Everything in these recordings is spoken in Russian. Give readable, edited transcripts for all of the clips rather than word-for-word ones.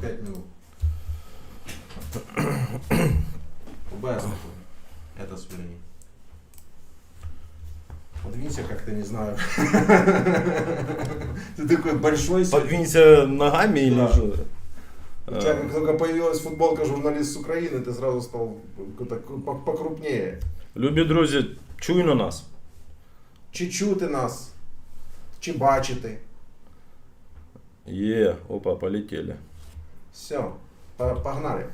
5 минут. УБС такой. Это сверни. Подвинься как-то, не знаю. Ты такой большой. Подвинься ногами или что? У тебя как только появилась футболка «Журналист с Украины», ты сразу стал покрупнее. Любі друзі, чуй на нас. Чи чути нас, чи бачити. Опа, полетели. Все, погнали.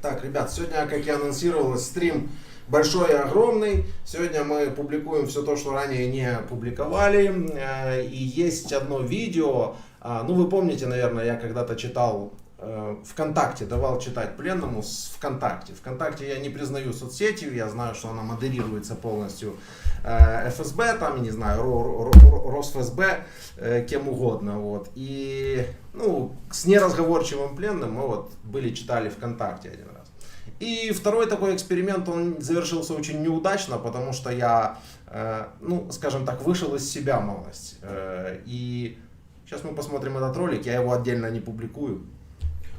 Так, ребят, сегодня, как я анонсировал, стрим большой и огромный. Сегодня мы публикуем все то, что ранее не публиковали. И есть одно видео. Ну, вы помните, наверное, я когда-то читал ВКонтакте, давал читать пленному с ВКонтакте. ВКонтакте я не признаю соцсетью, я знаю, что она модерируется полностью ФСБ, там, не знаю, РосфСБ, кем угодно. Вот. И ну, с неразговорчивым пленным мы вот читали ВКонтакте один раз. И второй такой эксперимент, он завершился очень неудачно, потому что я, ну, скажем так, вышел из себя малость. И сейчас мы посмотрим этот ролик, я его отдельно не публикую.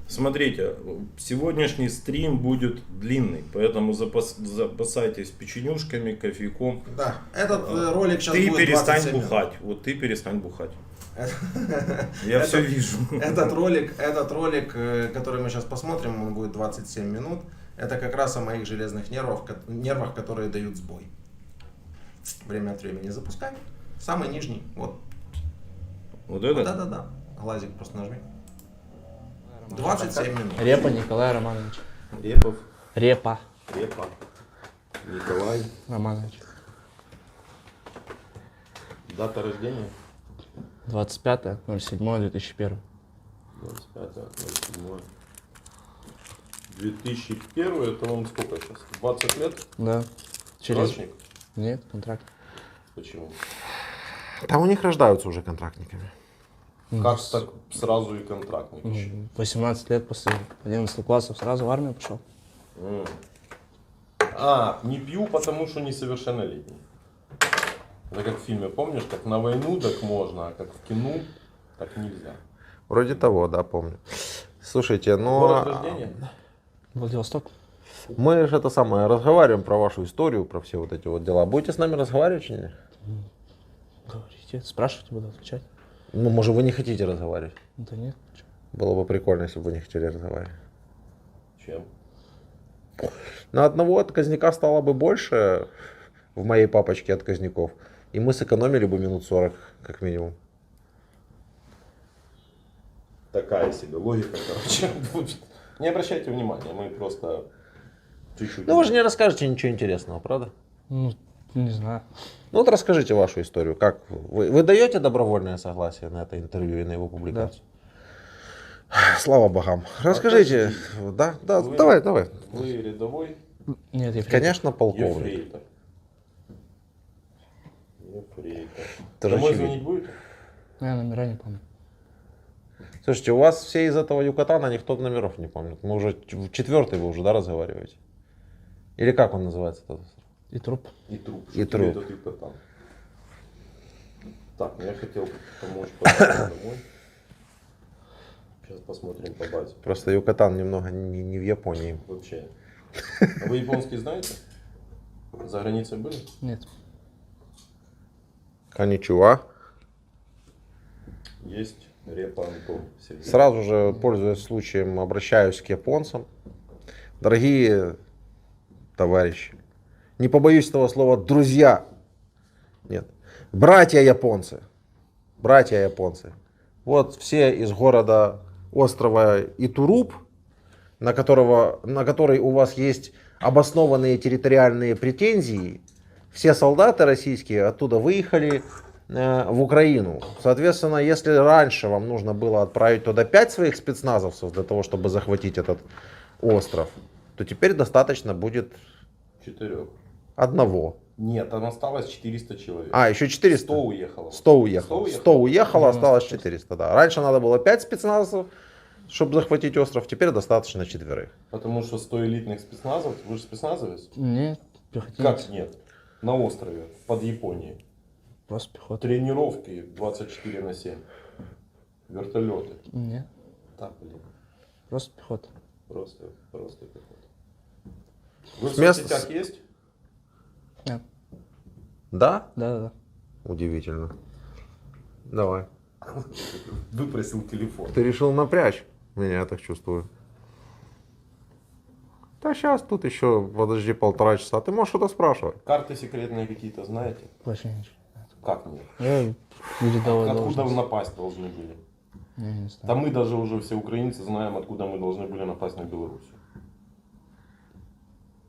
Смотрите, сегодняшний стрим будет длинный, поэтому запасайтесь печенюшками, кофейком. Да, этот ролик сейчас ты будет 27 перестань минут. бухать. Вот ты перестань бухать. Я все вижу. Этот ролик, который мы сейчас посмотрим, он будет 27 минут. Это как раз о моих железных нервах, которые дают сбой. Время от времени запускай. Самый нижний, вот. Вот это? Да. Глазик просто нажми. 27 минут. Репа Николай Романович. Репов. Репа Николай. Романович. Дата рождения? 25.07.2001. 25.07. 2001, это вам сколько сейчас? 20 лет? Да. Срочник? Нет, контракт. Почему? Там у них рождаются уже контрактниками. Как так сразу и контрактник? 18 лет после 11 классов сразу в армию пошел. Не пью, потому что несовершеннолетний. Это как в фильме, помнишь, как на войну так можно, а как в кино так нельзя. Вроде того, да, помню. Слушайте, Город рождения? Владивосток. мы же это самое разговариваем про вашу историю, про все вот эти вот дела. Будете с нами разговаривать или нет? Говорите, спрашивайте, буду отвечать. Ну, может, вы не хотите разговаривать? Да нет. Было бы прикольно, если бы вы не хотели разговаривать. Чем? На одного отказника стало бы больше в моей папочке отказников, и мы сэкономили бы минут 40, как минимум. Такая себе логика, короче. Не обращайте внимания, мы просто чуть-чуть. Ну, вы же не расскажете ничего интересного, правда? Ну, не знаю. Ну, вот расскажите вашу историю. Как вы даете добровольное согласие на это интервью и на его публикацию? Да. Слава богам. Расскажите. Да, Вы- давай. Вы рядовой? Нет, я Конечно, полковник. Ефрейтор. Это же Домой очевидно. звонить будете? Я номера не помню. Слушайте, у вас все из этого Юкатана никто номеров не помнит. Мы уже четвертый вы уже, да, разговариваете? Или как он называется? Этот? И труп. И труп. И Что труп. тебе этот Юкатан? Так, ну я хотел помочь поехать домой. Сейчас посмотрим по базе. Просто Юкатан немного не в Японии. Вообще. А вы японский знаете? За границей были? Нет. Коничуа. Есть Репа Антон Сергей. Сразу же, пользуясь случаем, обращаюсь к японцам. Дорогие товарищи, не побоюсь этого слова, друзья. Нет. Братья японцы. Вот все из города острова Итуруп, на который у вас есть обоснованные территориальные претензии. Все солдаты российские оттуда выехали в Украину. Соответственно, если раньше вам нужно было отправить туда 5 своих спецназовцев для того, чтобы захватить этот остров, то теперь достаточно будет 4. одного. Нет, там осталось 400 человек. А, еще 400. 100 уехало. 100 уехало. 100 уехало, осталось 96. 400. Да. Раньше надо было 5 спецназовцев, чтобы захватить остров, теперь достаточно 4. Потому что 100 элитных спецназов, вы же спецназовец? Нет, пехотинец. Как нет? На острове, под Японией. Просто пехота. Тренировки 24/7. Вертолеты. Нет. Так, блин. Просто пехота. Просто пехота. Вы в Место- соцсетях есть? Да. Да? Да. Удивительно. Давай. Выпросил телефон. Ты решил напрячь меня, я так чувствую. Да сейчас тут еще, подожди, 1,5 часа. Ты можешь что-то спрашивать. Карты секретные какие-то знаете? Вообще ничего. Как нет? Я передовой Откуда вы должность. напасть должны были? Я не Да знаю. мы даже уже все украинцы знаем, откуда мы должны были напасть на Белоруссию.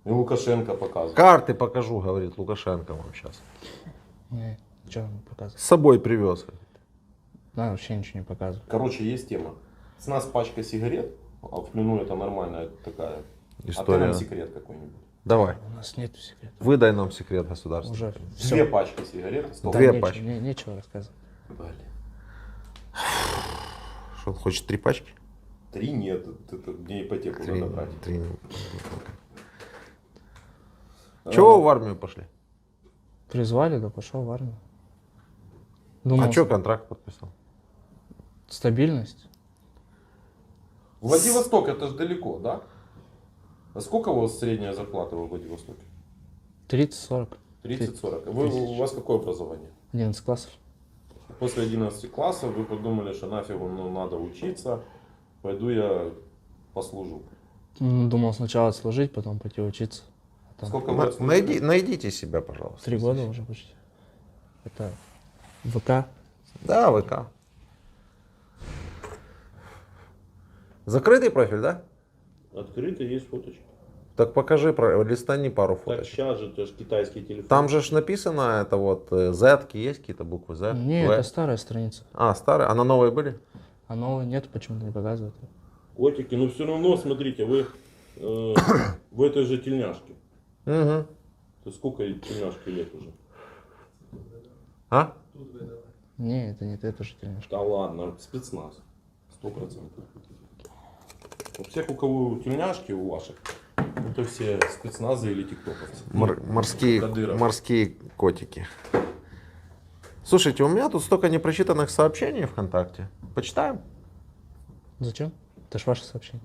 И Лукашенко показывает. Карты покажу, говорит Лукашенко вам сейчас. Не, ничего не показывает. С собой привез. Да, вообще ничего не показывает. Короче, есть тема. С нас пачка сигарет, а в плену это нормальная такая. А ты История. нам секрет какой-нибудь. Давай. У нас нет секрета. Выдай нам секрет государства. Уже Две все. пачки сигарет. Стоп. Две пачки. Нечего рассказывать. Блин. Что, он хочет 3 пачки? 3 нет, это мне ипотеку надо брать. 3. Чего в армию пошли? Призвали, да пошел в армию. Думал, А что контракт подписал? стабильность. Владивосток это же далеко, да? А сколько у вас средняя зарплата во Владивостоке? 30-40. 30-40. У вас какое образование? 11 классов. После 11 классов вы подумали, что нафигу надо учиться, пойду я послужу. Думал сначала отслужить, потом пойти учиться. А там Сколько вы отслужили? Найдите себя, пожалуйста. 3 года уже почти. Это ВК. Да, ВК. Закрытый профиль, да? Открыто есть фоточки. Так покажи, листани пару Так фоточек. сейчас же, это же китайский телефон. Там же ж написано, это вот, Z-ки есть какие-то буквы, Z? Не, В? это старая страница. А, старые? А на новые были? А новой нет, почему-то не показывает. Котики, но все равно, смотрите, вы в этой же тельняшке. Угу. То сколько тельняшке лет уже? А? Не, это не это же тельняшка. Да ладно, спецназ. 100%. У всех, у кого тельняшки у ваших, это все спецназы или тиктоковцы. Кадыров. Морские котики. Слушайте, у меня тут столько непрочитанных сообщений ВКонтакте. Почитаем? Зачем? Это ж ваше сообщение.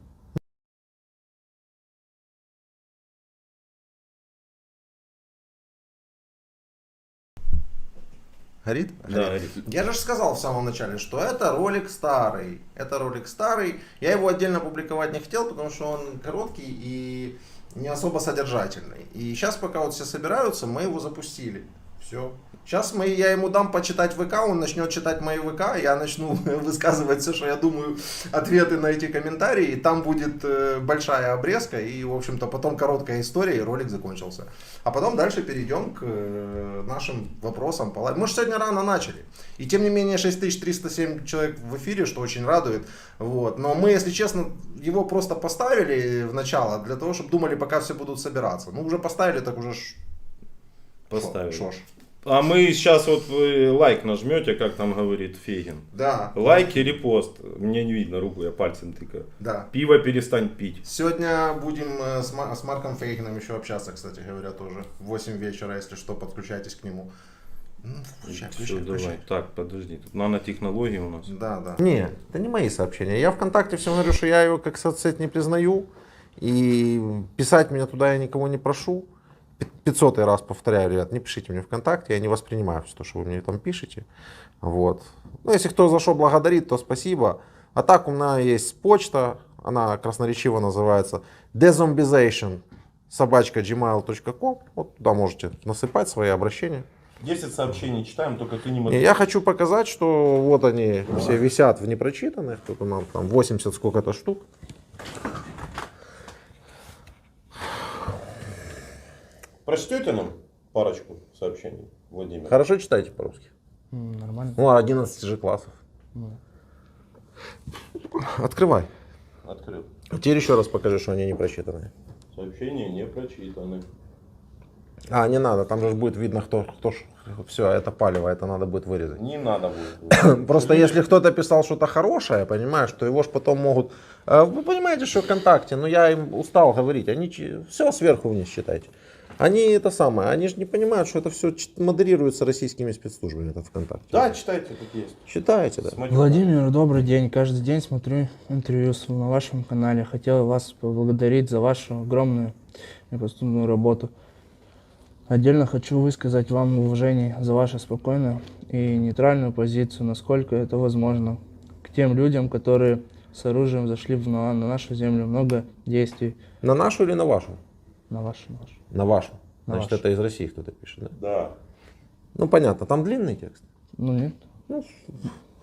Горит? Да, горит. Я же сказал в самом начале, что это ролик старый. Это ролик старый. Я его отдельно публиковать не хотел, потому что он короткий и не особо содержательный. И сейчас, пока вот все собираются, мы его запустили. Все. Сейчас я ему дам почитать ВК, он начнет читать мои ВК, я начну высказывать все, что я думаю, ответы на эти комментарии, и там будет большая обрезка, и, в общем-то, потом короткая история, и ролик закончился. А потом дальше перейдем к нашим вопросам. Мы же сегодня рано начали, и тем не менее 6307 человек в эфире, что очень радует. Вот. Но мы, если честно, его просто поставили в начало, для того, чтобы думали, пока все будут собираться. Ну, уже поставили, так уже Поставили. Шо ж. А мы сейчас вот вы лайк нажмете, как там говорит Фейгин. Да. Лайк и репост. Мне не видно руку, я пальцем тыкаю. Да. Пиво перестань пить. Сегодня будем с Марком Фейгином еще общаться, кстати говоря, тоже. В 8 вечера, если что, подключайтесь к нему. Ну, включай. Всё, давай. Так, подожди, тут нанотехнологии у нас. Да. Не, это не мои сообщения. Я ВКонтакте всем говорю, что я его как соцсеть не признаю. И писать меня туда я никого не прошу. 500 раз повторяю, ребят, не пишите мне ВКонтакте, я не воспринимаю все то, что вы мне там пишете. Вот. Ну, если кто за что благодарит, то спасибо. А так у меня есть почта, она красноречиво называется dezombization@gmail.com. Вот туда можете насыпать свои обращения. 10 сообщений читаем, только ты не И мотаешь. я хочу показать, что вот они все висят в непрочитанных. Тут у нас там 80 сколько-то штук. Прочтете нам парочку сообщений, Владимир? Хорошо читайте по-русски. Нормально. Ну, 11 же классов. Ну. Открывай. Открыл. Теперь еще раз покажи, что они не прочитанные. Сообщения не прочитаны. А, не надо, там же будет видно, кто все, это палево, это надо будет вырезать. Не надо будет. Просто если кто-то писал что-то хорошее, понимаешь, то его ж потом могут... Вы понимаете, что ВКонтакте, ну я им устал говорить, они все сверху вниз читайте. Они это самое, они же не понимают, что это все модерируется российскими спецслужбами, это ВКонтакте. Да, читайте, как есть. Читаете, да? Смотрю. Владимир, добрый день. Каждый день смотрю интервью на вашем канале. Хотел вас поблагодарить за вашу огромную непоступную работу. Отдельно хочу высказать вам уважение за вашу спокойную и нейтральную позицию, насколько это возможно. К тем людям, которые с оружием зашли на нашу землю, много действий. На нашу или на вашу? На вашу. На вашу. На Значит, вашу. это из России кто-то пишет, да? Да. Ну, понятно, там длинный текст. Ну нет. Ну,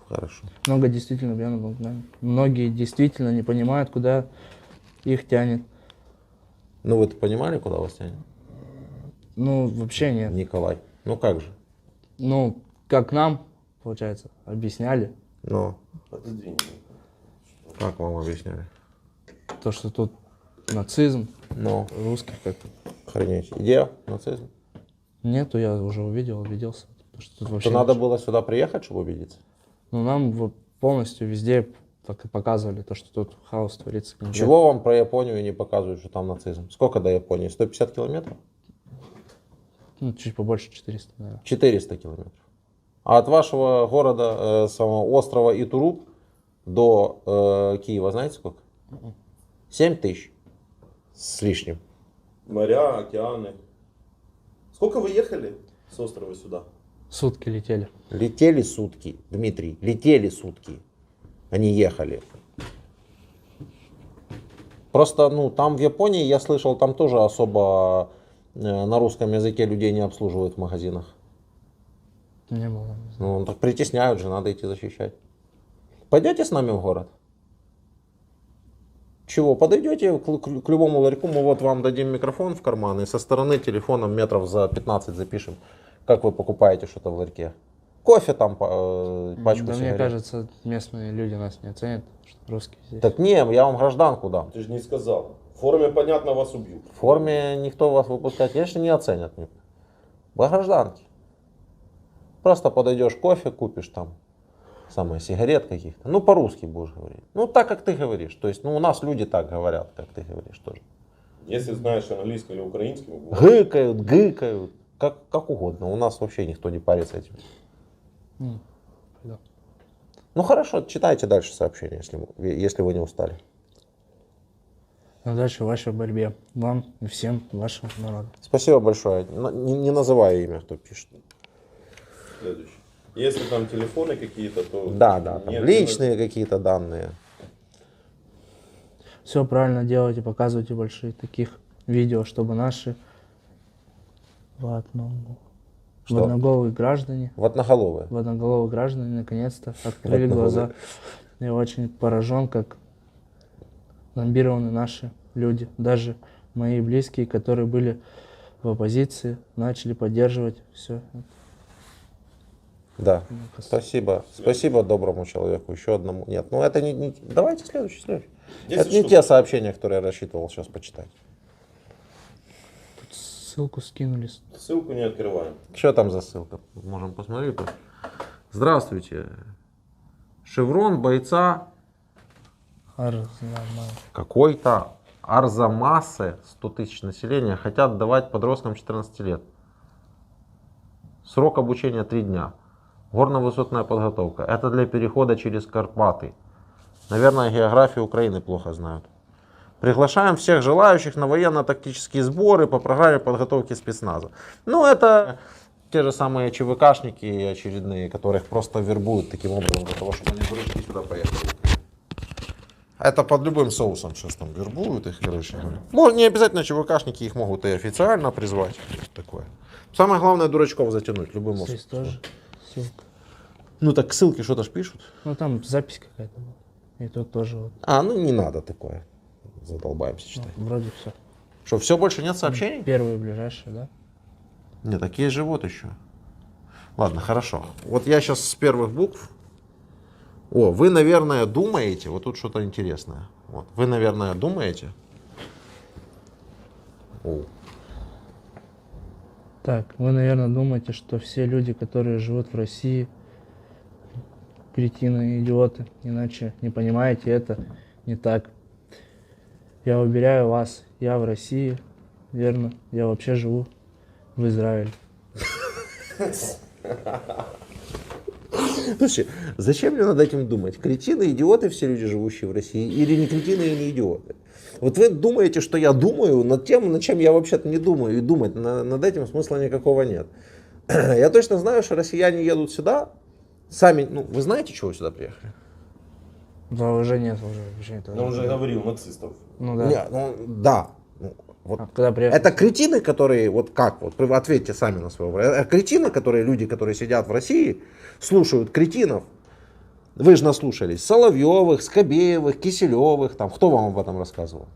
хорошо. Много действительно бьяных Богдан. Многие действительно не понимают, куда их тянет. Ну, вы-то понимали, куда вас тянет? Ну, вообще нет. Николай. Ну, как же? Ну, как нам, получается, объясняли, Ну, Подожди. как вам объясняли? то, что тут нацизм, Ну, русских как-то. охренеть. Идея, нацизм. Нету, я уже убедился. Что тут вообще То надо ничего. было сюда приехать, чтобы убедиться? Ну, нам вот полностью везде так и показывали, то, что тут хаос творится. Чего вам про Японию не показывают, что там нацизм? Сколько до Японии? 150 километров? Ну, чуть побольше 400, наверное. 400 километров. А от вашего города, самого острова Итуруп до Киева, знаете сколько? 7 тысяч с лишним. Моря, океаны. Сколько вы ехали с острова сюда? Сутки летели. Летели сутки, Дмитрий, летели сутки. Они ехали. Просто, ну, там в Японии, я слышал, там тоже особо на русском языке людей не обслуживают в магазинах. Не было. Ну, так притесняют же, надо идти защищать. Пойдете с нами в город? Чего, подойдете к любому ларьку, мы вот вам дадим микрофон в карман и со стороны телефоном метров за 15 запишем, как вы покупаете что-то в ларьке. Кофе там, пачку Да, мне сигарет. кажется, местные люди нас не оценят, что русские здесь. Так не, я вам гражданку дам. Ты же не сказал. В форме, понятно, вас убьют. В форме никто вас выпускать, конечно, не оценят. Вы гражданки. Просто подойдешь, кофе купишь там, самые сигарет каких-то. Ну, по-русски будешь говорить. Ну, так, как ты говоришь. То есть, ну, у нас люди так говорят, как ты говоришь тоже. Если знаешь английский или украинский, Гыкают, гыкают. Как угодно. У нас вообще никто не парится этим. Да. Ну, хорошо, читайте дальше сообщение, если вы не устали. Удачи в вашей борьбе. Вам и всем вашему народу. Спасибо большое. Не называя имя, кто пишет. следующий. Если там телефоны какие-то, то... Да, там нет, личные какие-то данные. Все правильно делайте, показывайте большие таких видео, чтобы наши одноголовые граждане, наконец-то открыли глаза. Я очень поражен, как зомбированы наши люди. Даже мои близкие, которые были в оппозиции, начали поддерживать все. Да, спасибо. Спасибо доброму человеку. Еще одному. Нет, ну это не... Давайте следующий. Это не те сообщения, которые я рассчитывал сейчас почитать. Тут ссылку скинули. Ссылку не открываем. Что там за ссылка? Можем посмотреть. Здравствуйте. Шеврон бойца какой-то Арзамасы, 100 тысяч населения, хотят давать подросткам 14 лет. Срок обучения 3 дня. Горно-высотная подготовка. Это для перехода через Карпаты. Наверное, географию Украины плохо знают. Приглашаем всех желающих на военно-тактические сборы по программе подготовки спецназа. Ну, это те же самые ЧВКшники очередные, которых просто вербуют таким образом, для того, чтобы они дурачки сюда поехали. Это под любым соусом сейчас там вербуют их, короче. Может, не обязательно ЧВКшники, их могут и официально призвать. Такое. Самое главное, дурачков затянуть любым Здесь способом. тоже ссылка. Ну так ссылки что-то ж пишут. Ну там запись какая-то была. И тут тоже вот. А, ну не надо такое. Задолбаемся читать. Ну, вроде все. Что, все, больше нет сообщений? Первые ближайшие, да? Нет, такие живут еще. Ладно, хорошо. Вот я сейчас с первых букв. О, вы, наверное, думаете, вот тут что-то интересное. Вот. Вы, наверное, думаете. О. Так, вы, наверное, думаете, что все люди, которые живут в России, кретины и идиоты. Иначе не понимаете, это не так. Я уверяю вас, я в России верно. Я вообще живу в Израиле. Слушай, зачем мне над этим думать? Кретины, идиоты все люди, живущие в России, или не кретины и не идиоты? Вот вы думаете, что я думаю над тем, над чем я вообще-то не думаю, и думать над этим смысла никакого нет. Я точно знаю, что россияне едут сюда, сами, ну, вы знаете, чего вы сюда приехали? Да, уже нет, уже вообще это. Он уже говорил, нацистов. Ну да. Не, ну, да. Ну, вот. А когда приехал? Это кретины, которые, вот как, вот ответьте сами на свой вопрос. Это кретины, которые, люди, которые сидят в России, слушают кретинов. Вы же наслушались Соловьевых, Скобеевых, Киселевых, там, кто вам об этом рассказывал?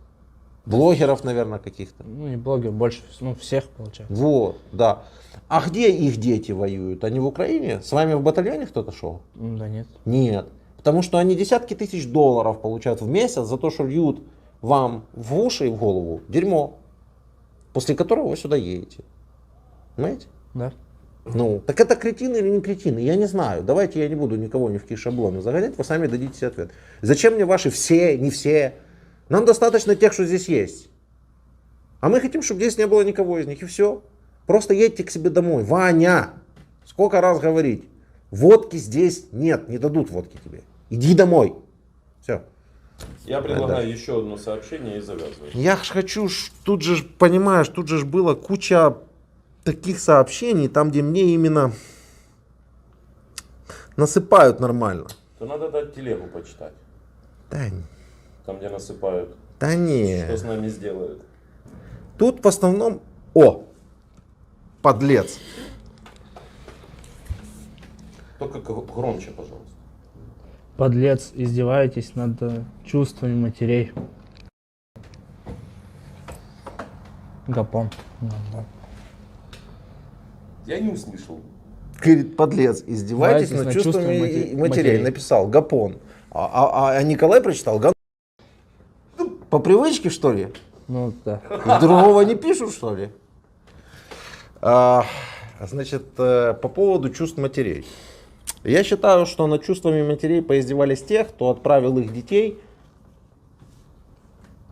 Блогеров, наверное, каких-то. Ну, не блогер, больше, ну, всех, получается. Вот, да. А где их дети воюют? Они в Украине? С вами в батальоне кто-то шел? Да нет. Нет. Потому что они десятки тысяч долларов получают в месяц за то, что льют вам в уши и в голову дерьмо, после которого вы сюда едете. Понимаете? Да. Ну, так это кретины или не кретины? Я не знаю. Давайте я не буду никого ни в какие шаблоны загонять, вы сами дадите себе ответ. Зачем мне ваши все, не все? Нам достаточно тех, что здесь есть. А мы хотим, чтобы здесь не было никого из них, и все. Просто едьте к себе домой. Ваня, сколько раз говорить? Водки здесь нет, не дадут водки тебе. Иди домой. Все. Я предлагаю еще одно сообщение и завязываем. Я ж хочу, тут же, понимаешь, тут же было куча таких сообщений, там, где мне именно насыпают нормально. То надо дать телегу почитать. Там, где насыпают. Да не. Что с нами сделают. Тут в основном... О! Подлец. Только громче, пожалуйста. Подлец, издеваетесь над чувствами матерей. Гапон. Я не услышал. Говорит, подлец, издеваетесь над чувствами матерей. Написал Гапон. А Николай прочитал Ган. По привычке, что ли? Ну да. Другого не пишут, что ли? Значит, по поводу чувств матерей. Я считаю, что над чувствами матерей поиздевались те, кто отправил их детей.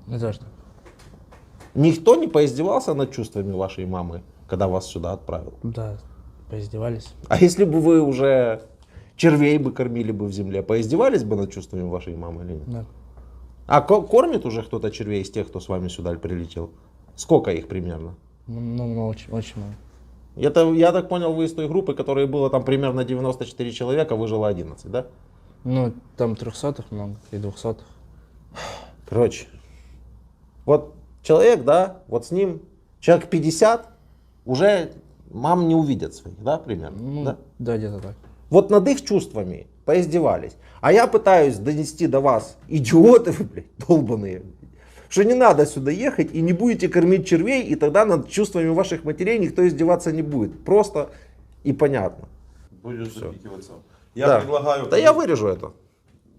За что? Никто не поиздевался над чувствами вашей мамы, когда вас сюда отправил. Да, поиздевались. А если бы вы уже червей бы кормили бы в земле, поиздевались бы над чувствами вашей мамы или нет? Да. А кормит уже кто-то червей из тех, кто с вами сюда прилетел? Сколько их примерно? Ну, очень, очень много. Я так понял, вы из той группы, которой было там примерно 94 человека, выжило 11, да? Ну, там 300-х много и 200-х. Короче, вот человек, да, вот с ним, человек 50, уже мам не увидят своих, да, примерно? Ну, да? Да, где-то так. Вот над их чувствами поиздевались. А я пытаюсь донести до вас, идиоты вы, блядь, долбаные, что не надо сюда ехать и не будете кормить червей, и тогда над чувствами ваших матерей никто издеваться не будет. Просто и понятно. Будешь Всё. запикивать сам. Я Да. предлагаю... Да я вырежу это.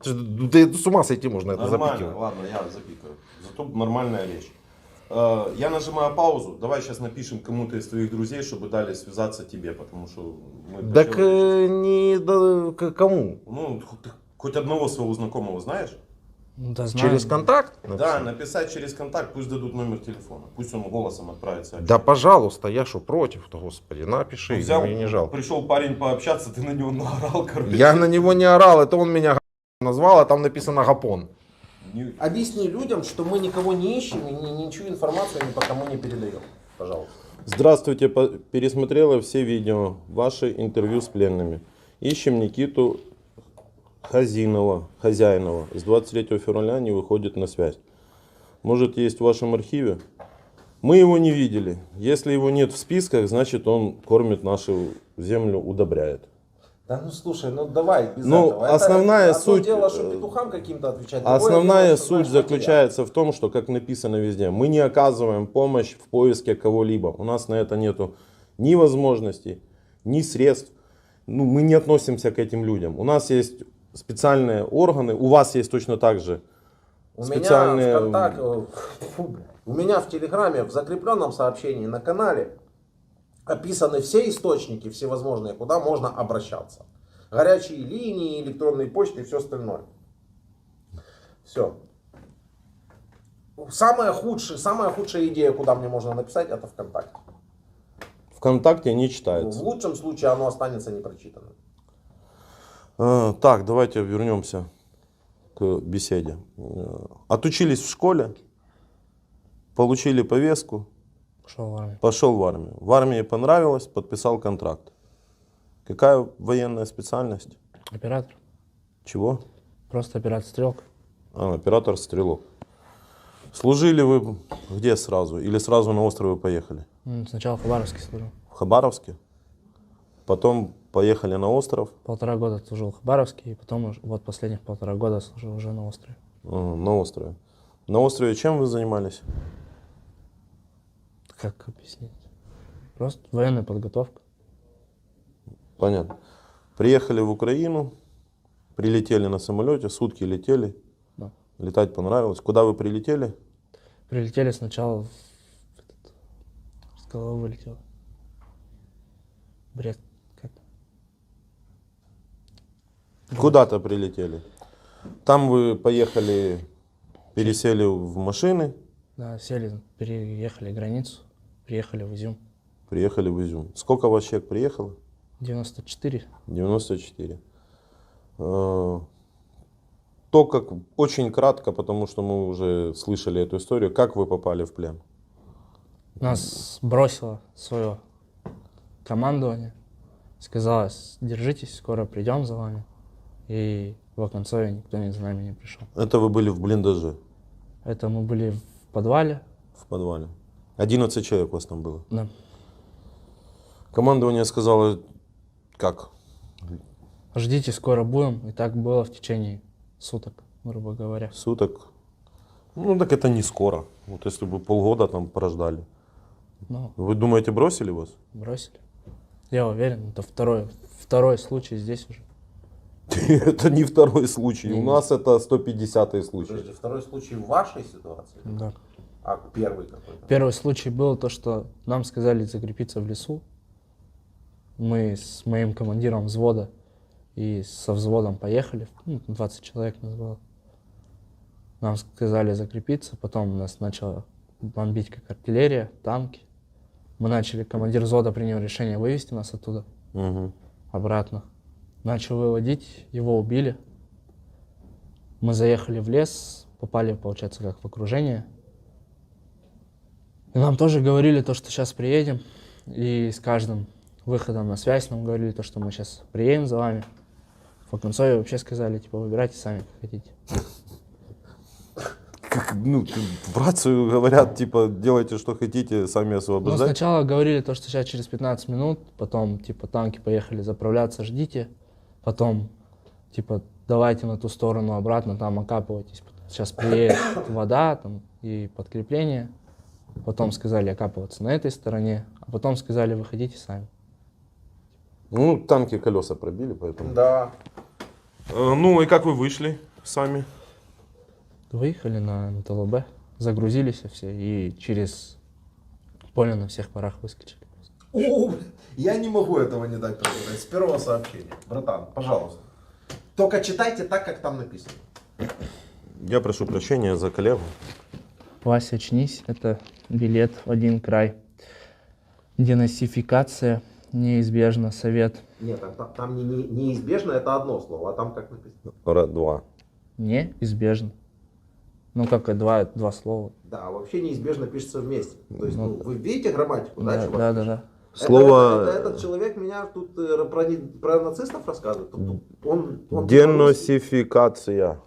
Да с ума сойти можно это Нормально, запикивать. ладно, я запикаю. Зато нормальная речь. Я нажимаю паузу. Давай сейчас напишем кому-то из твоих друзей, чтобы дали связаться тебе, потому что мы... Так не да, кому? Ну, ты хоть одного своего знакомого знаешь? Ну, да, знаю. Через контакт? Да, написать через контакт, пусть дадут номер телефона. Пусть он голосом отправит сообщение. Да пожалуйста, я что против-то, господи, напиши, Ну, взял, мне не жалко. пришел парень пообщаться, ты на него наорал, короче. Я на него не орал, это он меня назвал, а там написано Гапон. Не- Объясни людям, что мы никого не ищем и ничью информацию ни по кому не передаем. Пожалуйста. Здравствуйте, пересмотрела все видео, ваши интервью с пленными. Ищем Никиту Хазяинова. С 23 февраля не выходит на связь. Может, есть в вашем архиве? Мы его не видели. Если его нет в списках, значит он кормит нашу землю, удобряет. Да ну слушай, ну давай без Ну, этого. основная одно суть, дело, что петухам каким-то отвечать. другое Основная дело, что, суть знаешь, заключается в том, что, как написано везде, мы не оказываем помощь в поиске кого-либо. У нас на это нету ни возможностей, ни средств. Ну, мы не относимся к этим людям. У нас есть специальные органы, у вас есть точно так же У специальные... меня, у меня в Телеграме в закрепленном сообщении на канале описаны все источники всевозможные, куда можно обращаться. Горячие линии, электронные почты и все остальное. Все. Самая худшая идея, куда мне можно написать, это ВКонтакте. ВКонтакте не В читается. лучшем случае оно останется непрочитанным. Так, давайте вернемся к беседе. Отучились в школе, получили повестку, Пошел в армию. пошел в армию. В армии понравилось, подписал контракт. Какая военная специальность? Оператор. Чего? Просто оператор-стрелок. Оператор-стрелок. Служили вы где сразу? Или сразу на острове поехали? Сначала в Хабаровске служил. В Хабаровске? Потом поехали на остров? 1,5 года служил в Хабаровске, и потом вот последних 1,5 года служил уже на острове. На острове. На острове чем вы занимались? Как объяснить? Просто военная подготовка. Понятно. Приехали в Украину, прилетели на самолете, сутки летели. Да. Летать понравилось. Куда вы прилетели? Прилетели сначала с головы вылетело. Бред. Как? Куда-то прилетели. Там вы поехали, пересели в машины, Да, сели, переехали границу, приехали в Изюм. приехали в Изюм. Сколько у вас человек приехало? 94. 94. То, как очень кратко, потому что мы уже слышали эту историю, как вы попали в плен? Нас бросило свое командование. Сказала, держитесь, скоро придем за вами. И в Оконцове никто за нами не пришел. Это вы были в блиндаже, Это мы были в подвале. в подвале. 11 человек у вас там было. Да. Командование сказало, как? Ждите, скоро будем. И так было в течение суток, грубо говоря. Суток. Ну так это не скоро. Вот если бы полгода там прождали. Ну, Вы думаете, бросили вас? бросили. Я уверен, это второй случай здесь уже. Это не второй случай. У Не. нас это 150-й случай. Подожди, второй случай в вашей ситуации? Да. А первый какой-то? Первый случай был то, что нам сказали закрепиться в лесу. Мы с моим командиром взвода и со взводом поехали. 20 человек нас было. Нам сказали закрепиться, потом нас начала бомбить как артиллерия, танки. Мы начали, командир взвода принял решение вывести нас оттуда Мгм. обратно. Начал выводить, его убили. Мы заехали в лес, попали, получается, как в окружение. И нам тоже говорили то, что сейчас приедем. И с каждым выходом на связь нам говорили то, что мы сейчас приедем за вами. В Оконцове вообще сказали, типа, выбирайте сами, как хотите. Ну, в рацию говорят, типа, делайте, что хотите, сами Ну, освобождать. сначала говорили то, что сейчас через 15 минут, потом, типа, танки поехали заправляться, ждите. Потом, типа, давайте на ту сторону обратно, там окапывайтесь. Сейчас приедет вода там, и подкрепление. Потом сказали окапываться на этой стороне, а потом сказали, выходите сами. Ну, танки колеса пробили, поэтому. Да. Ну, и как вы вышли сами? Выехали на МТЛБ, загрузились все и через поле на всех парах выскочили. О, я не могу этого не дать прочитать с первого сообщения. Братан, пожалуйста. Только читайте так, как там написано. Я прошу прощения за коллегу. Вася, очнись, это билет в один край. Денацификация неизбежна, совет. Нет, там неизбежно это одно слово, а там как написано. Два. Неизбежно. Ну как, два слова. Да, вообще неизбежно пишется вместе. То есть, ну, вы видите грамматику, да, чувак? Да. Это Слово этот человек меня тут про нацистов рассказывает. Он деносификация.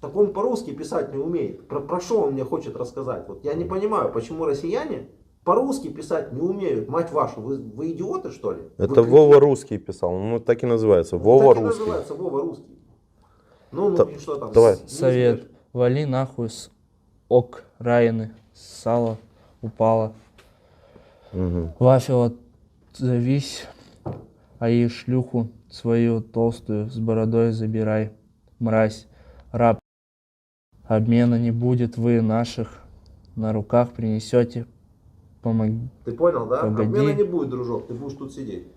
так он по-русски писать не умеет. Про что он мне хочет рассказать? Вот я не понимаю, почему россияне по-русски писать не умеют, мать вашу. Вы идиоты, что ли? Это Вы Вова Русский писал. Ну, так и называется. Вова так и Русский. называется, Вова Русский. Ну, Та- и что там? давай. Совет. Вали нахуй с окраины. Сало упало. Мгм. Вафел отзовись, а и шлюху свою толстую с бородой забирай. Мразь, раб. Обмена не будет, вы наших на руках принесете. Помоги. Ты понял, да? Погоди. Обмена не будет, дружок, ты будешь тут сидеть.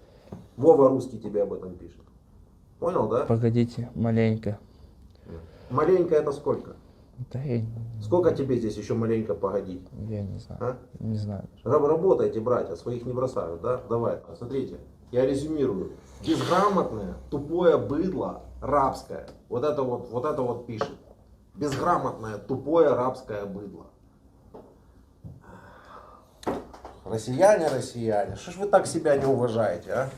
Вова Русский тебе об этом пишет. Понял, да? Погодите, маленько. Маленько это сколько? Да я, Сколько тебе здесь еще маленько погодить? я не знаю. А? Не знаю. Работайте, братья, своих не бросают, да? Давай, смотрите, я резюмирую. Безграмотное, тупое быдло, рабское. Вот это вот пишет. Безграмотное, тупое, рабское быдло. Россияне, что ж вы так себя не уважаете,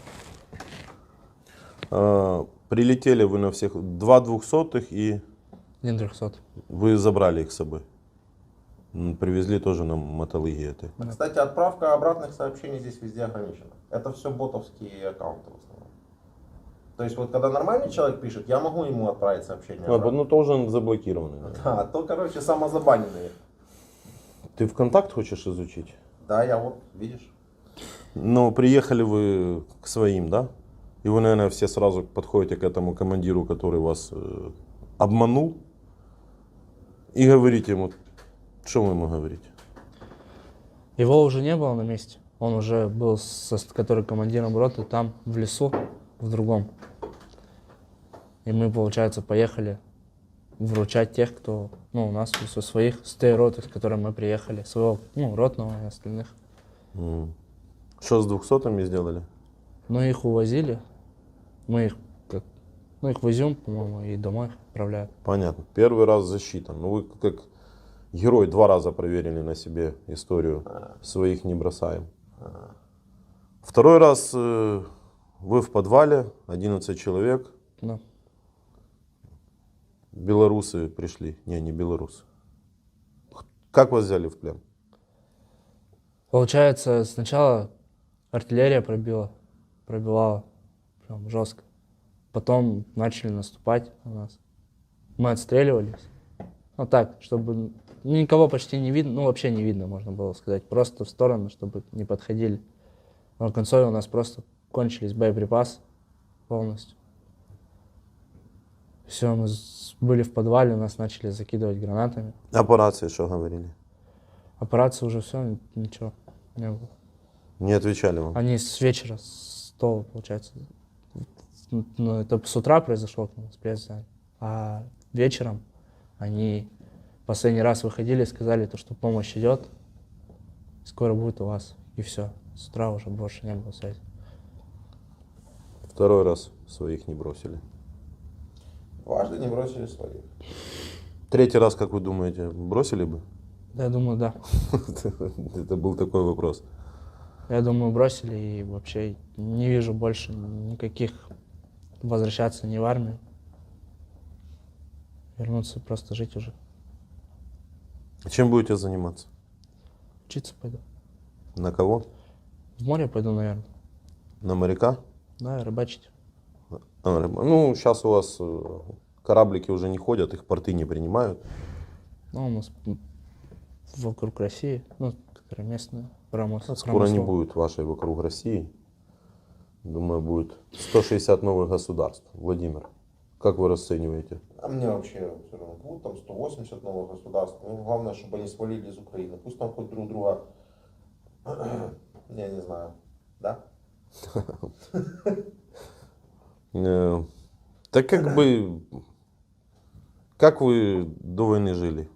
а? Прилетели вы на всех 2 200 и 1 300. вы забрали их с собой. Привезли тоже на мотологии этой. Кстати, отправка обратных сообщений здесь везде ограничена. Это все ботовские аккаунты в основном. То есть вот когда нормальный человек пишет, я могу ему отправить сообщение. Ну тоже заблокированный. Наверное. Да, то, короче, самозабаненные. Ты ВКонтакт хочешь изучить? Да, я вот, видишь. Ну, приехали вы к своим, да? И вы, наверное, все сразу подходите к этому командиру, который вас обманул. И говорите ему, что вы ему говорите? Его уже не было на месте. Он уже был, который командиром роты, там, в лесу, в другом. И мы, получается, поехали вручать тех, кто, у нас, со своих, с той роты, с которой мы приехали, своего, ротного и остальных. Что с 200-ми сделали? Ну, их увозили. Мы их, их везем, по-моему, и домой их отправляют. Понятно. Первый раз засчитан. Ну, вы как герой 2 раза проверили на себе историю. Своих не бросаем. Второй раз вы в подвале, 11 человек. Да. Белорусы пришли. Не белорусы. Как вас взяли в плен? Получается, сначала артиллерия пробивала прям жестко. Потом начали наступать на нас. Мы отстреливались. Ну так, чтобы никого почти не видно, вообще не видно, можно было сказать. Просто в сторону, чтобы не подходили. Но в конце у нас просто кончились боеприпасы полностью. Все, мы были в подвале, нас начали закидывать гранатами. А по рации что говорили? Операция уже все, ничего не было. Не отвечали вам? Они с вечера, с того, получается, это с утра произошло, с пресс. А вечером они последний раз выходили и сказали, что помощь идет, скоро будет у вас. И все. С утра уже больше не было связи. Второй раз своих не бросили. Дважды не бросили своих. Третий раз, как вы думаете, бросили бы? Да, я думаю, да. Это был такой вопрос. Я думаю, бросили и вообще не вижу больше никаких возвращаться ни в армию. Вернуться, просто жить уже. Чем будете заниматься? Учиться пойду. На кого? В море пойду, наверное. На моряка? Да, рыбачить. Ну, сейчас у вас кораблики уже не ходят, их порты не принимают. Ну, у нас вокруг России, которые местные, Скоро не будет вашей вокруг России. Думаю, будет 160 новых государств. Владимир, как вы расцениваете? А мне вообще все равно. Будет там 180 новых государств. Ну, главное, чтобы они свалили из Украины. Пусть там хоть друг друга, я не знаю, да? Так как вы до войны жили?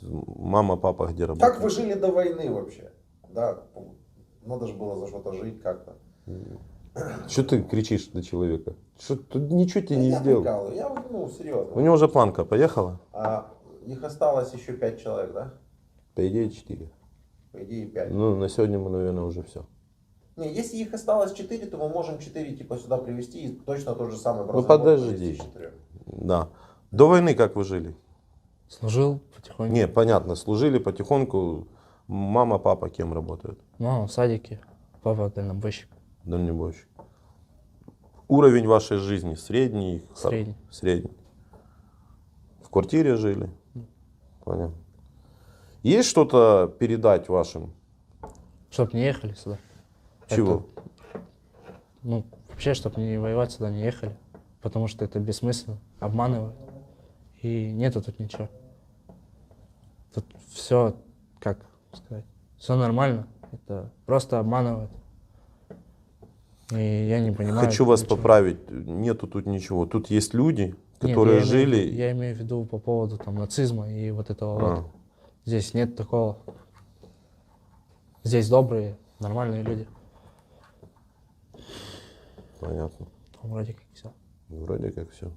Мама, папа где работали? Как вы жили до войны вообще? Да, надо же было за что-то жить как-то. Что ты кричишь на человека? Что тут ничего тебе не Я сделал? прикалываю, серьезно. У него же планка поехала? А их осталось еще 5 человек, да? По идее 4. По идее 5. Ну, на сегодня мы, наверное, уже все. Не, если их осталось 4, то мы можем 4 типа сюда привезти и точно то же самое. Ну подожди. Да. До войны как вы жили? Служил потихоньку. Не, понятно, служили потихоньку. Мама, папа кем работают? Мама в садике, папа дальнобойщик. Дальнобойщик. Уровень вашей жизни средний? Средний. Средний. В квартире жили? Понятно. Есть что-то передать вашим? Чтоб не ехали сюда. Чего? Вообще, чтобы не воевать сюда, не ехали. Потому что это бессмысленно, обманывают. И нету тут ничего. Тут все, как сказать, все нормально. Это просто обманывают. И я не понимаю. Хочу вас ничего. поправить. Нету тут ничего. Тут есть люди, которые Нет, жили. я имею в виду по поводу там нацизма и вот этого вот. Здесь нет такого. Здесь добрые, нормальные люди. Понятно. Вроде как все. Вроде как все.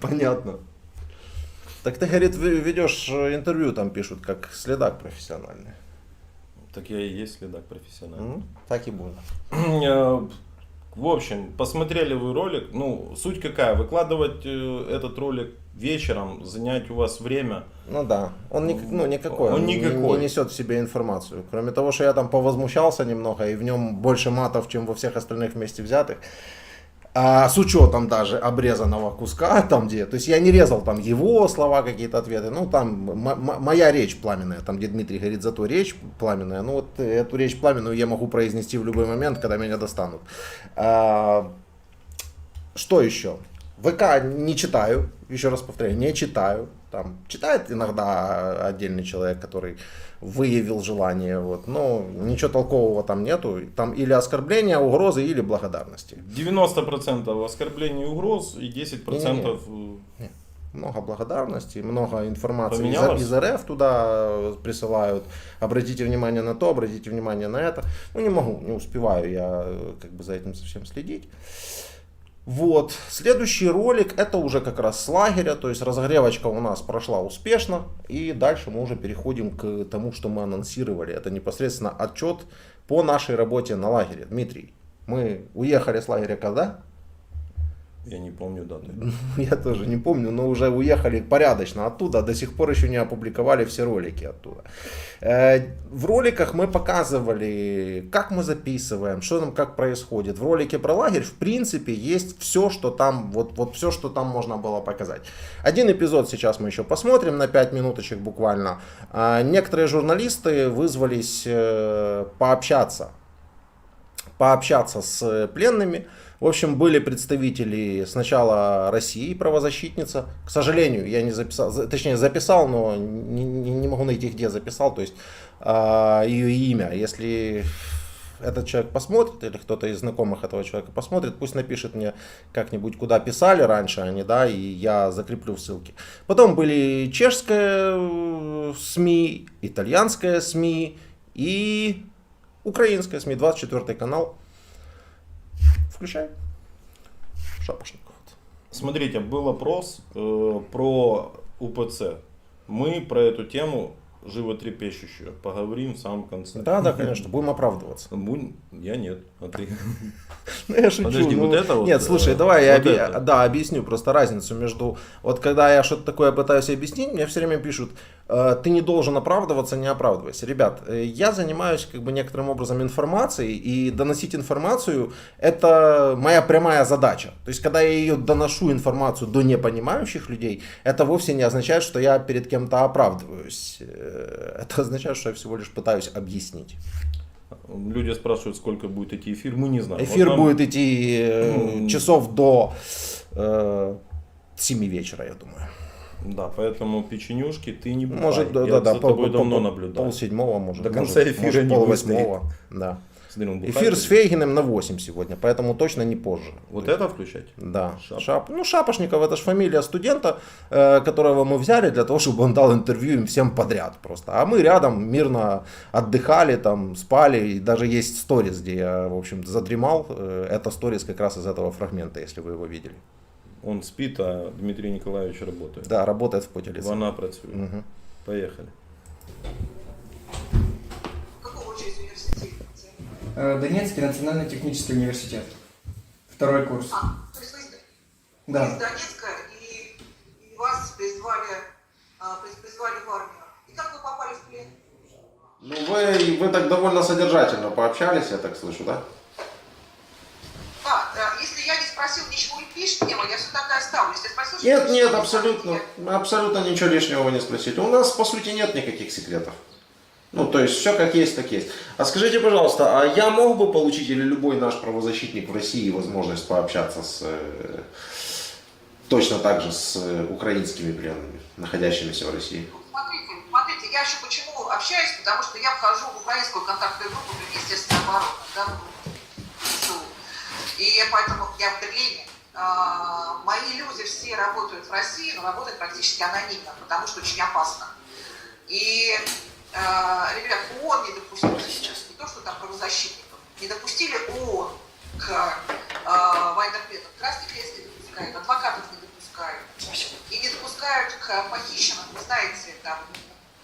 Понятно. Так ты, говорит, ведешь интервью, там пишут, как следак профессиональный. Так я и есть следак профессиональный. Так и будет. В общем, посмотрели вы ролик. Ну, суть какая? Выкладывать этот ролик вечером, занять у вас время. Ну да, он никакой. Он никакой. Не несет в себе информацию. Кроме того, что я там повозмущался немного, и в нем больше матов, чем во всех остальных вместе взятых. А с учетом даже обрезанного куска, там где, то есть я не резал там его слова, какие-то ответы, ну там моя речь пламенная, там где Дмитрий говорит, зато речь пламенная, ну вот эту речь пламенную я могу произнести в любой момент, когда меня достанут. Что еще? ВК не читаю, еще раз повторяю, не читаю. Там читает иногда отдельный человек, который выявил желание, вот, но ничего толкового там нету. Там или оскорбления, угрозы, или благодарности. 90% оскорблений и угроз и 10%... Не. Много благодарности, много информации Поменялось? из РФ туда присылают. Обратите внимание на то, обратите внимание на это. Ну не могу, не успеваю я как бы за этим совсем следить. Вот, следующий ролик, это уже как раз с лагеря, то есть разогревочка у нас прошла успешно, и дальше мы уже переходим к тому, что мы анонсировали, это непосредственно отчет по нашей работе на лагере. Дмитрий, мы уехали с лагеря когда? Я не помню даты. Я тоже не помню, но уже уехали порядочно оттуда, до сих пор еще не опубликовали все ролики оттуда. В роликах мы показывали, как мы записываем, что там как происходит. В ролике про лагерь, в принципе, есть все, что там, вот все, что там можно было показать. Один эпизод сейчас мы еще посмотрим на 5 минуточек буквально. Некоторые журналисты вызвались пообщаться с пленными. В общем, были представители сначала России, правозащитница. К сожалению, я не записал, точнее записал, но не могу найти, где записал, то есть ее имя. Если этот человек посмотрит, или кто-то из знакомых этого человека посмотрит, пусть напишет мне как-нибудь, куда писали раньше они, да, и я закреплю ссылки. Потом были чешская СМИ, итальянская СМИ и украинская СМИ, 24 канал. Включай. Шапошников. Смотрите, был опрос про УПЦ. Мы про эту тему животрепещущую поговорим в самом конце. Да, конечно, будем оправдываться. Я нет, а ты? Ну, я шучу. Подожди, вот это вот? Нет, слушай, давай я вот это. объясню просто разницу между... Вот когда я что-то такое пытаюсь объяснить, мне все время пишут, ты не должен оправдываться, не оправдывайся. Ребят, я занимаюсь как бы некоторым образом информацией, и доносить информацию это моя прямая задача. То есть, когда я ее доношу информацию до непонимающих людей, это вовсе не означает, что я перед кем-то оправдываюсь. Это означает, что я всего лишь пытаюсь объяснить. Люди спрашивают, сколько будет идти эфир, мы не знаем. Эфир Вот нам- будет идти часов до 7 вечера, я думаю. Да, поэтому печенюшки ты не бухай. Может, Я да, за тобой давно наблюдаю. 7:30, может. До конца эфира может, не 7:30. Да. Смотри, он бухает. Эфир с Фейгиным на 8 сегодня, поэтому точно не позже. Вот это включать? Да. Шап. Шапошников это же фамилия студента, которого мы взяли для того, чтобы он дал интервью им всем подряд просто. А мы рядом мирно отдыхали, там, спали. И даже есть сторис, где я, в общем, задремал. Это сторис как раз из этого фрагмента, если вы его видели. Он спит, а Дмитрий Николаевич работает. Да, работает в поте лица. Вона працює. Мгм. Поехали. Какого учились в университете? Донецкий национальный технический университет. Второй курс. То есть вы Да. из Донецка и вас призвали в армию. И как вы попали в плен? Ну, вы так довольно содержательно пообщались, я так слышу, да? Если я не спросил ничего лишнего, я все так и оставлю. Если я спросил, Нет, что-то нет, лишнего, абсолютно, скажите. абсолютно ничего лишнего вы не спросите. У нас, по сути, нет никаких секретов. Ну, то есть, все как есть, так есть. А скажите, пожалуйста, а я мог бы получить, или любой наш правозащитник в России, возможность пообщаться с, точно так же с украинскими пленными, находящимися в России? Смотрите, я еще почему общаюсь, потому что я вхожу в украинскую контактную группу Министерства обороны, да, ВСУ. И поэтому я в Берлине, мои люди все работают в России, но работают практически анонимно, потому что очень опасно. И, ребят, ООН не допустили сейчас, не то, что там правозащитников, не допустили ООН к военнопленным. Красный Крест не допускает, адвокатов не допускают. И не допускают к похищенным, вы знаете, там,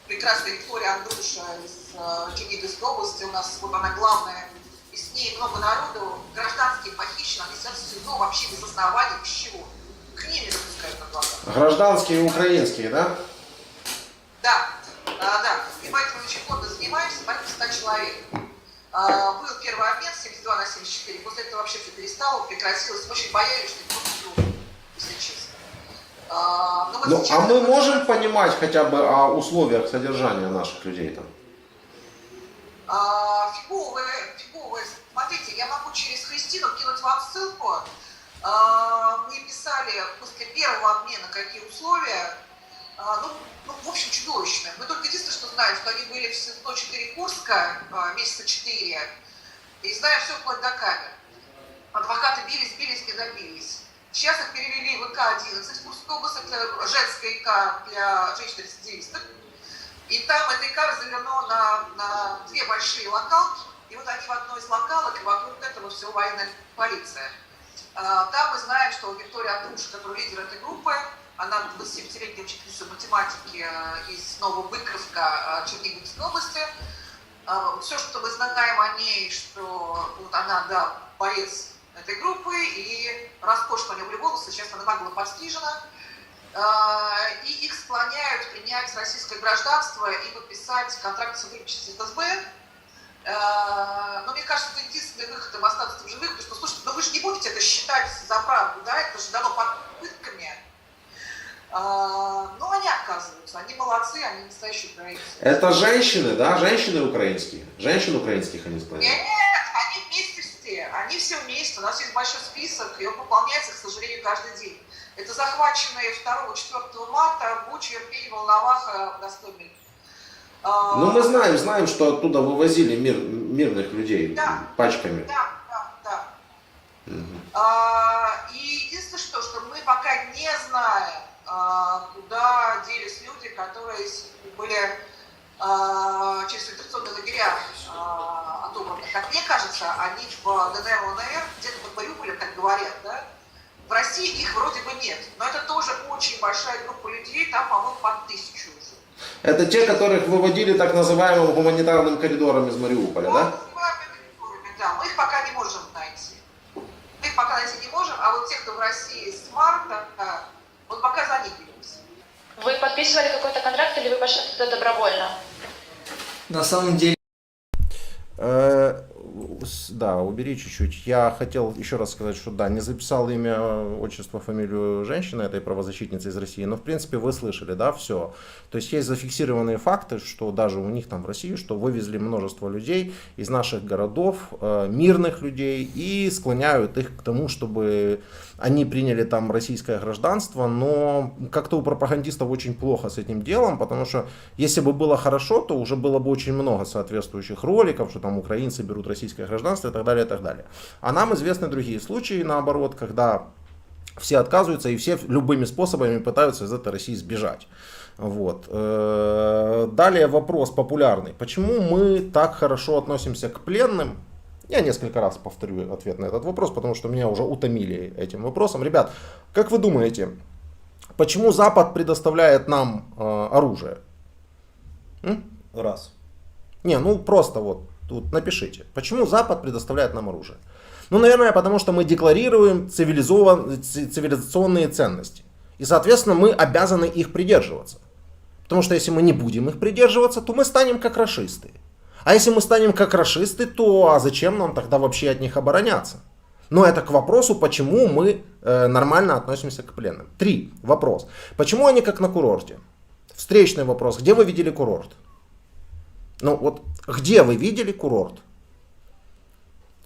прекрасная Виктория Андруша из Черниговской области, у нас вот она главная, и с ней много народу, гражданские похищенные, они сидят в СИЗО вообще без оснований, без чего. К ним не допускают на глаза. Гражданские и украинские, да? Да, да. И поэтому очень плотно занимаемся, порядка 100 человек. Был первый обмен 72 на 74, после этого вообще все перестало, прекратилось. Мы очень боялись, что это просто, если честно. А мы можем понимать хотя бы о условиях содержания наших людей там? Фиговые. Смотрите, я могу через Христину кинуть вам ссылку. Мы писали после первого обмена, какие условия. В общем, чудовищные. Мы только единственное, что знаем, что они были в СИЗО 4 Курска, месяца 4, и знаем все вплоть до камер. Адвокаты бились, не добились. Сейчас их перевели в ИК-11, Курская область, это женская ИК для женщин-рецидивистов. И там это ИК разделено на две большие локалки, и вот они в одной из локалок, и вокруг этого все военная полиция. Там мы знаем, что Виктория Андруша, которая лидер этой группы, она 27-летняя учительница математики из Новобыкровска Черниговской области. Все, что мы знаем о ней, что вот она, да, боец этой группы, и роскошно у нее были волосы, сейчас она нагло подстрижена. И их склоняют принять российское гражданство и подписать контракт с сотрудничеством с ФСБ. Но мне кажется, это единственный выход им остаться в живых, потому что, слушайте, вы же не будете это считать за правду, да, это же дано под пытками. Но они отказываются, они молодцы, они настоящие украинцы. Это женщины, да? Женщины украинские? Женщин украинских они склоняют? Нет, они вместе все, они все вместе. У нас есть большой список, и он пополняется, к сожалению, каждый день. Это захваченные 2-4 марта Буча, Ирпень, Волноваха, Гостомель. Ну, мы знаем, что оттуда вывозили мирных людей, да, пачками. Да. И единственное, что мы пока не знаем, куда делись люди, которые были через фильтрационные лагеря отобраны. Как мне кажется, они в ДНР, ЛНР, где-то под Мариуполем, как говорят, да? В России их вроде бы нет, но это тоже очень большая группа людей, там, по-моему, под 1000 уже. Это те, которых выводили так называемым гуманитарным коридором из Мариуполя, да? Да, мы их пока не можем найти. Мы их пока найти не можем, а вот те, кто в России с марта, вот пока за них беремся. Вы подписывали какой-то контракт или вы пошли туда добровольно? На самом деле... Да, убери чуть-чуть. Я хотел еще раз сказать, что да, не записал имя, отчество, фамилию женщины, этой правозащитницы из России, но в принципе вы слышали, да, все. То есть есть зафиксированные факты, что даже у них там в России, что вывезли множество людей из наших городов, мирных людей, и склоняют их к тому, чтобы они приняли там российское гражданство, но как-то у пропагандистов очень плохо с этим делом, потому что если бы было хорошо, то уже было бы очень много соответствующих роликов, что там украинцы берут российское гражданство и так далее, и так далее. А нам известны другие случаи, наоборот, когда все отказываются и все любыми способами пытаются из этой России сбежать. Вот. Далее вопрос популярный. Почему мы так хорошо относимся к пленным? Я несколько раз повторю ответ на этот вопрос, потому что меня уже утомили этим вопросом. Ребят, как вы думаете, почему Запад предоставляет нам оружие? Раз. Не, ну просто вот тут напишите. Почему Запад предоставляет нам оружие? Ну, наверное, потому что мы декларируем цивилизационные ценности. И, соответственно, мы обязаны их придерживаться. Потому что если мы не будем их придерживаться, то мы станем как рашисты. А если мы станем как рашисты, то зачем нам тогда вообще от них обороняться? Но это к вопросу, почему мы нормально относимся к пленным. 3. Вопрос. Почему они как на курорте? Встречный вопрос. Где вы видели курорт? Ну вот, где вы видели курорт?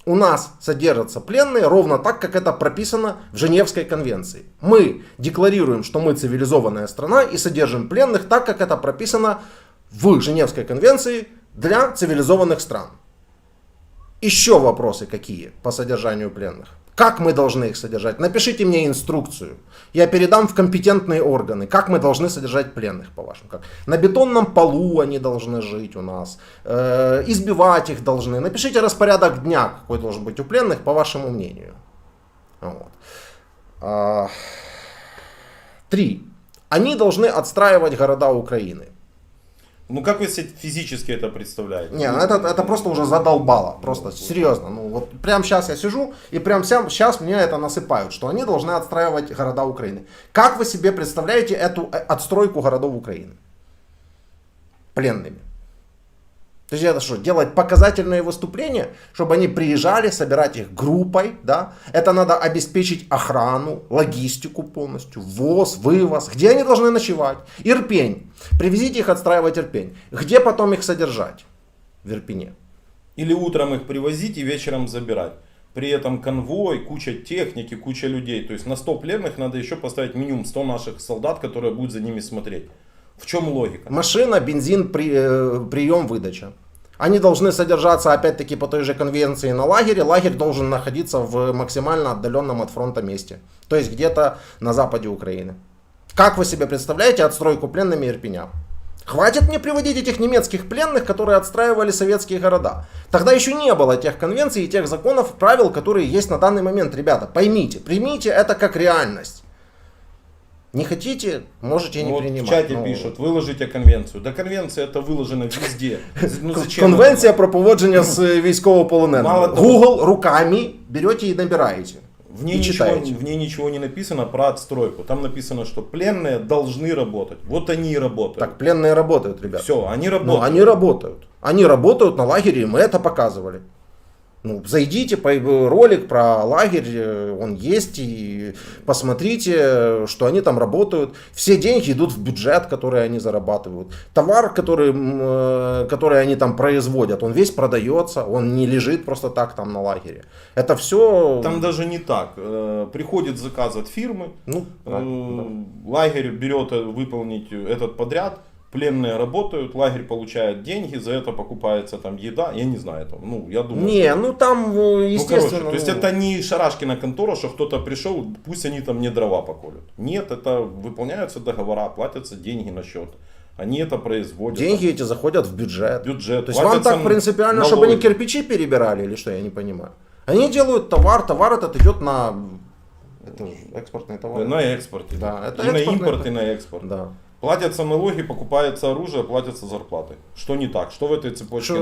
У нас содержатся пленные ровно так, как это прописано в Женевской конвенции. Мы декларируем, что мы цивилизованная страна и содержим пленных так, как это прописано в Женевской конвенции для цивилизованных стран. Еще вопросы какие по содержанию пленных? Как мы должны их содержать? Напишите мне инструкцию. Я передам в компетентные органы. Как мы должны содержать пленных, по-вашему? Как? На бетонном полу они должны жить у нас. Избивать их должны. Напишите распорядок дня, какой должен быть у пленных, по вашему мнению. Вот. 3. Они должны отстраивать города Украины. Ну как вы себе физически это представляете? Не, это просто уже задолбало. Просто серьезно. Ну вот прямо сейчас я сижу, и прямо сейчас мне это насыпают, что они должны отстраивать города Украины. Как вы себе представляете эту отстройку городов Украины? Пленными. То есть это что, делать показательные выступления, чтобы они приезжали, собирать их группой, да? Это надо обеспечить охрану, логистику полностью, ввоз, вывоз. Где они должны ночевать? Ирпень. Привезите их отстраивать Ирпень. Где потом их содержать? В Ирпене. Или утром их привозить и вечером забирать. При этом конвой, куча техники, куча людей. То есть на 100 пленных надо еще поставить минимум 100 наших солдат, которые будут за ними смотреть. В чем логика? Машина, бензин, прием, выдача. Они должны содержаться, опять-таки, по той же конвенции на лагере. Лагерь должен находиться в максимально отдаленном от фронта месте. То есть где-то на западе Украины. Как вы себе представляете отстройку пленными Ирпеня? Хватит мне приводить этих немецких пленных, которые отстраивали советские города. Тогда еще не было тех конвенций и тех законов, правил, которые есть на данный момент. Ребята, поймите, примите это как реальность. Не хотите, можете не вот принимать. в чате пишут, выложите конвенцію. Да конвенция это выложена везде. Ну, зачем Конвенція про поводження з військовополоненими. Мало того- Google руками берете и набираете. В ней, и ничего, читаете. в ней ничего не написано про отстройку. Там написано, что пленные должны работать. Вот они и работают. Так, пленные работают, ребята. Все, они Ну, работают. они работают. Они работают на лагере, и мы это показывали. Ну, зайдите, ролик про лагерь, он есть, и посмотрите, что они там работают. Все деньги идут в бюджет, который они зарабатывают. Товар, который они там производят, он весь продается, он не лежит просто так там на лагере. Это все... Там даже не так. Приходит заказ от фирмы, Ну, да. лагерь берет выполнить этот подряд, пленные работают, лагерь получает деньги, за это покупается там еда, я не знаю этого, ну я думаю. Не, ну там, естественно... то есть это не Шарашкина контора, что кто-то пришел, пусть они там мне дрова поколют. Нет, это выполняются договора, платятся деньги на счет. Они это производят. Деньги эти заходят в бюджет. Бюджет. То есть вам так принципиально, чтобы они кирпичи перебирали или что, я не понимаю. Они делают товар этот идет на... Это же экспортный товар. На экспорте. Да, это и на экспортный импорт, товар. и на экспорт. Да. Платятся налоги, покупается оружие, платятся зарплаты. Что не так? Что в этой цепочке?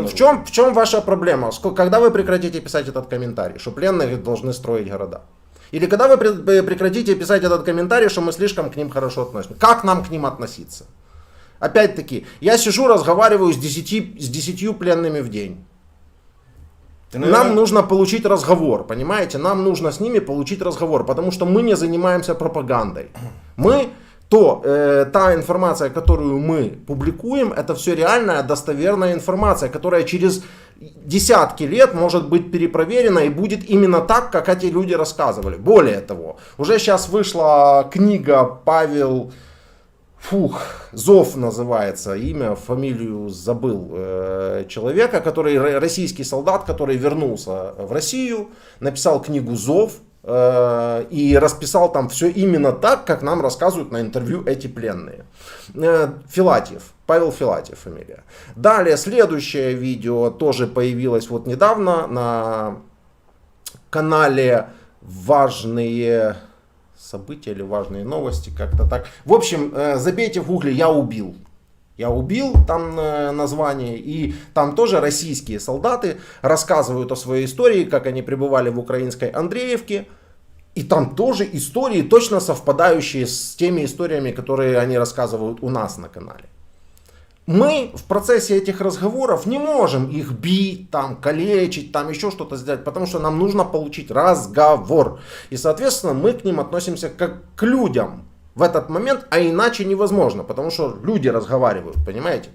В чем ваша проблема? Когда вы прекратите писать этот комментарий, что пленные должны строить города? Или когда вы прекратите писать этот комментарий, что мы слишком к ним хорошо относимся? Как нам к ним относиться? Опять-таки, я сижу, разговариваю с 10 пленными в день. Нам нужно получить разговор, понимаете? Нам нужно с ними получить разговор, потому что мы не занимаемся пропагандой. Та информация, которую мы публикуем, это все реальная, достоверная информация, которая через десятки лет может быть перепроверена и будет именно так, как эти люди рассказывали. Более того, уже сейчас вышла книга Павел... Зов называется имя, фамилию забыл человека, российский солдат, который вернулся в Россию, написал книгу «Зов», и расписал там все именно так, как нам рассказывают на интервью эти пленные. Филатьев, Павел Филатьев фамилия. Далее, следующее видео тоже появилось вот недавно на канале «Важные события» или «Важные новости», как-то так. В общем, забейте в гугле «Я убил». Я убил, там название, и там тоже российские солдаты рассказывают о своей истории, как они пребывали в украинской Андреевке. И там тоже истории, точно совпадающие с теми историями, которые они рассказывают у нас на канале. Мы в процессе этих разговоров не можем их бить, там, калечить, там еще что-то сделать, потому что нам нужно получить разговор. И, соответственно, мы к ним относимся как к людям в этот момент, а иначе невозможно, потому что люди разговаривают, понимаете?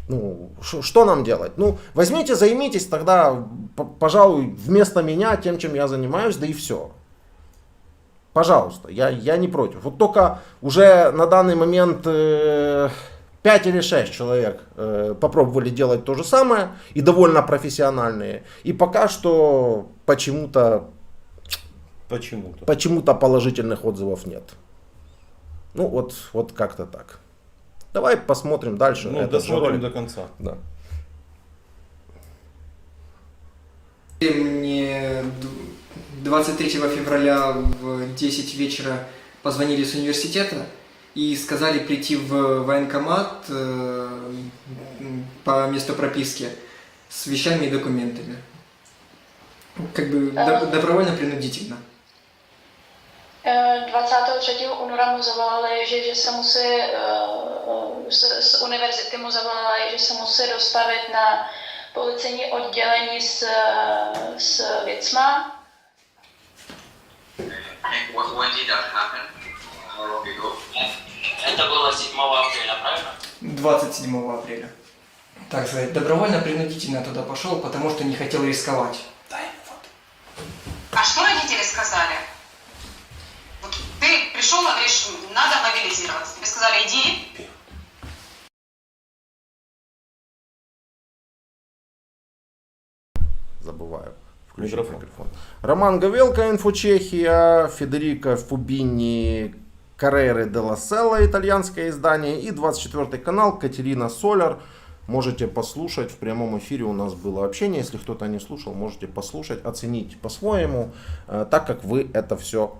Ну, что нам делать? Ну, возьмите, займитесь тогда, пожалуй, вместо меня тем, чем я занимаюсь, да и все. Пожалуйста, я не против. Вот только уже на данный момент 5 5 или 6 человек попробовали делать то же самое и довольно профессиональные. И пока что почему-то положительных отзывов нет. Ну вот как-то так. Давай посмотрим дальше. Ну, этот досмотрим ролик. до конца. Да. Мне 23 февраля в 10 вечера позвонили с университета и сказали прийти в военкомат по месту прописки с вещами и документами. Как бы добровольно-принудительно. 23. února mu zavolali, že se musí, z univerzity mu zavolali, že se musí dostavit na policejní oddělení s věcma. When did that happen? How long ago? Это было 7 апреля, правильно? 27 апреля. Так сказать, добровольно-принудительно туда пошел, потому что не хотел рисковать. А что родители сказали? Вот ты пришел, говоришь, надо мобилизироваться. Тебе сказали, иди. Забываю. Микрофон. Роман Гавелко, Инфочехия, Федерико Фубини, Коррейре делла Селла, итальянское издание, и 24 канал, Катерина Соляр. Можете послушать, в прямом эфире у нас было общение, если кто-то не слушал, можете послушать, оценить по-своему, так как вы это все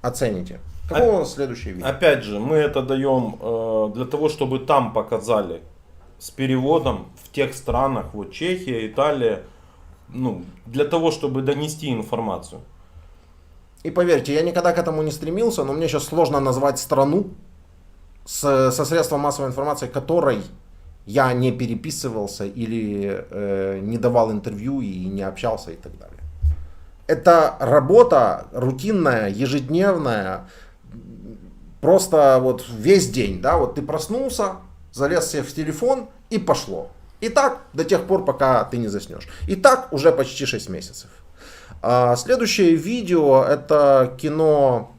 оцените. Какое у нас следующее видео? Опять же, мы это даем для того, чтобы там показали с переводом в тех странах, вот Чехия, Италия, ну, для того, чтобы донести информацию. И поверьте, я никогда к этому не стремился, но мне сейчас сложно назвать страну со средством массовой информации, которой я не переписывался или не давал интервью и не общался и так далее. Это работа рутинная, ежедневная, просто вот весь день, да, вот ты проснулся, залез себе в телефон и пошло. И так до тех пор, пока ты не заснешь. И так уже почти 6 месяцев. Следующее видео — это кино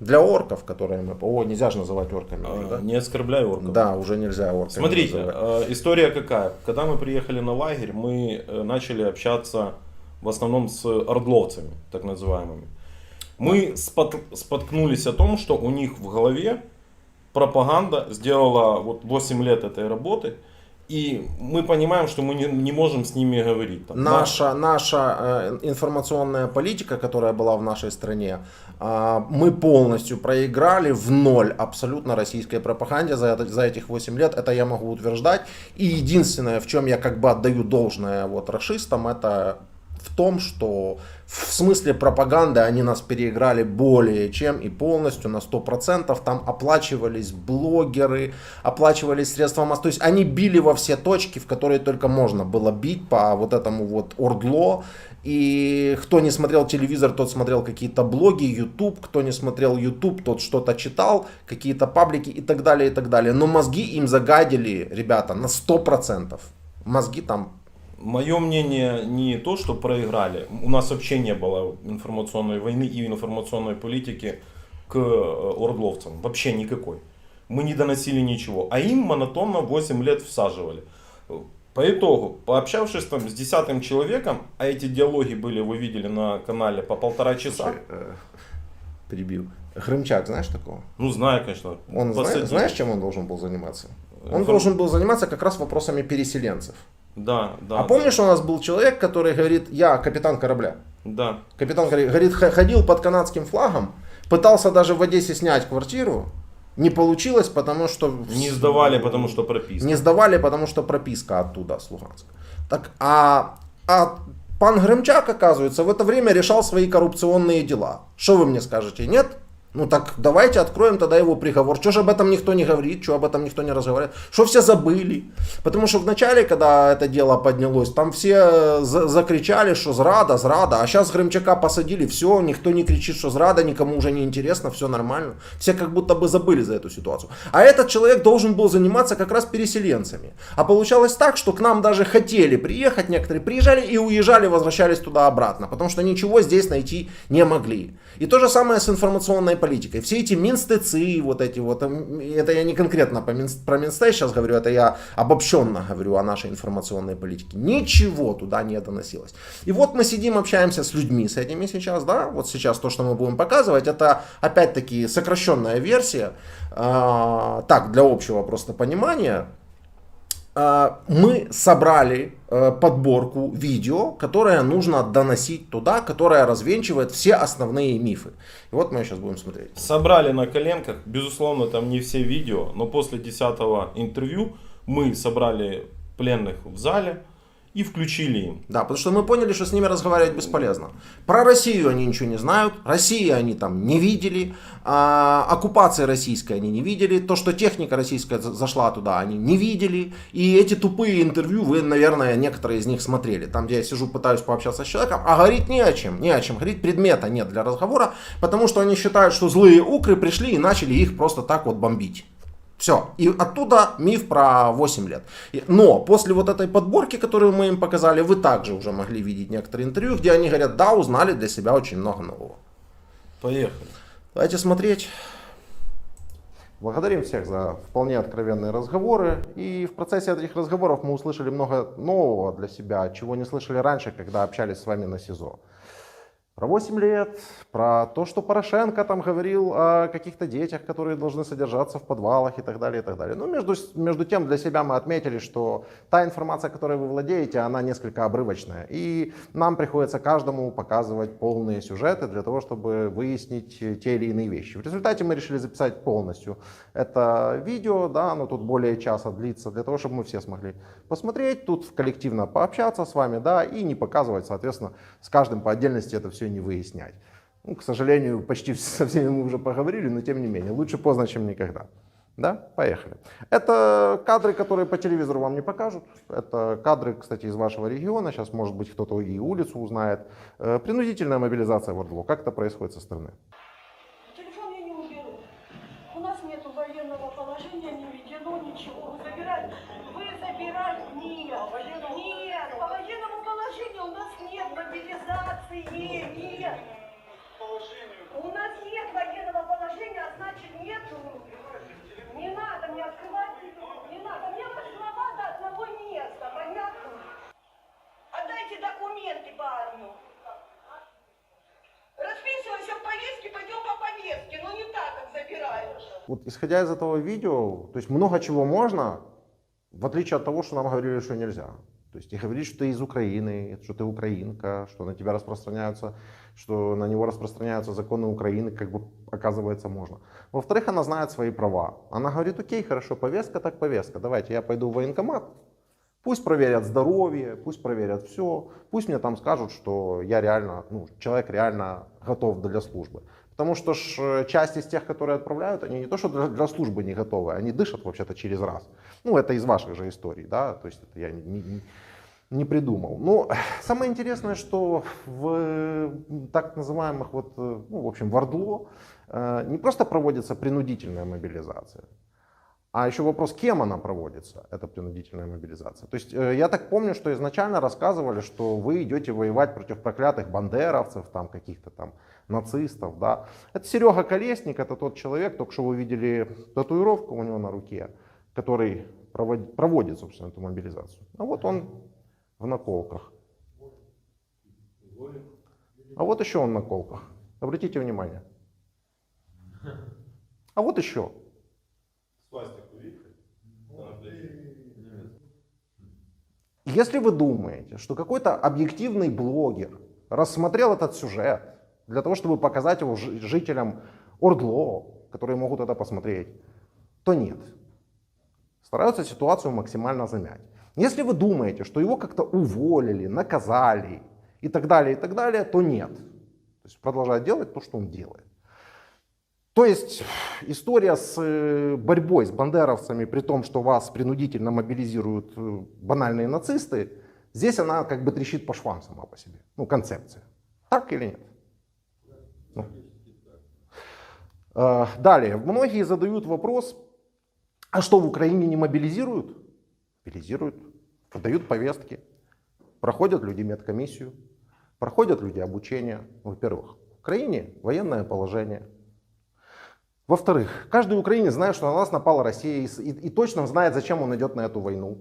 для орков, которое мы... О, нельзя же называть орками. Да? Не оскорбляй орков. Да, уже нельзя орками Смотрите, называть. история какая. Когда мы приехали на лагерь, мы начали общаться в основном с ордловцами, так называемыми. Мы споткнулись о том, что у них в голове пропаганда сделала вот 8 лет этой работы. И мы понимаем, что мы не можем с ними говорить. Там, наша информационная политика, которая была в нашей стране, мы полностью проиграли в ноль абсолютно российской пропаганде за этих 8 лет. Это я могу утверждать. И единственное, в чем я как бы отдаю должное вот рашистам, это в том, что в смысле пропаганды они нас переиграли более чем и полностью на 100%. Там оплачивались блогеры, оплачивались средства массовой. То есть они били во все точки, в которые только можно было бить по вот этому вот ордло. И кто не смотрел телевизор, тот смотрел какие-то блоги, YouTube. Кто не смотрел YouTube, тот что-то читал, какие-то паблики и так далее, и так далее. Но мозги им загадили, ребята, на 100%. Мозги там... Мое мнение не то, что проиграли. У нас вообще не было информационной войны и информационной политики к ордловцам. Вообще никакой. Мы не доносили ничего. А им монотонно 8 лет всаживали. По итогу, пообщавшись там с 10-м человеком, а эти диалоги были, вы видели на канале, по 1,5 часа. Перебил. Хрымчак, знаешь такого? Ну, знаю, конечно. Он знаешь, чем он должен был заниматься? Он должен был заниматься как раз вопросами переселенцев. Да, да. А помнишь, у нас был человек, который говорит, я капитан корабля. Да. Капитан говорит, ходил под канадским флагом, пытался даже в Одессе снять квартиру, не получилось, потому что... Не сдавали, потому что прописка. Не сдавали, потому что прописка оттуда, с Луганска. Так, а пан Гремчак, оказывается, в это время решал свои коррупционные дела. Что вы мне скажете, нет? Ну так давайте откроем тогда его приговор. Что же об этом никто не говорит, что об этом никто не разговаривает, что все забыли. Потому что вначале, когда это дело поднялось, там все закричали, что зрада, зрада. А сейчас Гремчака посадили, все, никто не кричит, что зрада, никому уже не интересно, все нормально. Все как будто бы забыли за эту ситуацию. А этот человек должен был заниматься как раз переселенцами. А получалось так, что к нам даже хотели приехать, некоторые приезжали и уезжали, возвращались туда обратно. Потому что ничего здесь найти не могли. И то же самое с информационной политикой. Все эти минстецы, вот эти вот, это я не конкретно про Минстэй сейчас говорю, это я обобщенно говорю о нашей информационной политике. Ничего туда не доносилось. И вот мы сидим, общаемся с людьми, с этими сейчас, да, вот сейчас то, что мы будем показывать, это опять-таки сокращенная версия, так, для общего просто понимания. Мы собрали подборку видео, которое нужно доносить туда, которое развенчивает все основные мифы. И вот мы сейчас будем смотреть. Собрали на коленках, безусловно, там не все видео, но после 10-го интервью мы собрали пленных в зале и включили им. Да, потому что мы поняли, что с ними разговаривать бесполезно. Про Россию они ничего не знают, России они там не видели, оккупации российской они не видели, то, что техника российская зашла туда, они не видели. И эти тупые интервью вы, наверное, некоторые из них смотрели. Там, где я сижу, пытаюсь пообщаться с человеком, а говорить не о чем. Говорить предмета нет для разговора, потому что они считают, что злые укры пришли и начали их просто так вот бомбить. Все. И оттуда миф про 8 лет. Но после вот этой подборки, которую мы им показали, вы также уже могли видеть некоторые интервью, где они говорят, да, узнали для себя очень много нового. Поехали. Давайте смотреть. Благодарим всех за вполне откровенные разговоры. И в процессе этих разговоров мы услышали много нового для себя, чего не слышали раньше, когда общались с вами на СИЗО. Про 8 лет, про то, что Порошенко там говорил о каких-то детях, которые должны содержаться в подвалах и так далее, и так далее. Но между тем для себя мы отметили, что та информация, которой вы владеете, она несколько обрывочная. И нам приходится каждому показывать полные сюжеты для того, чтобы выяснить те или иные вещи. В результате мы решили записать полностью это видео, да, оно тут более часа длится, для того, чтобы мы все смогли посмотреть, тут коллективно пообщаться с вами, да, и не показывать, соответственно, с каждым по отдельности это все не выяснять. Ну, к сожалению, почти со всеми мы уже поговорили, но тем не менее, лучше поздно, чем никогда. Да, поехали. Это кадры, которые по телевизору вам не покажут. Это кадры, кстати, из вашего региона. Сейчас, может быть, кто-то и улицу узнает. Принудительная мобилизация в ОРДЛО. Как это происходит со стороны? Телефон я не уберу. У нас нет военного положения, не введено ничего. Вы забирать. Нет. Нет. По военному положению у нас нет мобилизации. Нет. У нас нет военного положения, а значит нету. Не надо мне открывать. Не надо. Мне слова до одного места. Понятно? Отдайте документы парню. Расписывайся в повестке, пойдем по повестке. Но не так, как забираешь. Вот исходя из этого видео, то есть много чего можно, в отличие от того, что нам говорили, что нельзя. То есть и говорить, что ты из Украины, что ты украинка, что на тебя распространяются, что на него распространяются законы Украины, как бы оказывается можно. Во-вторых, она знает свои права. Она говорит, окей, хорошо, повестка так повестка, давайте я пойду в военкомат, пусть проверят здоровье, пусть проверят все, пусть мне там скажут, что я реально, человек реально готов для службы. Потому что часть из тех, которые отправляют, они не то, что для службы не готовы, они дышат вообще-то через раз. Это из ваших же историй, да, то есть это я не придумал. Но самое интересное, что в так называемых в общем, в ОРДЛО не просто проводится принудительная мобилизация, а еще вопрос, кем она проводится, эта принудительная мобилизация. То есть я так помню, что изначально рассказывали, что вы идете воевать против проклятых бандеровцев, там каких-то там нацистов, да. Это Серега Колесник, это тот человек, только что вы видели татуировку у него на руке, который проводит, собственно, эту мобилизацию. А вот он в наколках. А вот еще он в наколках. Обратите внимание. А вот еще. Если вы думаете, что какой-то объективный блогер рассмотрел этот сюжет для того, чтобы показать его жителям ОРДЛО, которые могут это посмотреть, то нет. Стараются ситуацию максимально замять. Если вы думаете, что его как-то уволили, наказали и так далее, то нет. То есть продолжает делать то, что он делает. То есть история с борьбой с бандеровцами, при том, что вас принудительно мобилизируют банальные нацисты, здесь она как бы трещит по швам сама по себе. Концепция. Так или нет? Далее. Многие задают вопрос, а что в Украине не мобилизируют? Мобилизируют. Подают повестки. Проходят люди медкомиссию. Проходят люди обучение. Во-первых, в Украине военное положение. Во-вторых, каждый украинец знает, что на нас напала Россия и точно знает, зачем он идет на эту войну.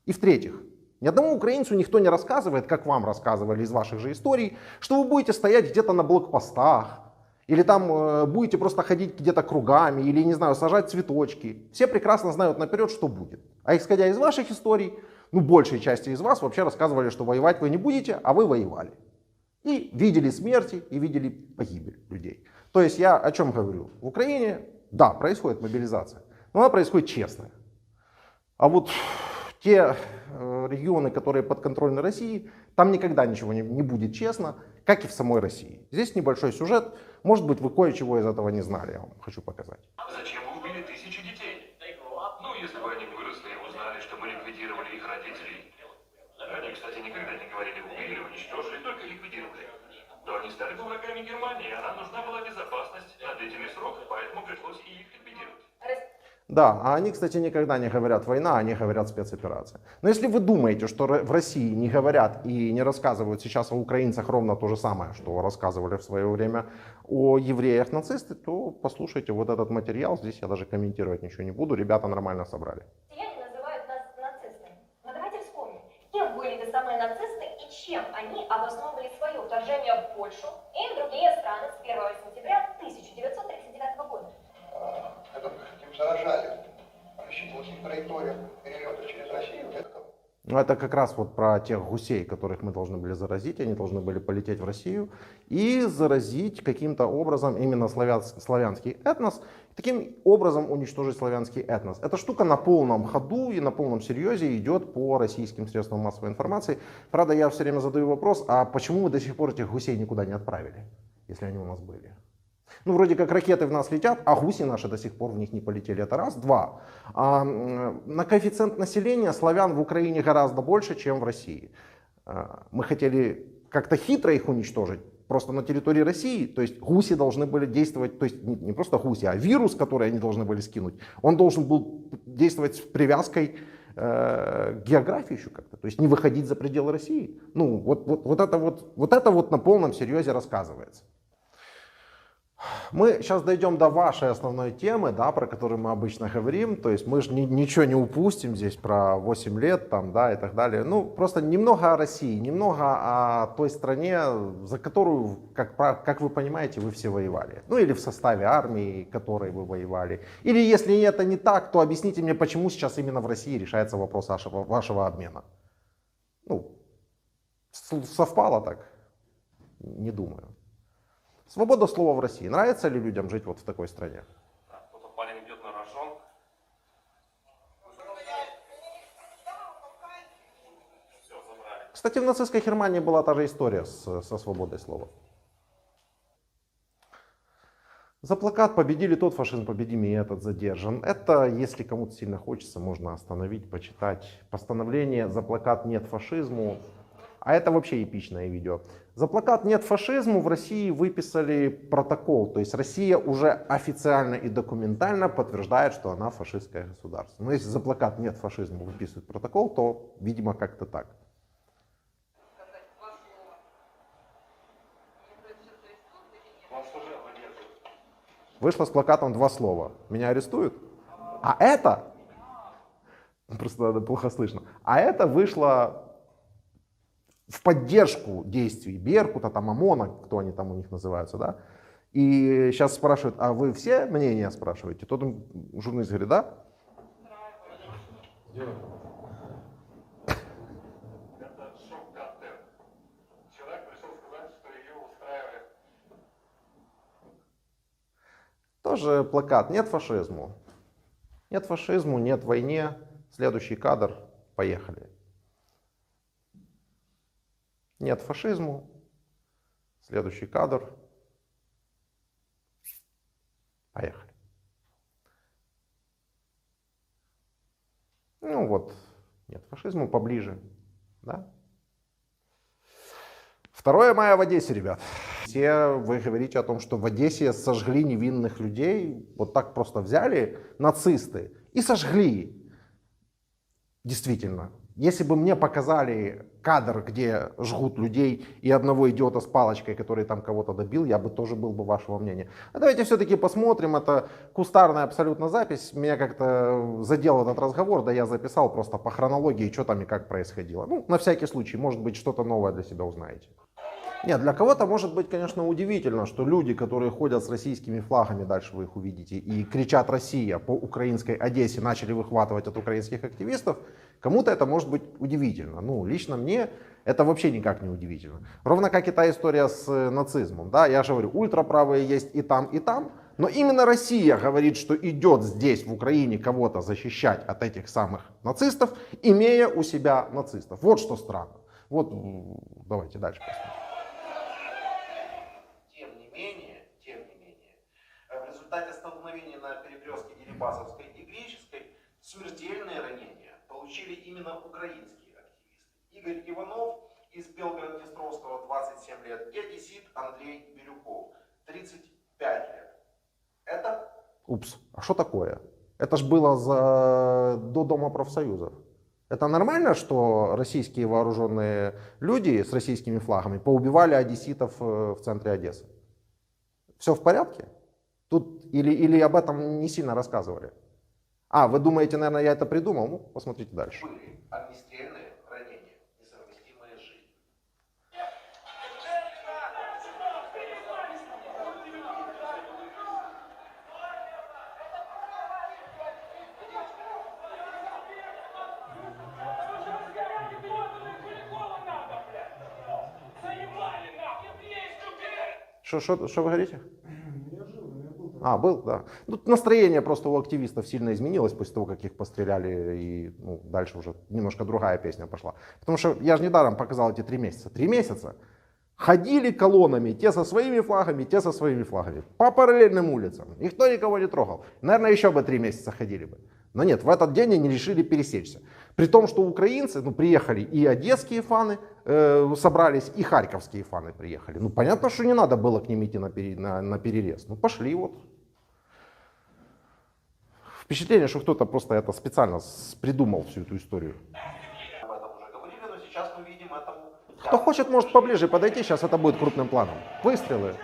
И в-третьих, ни одному украинцу никто не рассказывает, как вам рассказывали из ваших же историй, что вы будете стоять где-то на блокпостах, или там будете просто ходить где-то кругами, или, не знаю, сажать цветочки. Все прекрасно знают наперед, что будет. А исходя из ваших историй, ну, большей части из вас вообще рассказывали, что воевать вы не будете, а вы воевали. И видели смерти, и видели погибель людей. То есть я о чем говорю? В Украине, да, происходит мобилизация, но она происходит честная. А вот те регионы, которые подконтрольны России, там никогда ничего не будет честно, как и в самой России. Здесь небольшой сюжет, может быть, вы кое-чего из этого не знали, я вам хочу показать. Зачем вы убили тысячи детей? Ну, если бы они выросли и узнали, что мы ликвидировали их родителей. Они, кстати, никогда не говорили убили, уничтожили, только ликвидировали. То они стали бы врагами Германии, а нам нужна была безопасность на длительный срок, поэтому пришлось и их ликвидировать. Да, а они, кстати, никогда не говорят война, они говорят спецоперация. Но если вы думаете, что в России не говорят и не рассказывают сейчас о украинцах ровно то же самое, что рассказывали в свое время о евреях-нацисты, то послушайте вот этот материал. Здесь я даже комментировать ничего не буду, ребята нормально собрали. Россияне называют нас нацистами. Но давайте вспомним, кем были те самые нацисты и чем они обосновывали свое вторжение в Польшу и в другие страны с 1 сентября 1939 года. Этим заражали, рассчитывалась их траектория перелета через Россию. Ну, это как раз вот про тех гусей, которых мы должны были заразить. Они должны были полететь в Россию и заразить каким-то образом именно славянский этнос. Таким образом уничтожить славянский этнос. Эта штука на полном ходу и на полном серьезе идет по российским средствам массовой информации. Правда, я все время задаю вопрос, а почему мы до сих пор этих гусей никуда не отправили, если они у нас были? Ну, вроде как ракеты в нас летят, а гуси наши до сих пор в них не полетели. Это раз. Два. На коэффициент населения славян в Украине гораздо больше, чем в России. Мы хотели как-то хитро их уничтожить, просто на территории России. То есть гуси должны были действовать, то есть не просто гуси, а вирус, который они должны были скинуть, он должен был действовать с привязкой к географии еще как-то. То есть не выходить за пределы России. Ну, вот это на полном серьезе рассказывается. Мы сейчас дойдем до вашей основной темы, да, про которую мы обычно говорим. То есть мы же ничего не упустим здесь про 8 лет там, да, и так далее. Ну, просто немного о России, немного о той стране, за которую, как вы понимаете, вы все воевали. Ну, или в составе армии, которой вы воевали. Или если это не так, то объясните мне, почему сейчас именно в России решается вопрос вашего обмена. Ну, совпало так? Не думаю. Свобода слова в России. Нравится ли людям жить вот в такой стране? Кто-то парень идет на рожон. Все, забрали. Кстати, в нацистской Германии была та же история со свободой слова. За плакат «Победили тот фашизм, победим и этот» задержан. Это, если кому-то сильно хочется, можно остановить, почитать. Постановление «За плакат нет фашизму». А это вообще эпичное видео. За плакат «Нет фашизму» в России выписали протокол. То есть Россия уже официально и документально подтверждает, что она фашистское государство. Но если за плакат «Нет фашизму» выписывают протокол, то, видимо, как-то так. Вышло с плакатом 2 слова. Меня арестуют? А это... Просто плохо слышно. А это вышло... в поддержку действий Беркута, там ОМОНа, кто они там у них называются, да. И сейчас спрашивают, а вы все мнения спрашиваете? Тот журналист говорит, да? Это шок-контент. Человек пришел сказать, что ее устраивает. Тоже плакат «Нет фашизму». Нет фашизму, нет войне. Следующий кадр. Поехали. Нет фашизму. Следующий кадр. Поехали. Ну вот, нет фашизму поближе. Да? 2 мая в Одессе, ребят. Все вы говорите о том, что в Одессе сожгли невинных людей. Вот так просто взяли нацисты и сожгли. Действительно. Если бы мне показали кадр, где жгут людей и одного идиота с палочкой, который там кого-то добил, я бы тоже был бы вашего мнения. А давайте все-таки посмотрим. Это кустарная абсолютно запись. Меня как-то задел этот разговор, да я записал просто по хронологии, что там и как происходило. Ну, на всякий случай, может быть, что-то новое для себя узнаете. Нет, для кого-то может быть, конечно, удивительно, что люди, которые ходят с российскими флагами, дальше вы их увидите, и кричат «Россия» по украинской Одессе, начали выхватывать от украинских активистов, кому-то это может быть удивительно. Ну, лично мне это вообще никак не удивительно. Ровно как и та история с нацизмом. Да? Я же говорю, ультраправые есть и там, но именно Россия говорит, что идет здесь, в Украине, кого-то защищать от этих самых нацистов, имея у себя нацистов. Вот что странно. Вот, давайте дальше посмотрим. Тем не менее, в результате столкновения на перекрестке Дерибасовской и Греческой смертельные ранения получили именно украинские активисты. Игорь Иванов из Белгород-Днестровского, 27 лет, и одессит Андрей Бирюков, 35 лет. Это... Упс, а что такое? Это ж было до Дома профсоюзов. Это нормально, что российские вооруженные люди с российскими флагами поубивали одесситов в центре Одессы? Все в порядке? Тут или об этом не сильно рассказывали? А, вы думаете, наверное, я это придумал? Ну, посмотрите дальше. Были огнестрельные ранения, несовместимые с жизнью. Что вы говорите? А, был, да. Тут настроение просто у активистов сильно изменилось после того, как их постреляли, и дальше уже немножко другая песня пошла. Потому что я же недаром показал эти 3 месяца. 3 месяца ходили колоннами, те со своими флагами, те со своими флагами, по параллельным улицам. Никто никого не трогал. Наверное, еще бы 3 месяца ходили бы. Но нет, в этот день они решили пересечься. При том, что украинцы, приехали и одесские фаны собрались, и харьковские фаны приехали. Понятно, что не надо было к ним идти на перерез. Пошли вот. Впечатление, что кто-то просто это специально придумал всю эту историю. Об этом уже говорили, но сейчас мы видим это. Кто хочет, может поближе подойти, сейчас это будет крупным планом. Выстрелы.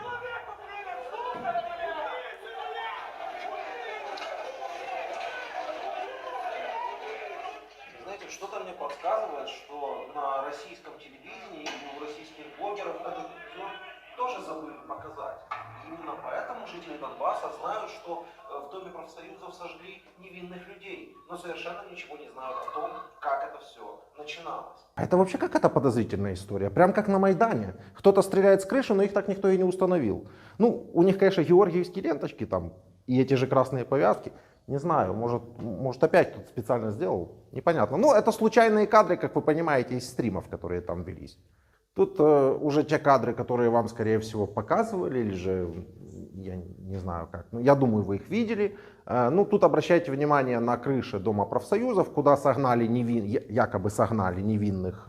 Знаете, что-то мне подсказывает, что на российском телевидении и у российских блогеров этот эпизод тоже забыли показать. Именно поэтому жители Донбасса знают, что в Доме профсоюзов сожгли невинных людей, но совершенно ничего не знают о том, как это все начиналось. А это вообще какая-то подозрительная история, прям как на Майдане. Кто-то стреляет с крыши, но их так никто и не установил. У них, конечно, георгиевские ленточки там и эти же красные повязки. Не знаю, может опять кто-то специально сделал, непонятно. Но это случайные кадры, как вы понимаете, из стримов, которые там велись. Тут уже те кадры, которые вам, скорее всего, показывали, или же, я не знаю как, я думаю, вы их видели. Тут обращайте внимание на крыши Дома профсоюзов, куда якобы согнали невинных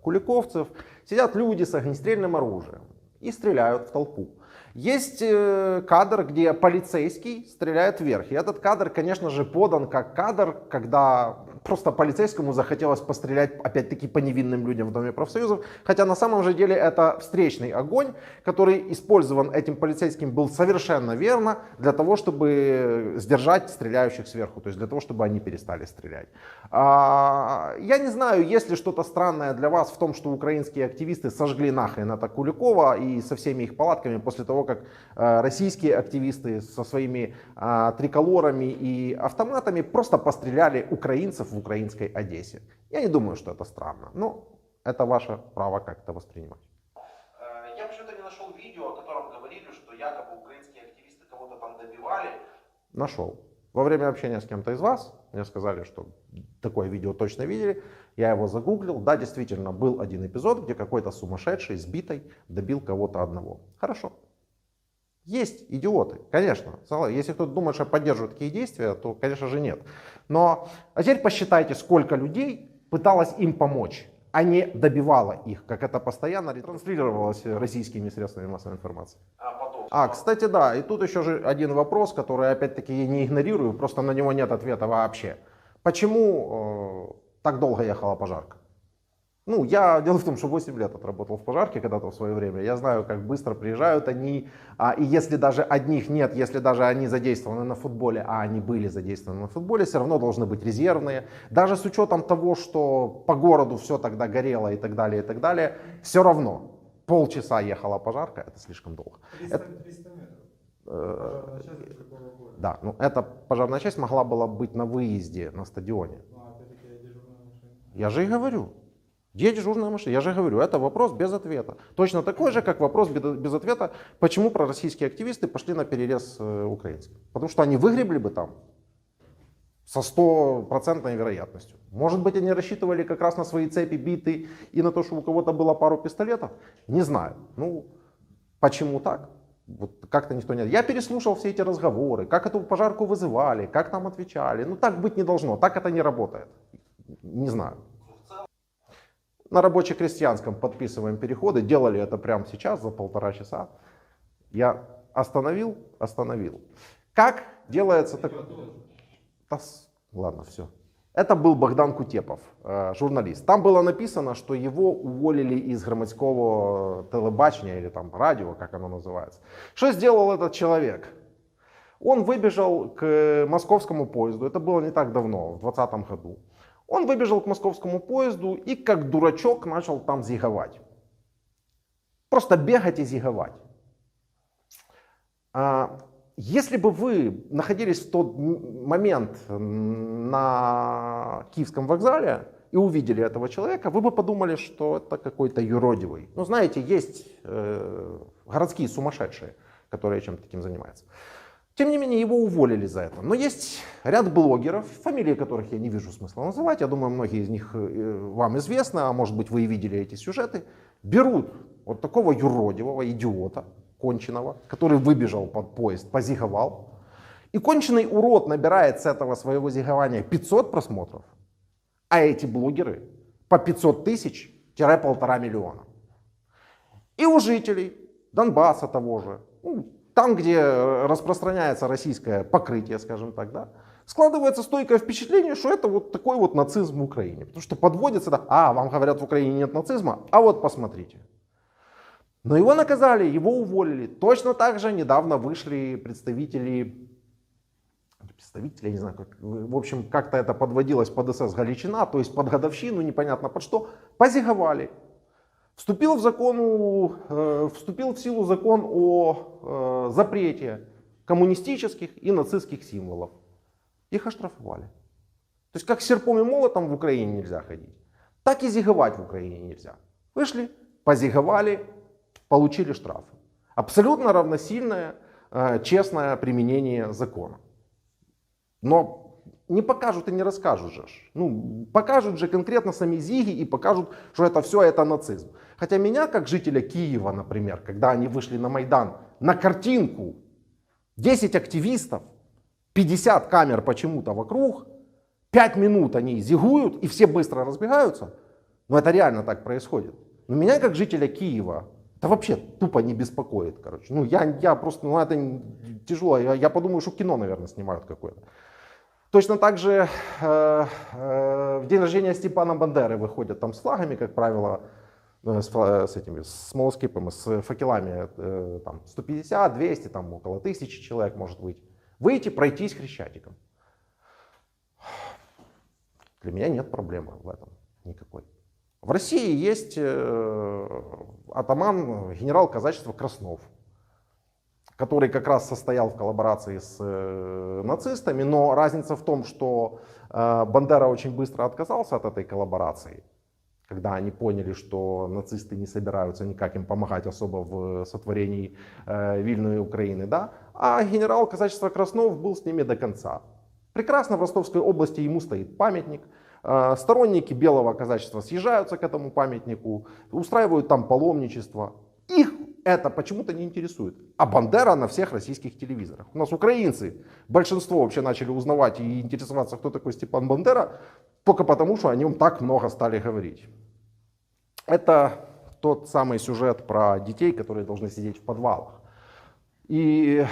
куликовцев. Сидят люди с огнестрельным оружием и стреляют в толпу. Есть кадр, где полицейский стреляет вверх. И этот кадр, конечно же, подан как кадр, когда просто полицейскому захотелось пострелять, опять-таки, по невинным людям в Доме профсоюзов. Хотя на самом же деле это встречный огонь, который использован этим полицейским был совершенно верно для того, чтобы сдержать стреляющих сверху. То есть для того, чтобы они перестали стрелять. Я не знаю, есть ли что-то странное для вас в том, что украинские активисты сожгли нахрен это Куликова и со всеми их палатками после того, как российские активисты со своими триколорами и автоматами просто постреляли украинцев в украинской Одессе. Я не думаю, что это странно, но это ваше право как-то воспринимать. Я почему-то не нашел видео, о котором говорили, что якобы украинские активисты кого-то там добивали. Нашел. Во время общения с кем-то из вас мне сказали, что такое видео точно видели. Я его загуглил. Да, действительно, был один эпизод, где какой-то сумасшедший, сбитый, добил кого-то одного. Хорошо. Есть идиоты, конечно. Если кто-то думает, что поддерживает такие действия, то, конечно же, нет. Но а теперь посчитайте, сколько людей пыталось им помочь, а не добивало их, как это постоянно ретранслировалось российскими средствами массовой информации. Кстати, да, и тут еще же один вопрос, который, опять-таки, я не игнорирую, просто на него нет ответа вообще. Почему так долго ехала пожарка? Ну, дело в том, что 8 лет отработал в пожарке когда-то в свое время. Я знаю, как быстро приезжают они. И если даже одних нет, если даже они задействованы на футболе, а они были задействованы на футболе, все равно должны быть резервные. Даже с учетом того, что по городу все тогда горело и так далее, все равно полчаса ехала пожарка, это слишком долго. 300 метров. Да, ну эта пожарная часть могла была быть на выезде на стадионе. Я же и говорю. Где дежурная машина? Я же говорю, это вопрос без ответа. Точно такой же, как вопрос без ответа, почему пророссийские активисты пошли на перерез украинским. Потому что они выгребли бы там со 100% вероятностью. Может быть, они рассчитывали как раз на свои цепи, биты и на то, что у кого-то было пару пистолетов? Не знаю. Ну, почему так? Вот как-то никто не... Я переслушал все эти разговоры, как эту пожарку вызывали, как там отвечали. Ну, так быть не должно, так это не работает. Не знаю. На рабоче-крестьянском подписываем переходы. Делали это прямо сейчас, за 1,5 часа. Я остановил. Как делается так? Ладно, все. Это был Богдан Кутепов, журналист. Там было написано, что его уволили из громадского телебачения или там радио, как оно называется. Что сделал этот человек? Он выбежал к московскому поезду. Это было не так давно, в 2020 году. Он выбежал к московскому поезду и как дурачок начал там зиговать. Просто бегать и зиговать. Если бы вы находились в тот момент на Киевском вокзале и увидели этого человека, вы бы подумали, что это какой-то юродивый. Ну, знаете, есть городские сумасшедшие, которые чем-то таким занимаются. Тем не менее, его уволили за это. Но есть ряд блогеров, фамилии которых я не вижу смысла называть. Я думаю, многие из них вам известны, а может быть, вы и видели эти сюжеты. Берут вот такого юродивого идиота, конченого, который выбежал под поезд, позиговал. И конченый урод набирает с этого своего зигования 500 просмотров, а эти блогеры по 500 тысяч-1,5 миллиона. И у жителей Донбасса того же, там, где распространяется российское покрытие, скажем так, да, складывается стойкое впечатление, что это вот такой вот нацизм в Украине. Потому что подводится, да, вам говорят, в Украине нет нацизма, а вот посмотрите. Но его наказали, его уволили. Точно так же недавно вышли представители, я не знаю, в общем, как-то это подводилось под СС Галичина, то есть под годовщину, непонятно под что, позиговали. Вступил в силу закон о запрете коммунистических и нацистских символов. Их оштрафовали. То есть как с серпом и молотом в Украине нельзя ходить, так и зиговать в Украине нельзя. Вышли, позиговали, получили штрафы. Абсолютно равносильное, честное применение закона. Но не покажут и не расскажут же. Ну, покажут же конкретно сами зиги и покажут, что это все это нацизм. Хотя меня, как жителя Киева, например, когда они вышли на Майдан, на картинку 10 активистов, 50 камер почему-то вокруг, 5 минут они зигуют и все быстро разбегаются. Но это реально так происходит. Но меня, как жителя Киева, это вообще тупо не беспокоит. Короче. Ну, я просто, это тяжело. Я подумаю, что кино, наверное, снимают какое-то. Точно так же в день рождения Степана Бандеры выходят там с флагами, как правило, с смолоскипами, с факелами, там 150, 200, там около 1000 человек может быть. Выйти, пройтись Хрещатиком. Для меня нет проблемы в этом никакой. В России есть атаман, генерал казачества Краснов, который как раз состоял в коллаборации с нацистами, но разница в том, что Бандера очень быстро отказался от этой коллаборации, когда они поняли, что нацисты не собираются никак им помогать особо в сотворении вильной Украины, да? А генерал казачества Краснов был с ними до конца. Прекрасно в Ростовской области ему стоит памятник. Сторонники белого казачества съезжаются к этому памятнику, устраивают там паломничество. Их это почему-то не интересует. А Бандера на всех российских телевизорах. У нас украинцы, большинство вообще начали узнавать и интересоваться, кто такой Степан Бандера, только потому, что о нем так много стали говорить. Это тот самый сюжет про детей, которые должны сидеть в подвалах. И,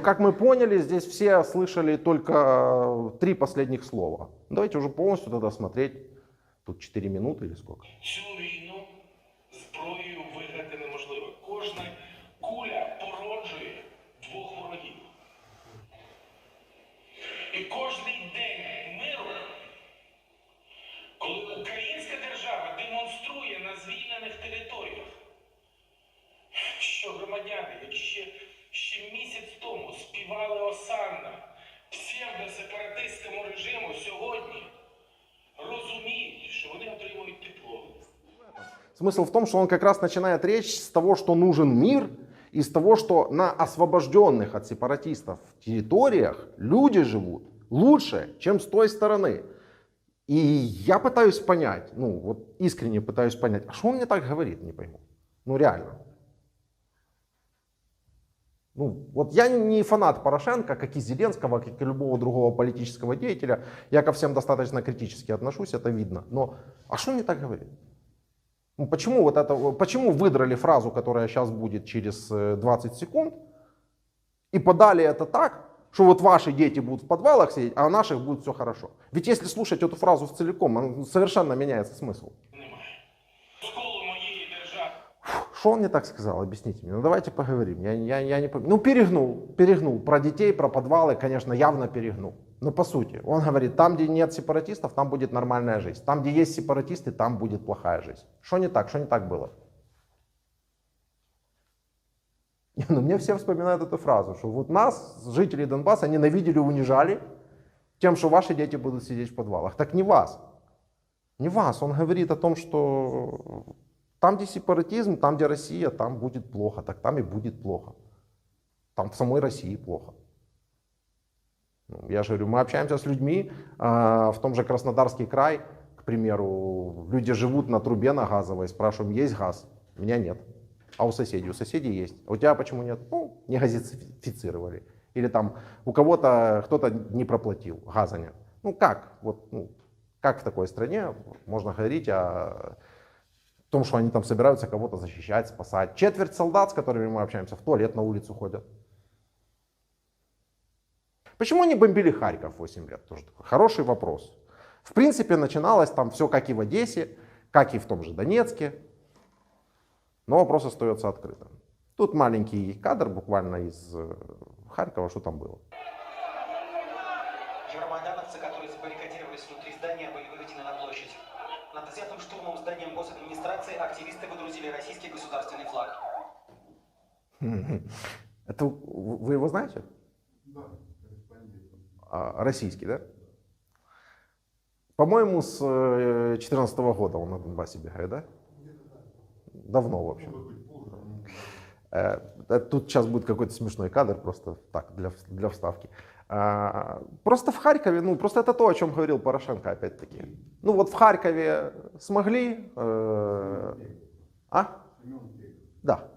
как мы поняли, здесь все слышали только 3 последних слова. Давайте уже полностью тогда смотреть. Тут 4 минуты или сколько? Цю війну зброєю виграти неможливо. Кожна куля породжує 2 ворогів. І кожний день миру, коли українська держава демонструє на звільнених територіях, що громадяни, які ще місяць тому співали осанна псевдосепаратистському режиму, сьогодні розуміють, що вони отримують тепло. Смысл в том, что он как раз начинает речь с того, что нужен мир, и с того, что на освобожденных от сепаратистов территориях люди живут лучше, чем с той стороны. И я пытаюсь понять, ну вот искренне пытаюсь понять, а что он мне так говорит, не пойму. Ну реально. Ну, вот я не фанат Порошенко, как и Зеленского, как и любого другого политического деятеля. Я ко всем достаточно критически отношусь, это видно. Но а что он мне так говорит? Ну, почему выдрали фразу, которая сейчас будет через 20 секунд, и подали это так, что вот ваши дети будут в подвалах сидеть, а у наших будет все хорошо? Ведь если слушать эту фразу целиком, совершенно меняется смысл. Что он мне так сказал? Объясните мне. Ну давайте поговорим. Я не помню. Ну перегнул. Про детей, про подвалы, конечно, явно перегнул. Но по сути, он говорит, там, где нет сепаратистов, там будет нормальная жизнь. Там, где есть сепаратисты, там будет плохая жизнь. Что не так? Что не так было? Ну, мне все вспоминают эту фразу, что вот нас, жителей Донбасса, ненавидели, унижали тем, что ваши дети будут сидеть в подвалах. Так не вас. Не вас. Он говорит о том, что там, где сепаратизм, там, где Россия, там будет плохо. Так там и будет плохо. Там в самой России плохо. Я же говорю, мы общаемся с людьми, в том же Краснодарский край, к примеру, люди живут на трубе на газовой, спрашиваем, есть газ? У меня нет. А у соседей есть. А у тебя почему нет? Ну, не газифицировали. Или там у кого-то кто-то не проплатил, газа нет. Ну как? Вот, ну, как в такой стране можно говорить о том, что они там собираются кого-то защищать, спасать? Четверть солдат, с которыми мы общаемся, в туалет на улицу ходят. Почему они бомбили Харьков 8 лет? Тоже такой хороший вопрос. В принципе, начиналось там все как и в Одессе, как и в том же Донецке. Но вопрос остается открытым. Тут маленький кадр буквально из Харькова, что там было. Евромайдановцы, которые забаррикадировались внутри здания, были выведены на площадь. Над взятым штурмом зданием госадминистрации активисты выдрузили российский государственный флаг. Это вы его знаете? Да. Российский, да? По-моему, с 2014 года он на Донбассе бегает, да? Давно, в общем. Тут сейчас будет какой-то смешной кадр, просто так, для вставки. Просто в Харькове, ну, просто это то, о чем говорил Порошенко, опять-таки. Ну, вот в Харькове смогли... Да.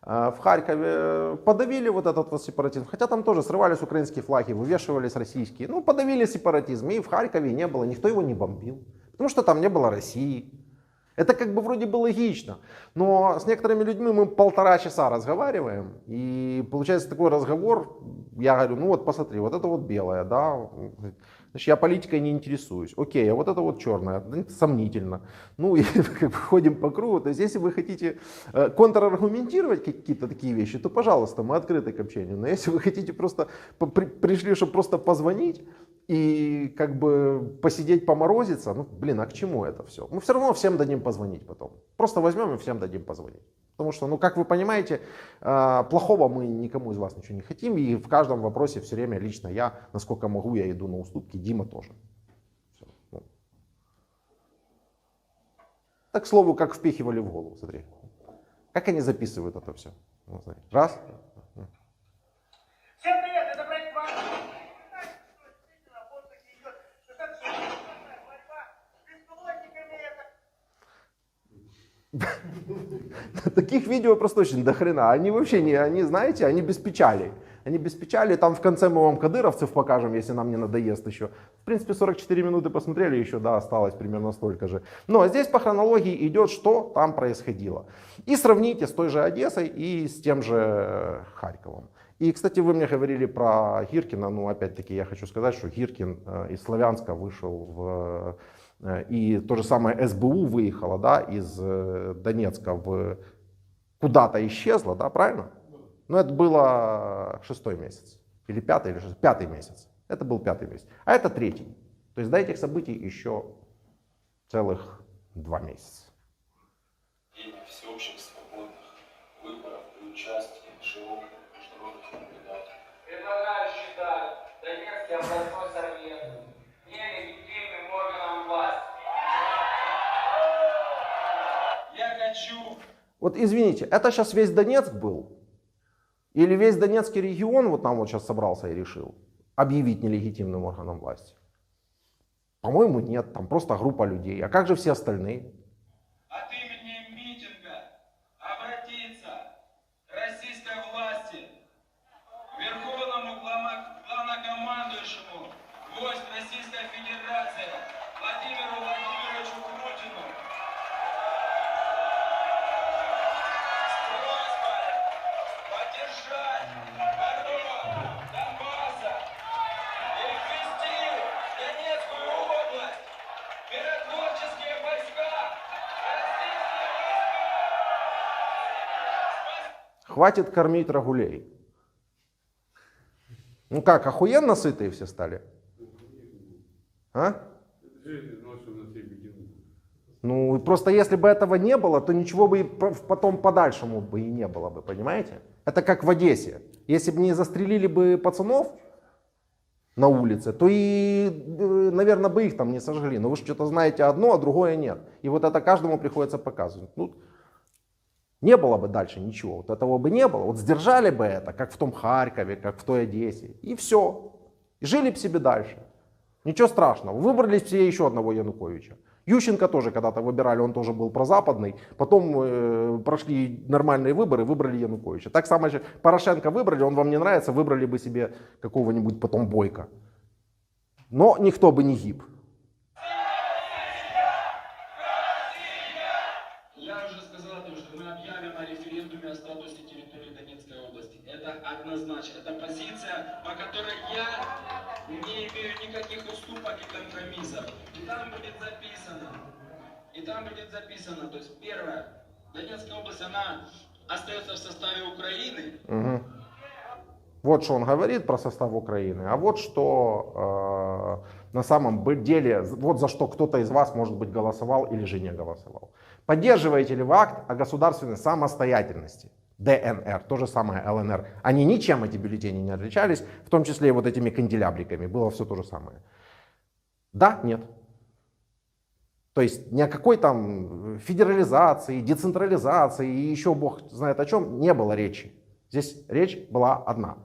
В Харькове подавили вот этот вот сепаратизм, хотя там тоже срывались украинские флаги, вывешивались российские. Ну, подавили сепаратизм, и в Харькове не было, никто его не бомбил, потому что там не было России. Это как бы вроде бы логично, но с некоторыми людьми мы 1,5 часа разговариваем, и получается такой разговор, я говорю, ну вот посмотри, вот это вот белое, да, значит, я политикой не интересуюсь, окей, а вот это вот черное, сомнительно. Ну и как бы ходим по кругу, то есть если вы хотите контраргументировать какие-то такие вещи, то пожалуйста, мы открыты к общению, но если вы хотите просто, пришли, чтобы просто позвонить, и как бы посидеть, поморозиться, ну блин, а к чему это все? Мы все равно всем дадим позвонить потом. Просто возьмем и всем дадим позвонить. Потому что, ну как вы понимаете, плохого мы никому из вас ничего не хотим. И в каждом вопросе все время лично я, насколько могу, я иду на уступки. Дима тоже. Все. Ну. Так, к слову, как впихивали в голову, смотри. Как они записывают это все. Ну, смотри. Раз. Всем привет, это проект «Ван». Таких видео просто очень дохрена. Они вообще не, они, знаете, они без печали. Они без печали. Там в конце мы вам кадыровцев покажем, если нам не надоест еще. В принципе, 44 минуты посмотрели, еще, да, осталось примерно столько же. Но здесь по хронологии идет, что там происходило. И сравните с той же Одессой и с тем же Харьковом. И, кстати, вы мне говорили про Гиркина. Ну, опять-таки, я хочу сказать, что Гиркин из Славянска вышел и то же самое СБУ выехало, да, из Донецка куда-то исчезло, да, правильно? Но это было 6-й месяц. Или 5-й, или 6-й, 5-й месяц. Это был 5-й месяц. А это 3-й. То есть до этих событий еще целых 2 месяца. И всеобщих свободных выборов и участия широких международных кандидатов. Предлагаю считать Донецкий областной совет нелегитимным органом власти. Я хочу... Вот извините, это сейчас весь Донецк был? Или весь Донецкий регион вот там вот сейчас собрался и решил объявить нелегитимным органом власти? По-моему, нет, там просто группа людей. А как же все остальные? От имени митинга обратиться к российской власти, верховному главнокомандующему войск Российской Федерации Владимиру Владимировичу Путину с просьбой поддержать народ Донбасса и ввести в Донецкую область миротворческие войска. Хватит кормить рагулей. Ну как, охуенно сытые все стали? А? Ну, просто если бы этого не было, то ничего бы и потом по-дальшему бы и не было бы, понимаете? Это как в Одессе. Если бы не застрелили бы пацанов на улице, то и, наверное, бы их там не сожгли. Но вы же что-то знаете одно, а другое нет. И вот это каждому приходится показывать. Ну, не было бы дальше ничего. Вот этого бы не было. Вот сдержали бы это, как в том Харькове, как в той Одессе. И все. И жили бы себе дальше. Ничего страшного. Выбрали все еще одного Януковича. Ющенко тоже когда-то выбирали, он тоже был прозападный. Потом прошли нормальные выборы, выбрали Януковича. Так само же Порошенко выбрали, он вам не нравится, выбрали бы себе какого-нибудь потом Бойко. Но никто бы не гиб. Я уже сказал о том, что мы объявим о референдуме о статусе территории Донецкой области. Это однозначно. Это позиция, по которой я не имею никаких уступок и компромиссов. И там будет записано, то есть первое, Донецкая область, она остается в составе Украины. Угу. Вот что он говорит про состав Украины, а вот что на самом деле, вот за что кто-то из вас, может быть, голосовал или же не голосовал. Поддерживаете ли вы акт о государственной самостоятельности? ДНР, то же самое ЛНР. Они ничем, эти бюллетени, не отличались, в том числе и вот этими канделябриками. Было все то же самое. Да, нет. То есть ни о какой там федерализации, децентрализации и еще бог знает о чем не было речи. Здесь речь была одна.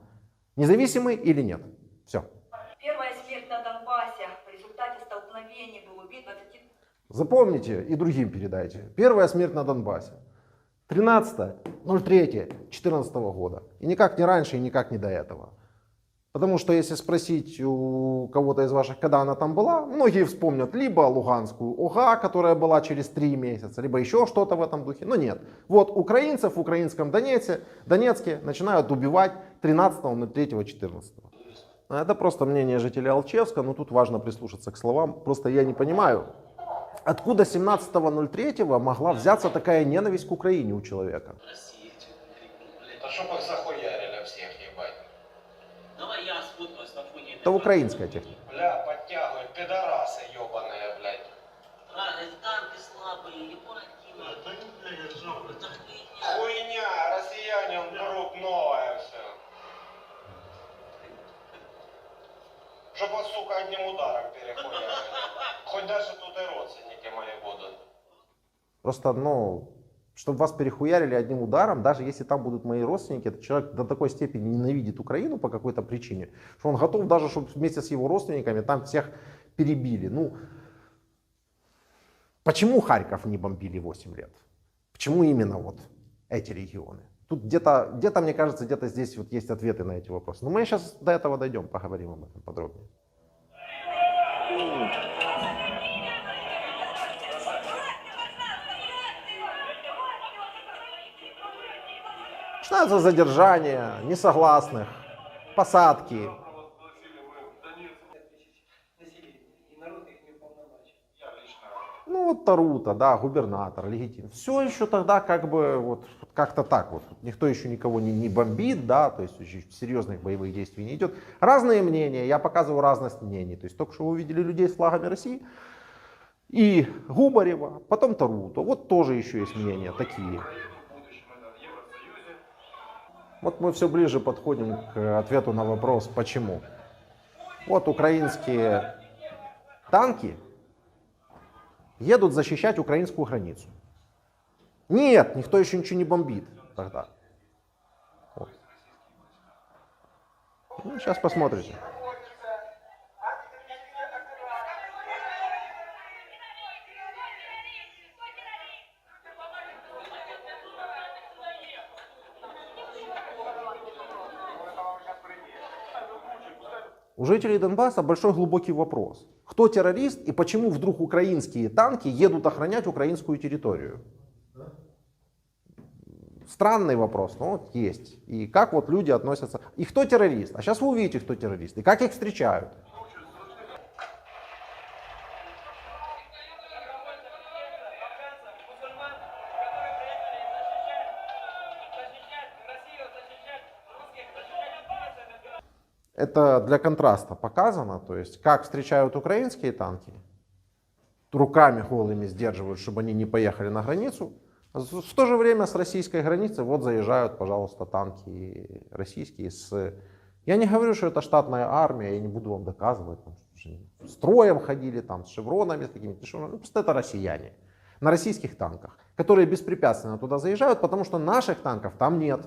Независимый или нет? Все. Первая смерть на Донбассе в результате столкновений был убит 20... Запомните и другим передайте. Первая смерть на Донбассе. 13.03.14 года. И никак не раньше, и никак не до этого. Потому что если спросить у кого-то из ваших, когда она там была, многие вспомнят либо Луганскую ОГА, которая была через 3 месяца, либо еще что-то в этом духе. Но нет. Вот украинцев в украинском Донецке начинают убивать 13.03.14. Это просто мнение жителей Алчевска, но тут важно прислушаться к словам. Просто я не понимаю, откуда 17.03 могла взяться такая ненависть к Украине у человека. Да чтоб их захуярили всех, ебать. Давай я сфоткаюсь на фоне. Это украинская техника. Бля, подтягивают, пидорасы ебаные, блядь. Правильно, танки слабые, Ебаратино. Это Хуйня, россияне, он берут новое все. Чтоб вас, сука, одним ударом перехуярили. Хоть даже тут и родственники мои будут. Просто, чтобы вас перехуярили одним ударом, даже если там будут мои родственники, этот человек до такой степени ненавидит Украину по какой-то причине, что он готов даже, чтобы вместе с его родственниками там всех перебили. Почему Харьков не бомбили 8 лет? Почему именно вот эти регионы? Тут где-то, мне кажется, где-то здесь вот есть ответы на эти вопросы. Но мы сейчас до этого дойдем, поговорим об этом подробнее. Начинаются задержания несогласных, посадки. Ну вот Тарута, да, губернатор, легитимный. Все еще тогда как бы вот как-то так вот. Никто еще никого не бомбит, да, то есть еще серьезных боевых действий не идет. Разные мнения, я показываю разность мнений. То есть только что вы увидели людей с флагами России и Губарева, потом Тарута. Вот тоже еще есть мнения такие. Вот мы все ближе подходим к ответу на вопрос, почему. Вот украинские танки едут защищать украинскую границу. Нет, никто еще ничего не бомбит тогда. Вот. Ну, сейчас посмотрите. У жителей Донбасса большой глубокий вопрос. Кто террорист и почему вдруг украинские танки едут охранять украинскую территорию? Странный вопрос, но вот есть. И как вот люди относятся. И кто террорист? А сейчас вы увидите, кто террорист. И как их встречают. Это для контраста показано, то есть как встречают украинские танки, руками голыми сдерживают, чтобы они не поехали на границу. В то же время с российской границы вот заезжают, пожалуйста, танки российские. Я не говорю, что это штатная армия, я не буду вам доказывать, там, что строем ходили, там, с шевронами, с какими-то шевронами. Просто это россияне на российских танках, которые беспрепятственно туда заезжают, потому что наших танков там нет.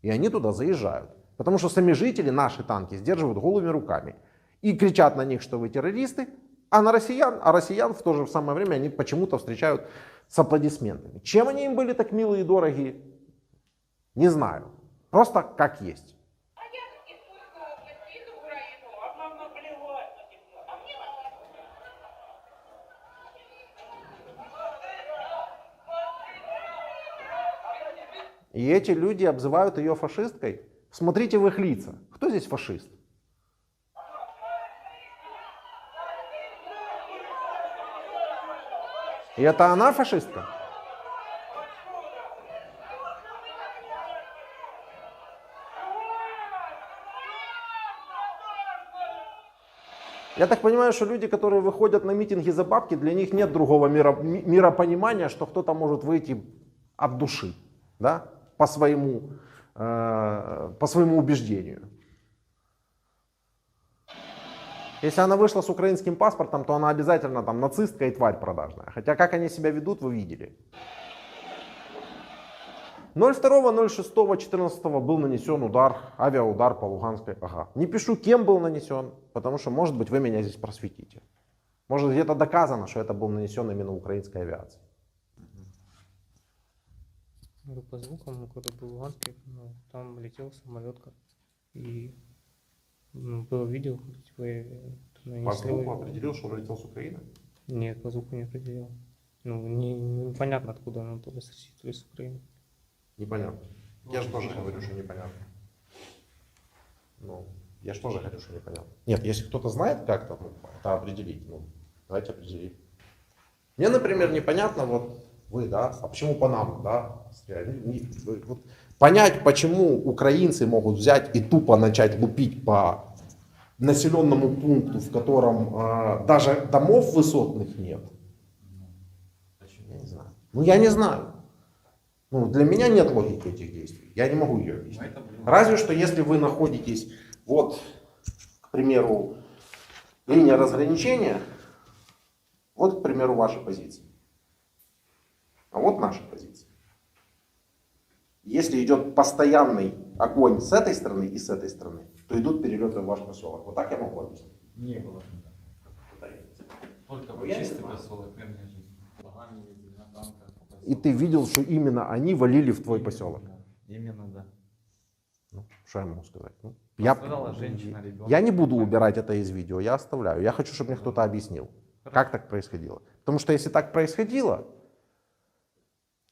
И они туда заезжают. Потому что сами жители наши танки сдерживают голыми руками. И кричат на них, что вы террористы, а россиян в то же самое время они почему-то встречают с аплодисментами. Чем они им были так милые и дорогие? Не знаю. Просто как есть. И эти люди обзывают ее фашисткой. Смотрите в их лица. Кто здесь фашист? И это она фашистка? Я так понимаю, что люди, которые выходят на митинги за бабки, для них нет другого миропонимания, что кто-то может выйти от души, да? по своему убеждению. Если она вышла с украинским паспортом, то она обязательно там нацистка и тварь продажная. Хотя как они себя ведут, вы видели. 02.06.14 был нанесен удар, авиаудар по Луганской. Ага. Не пишу, кем был нанесен, потому что, может быть, вы меня здесь просветите. Может, где-то доказано, что это был нанесен именно украинской авиацией. По звукам, когда был в Луганске, там летел самолетка. И было видео, По звуку определил, что он летел с Украины? Нет, по звуку не определил. Непонятно, откуда он, то ли с России, то ли с Украины. Непонятно. Я же тоже говорю, что непонятно. Я же тоже говорю, что непонятно. Нет, если кто-то знает как-то, это определить. Давайте определить. Мне, например, непонятно, вот вы, да, а почему по нам, да, вот, понять, почему украинцы могут взять и тупо начать лупить по населенному пункту, в котором даже домов высотных нет. Я не знаю. Я не знаю. Для меня нет логики этих действий. Я не могу ее объяснить. Разве что если вы находитесь, вот, к примеру, линия разграничения, вот, к примеру, ваша позиция. А вот наша позиция. Если идет постоянный огонь с этой стороны и с этой стороны, то идут перелеты в ваш поселок. Вот так я могу объяснить? Не было. Только чистый поселок, мирная жизнь. И ты видел, что именно они валили в твой поселок? Именно, да. Ну, что я могу сказать? Ну, Пострадала женщина, ребенок. я не буду убирать это из видео, я оставляю. Я хочу, чтобы мне кто-то объяснил, как так происходило. Потому что если так происходило,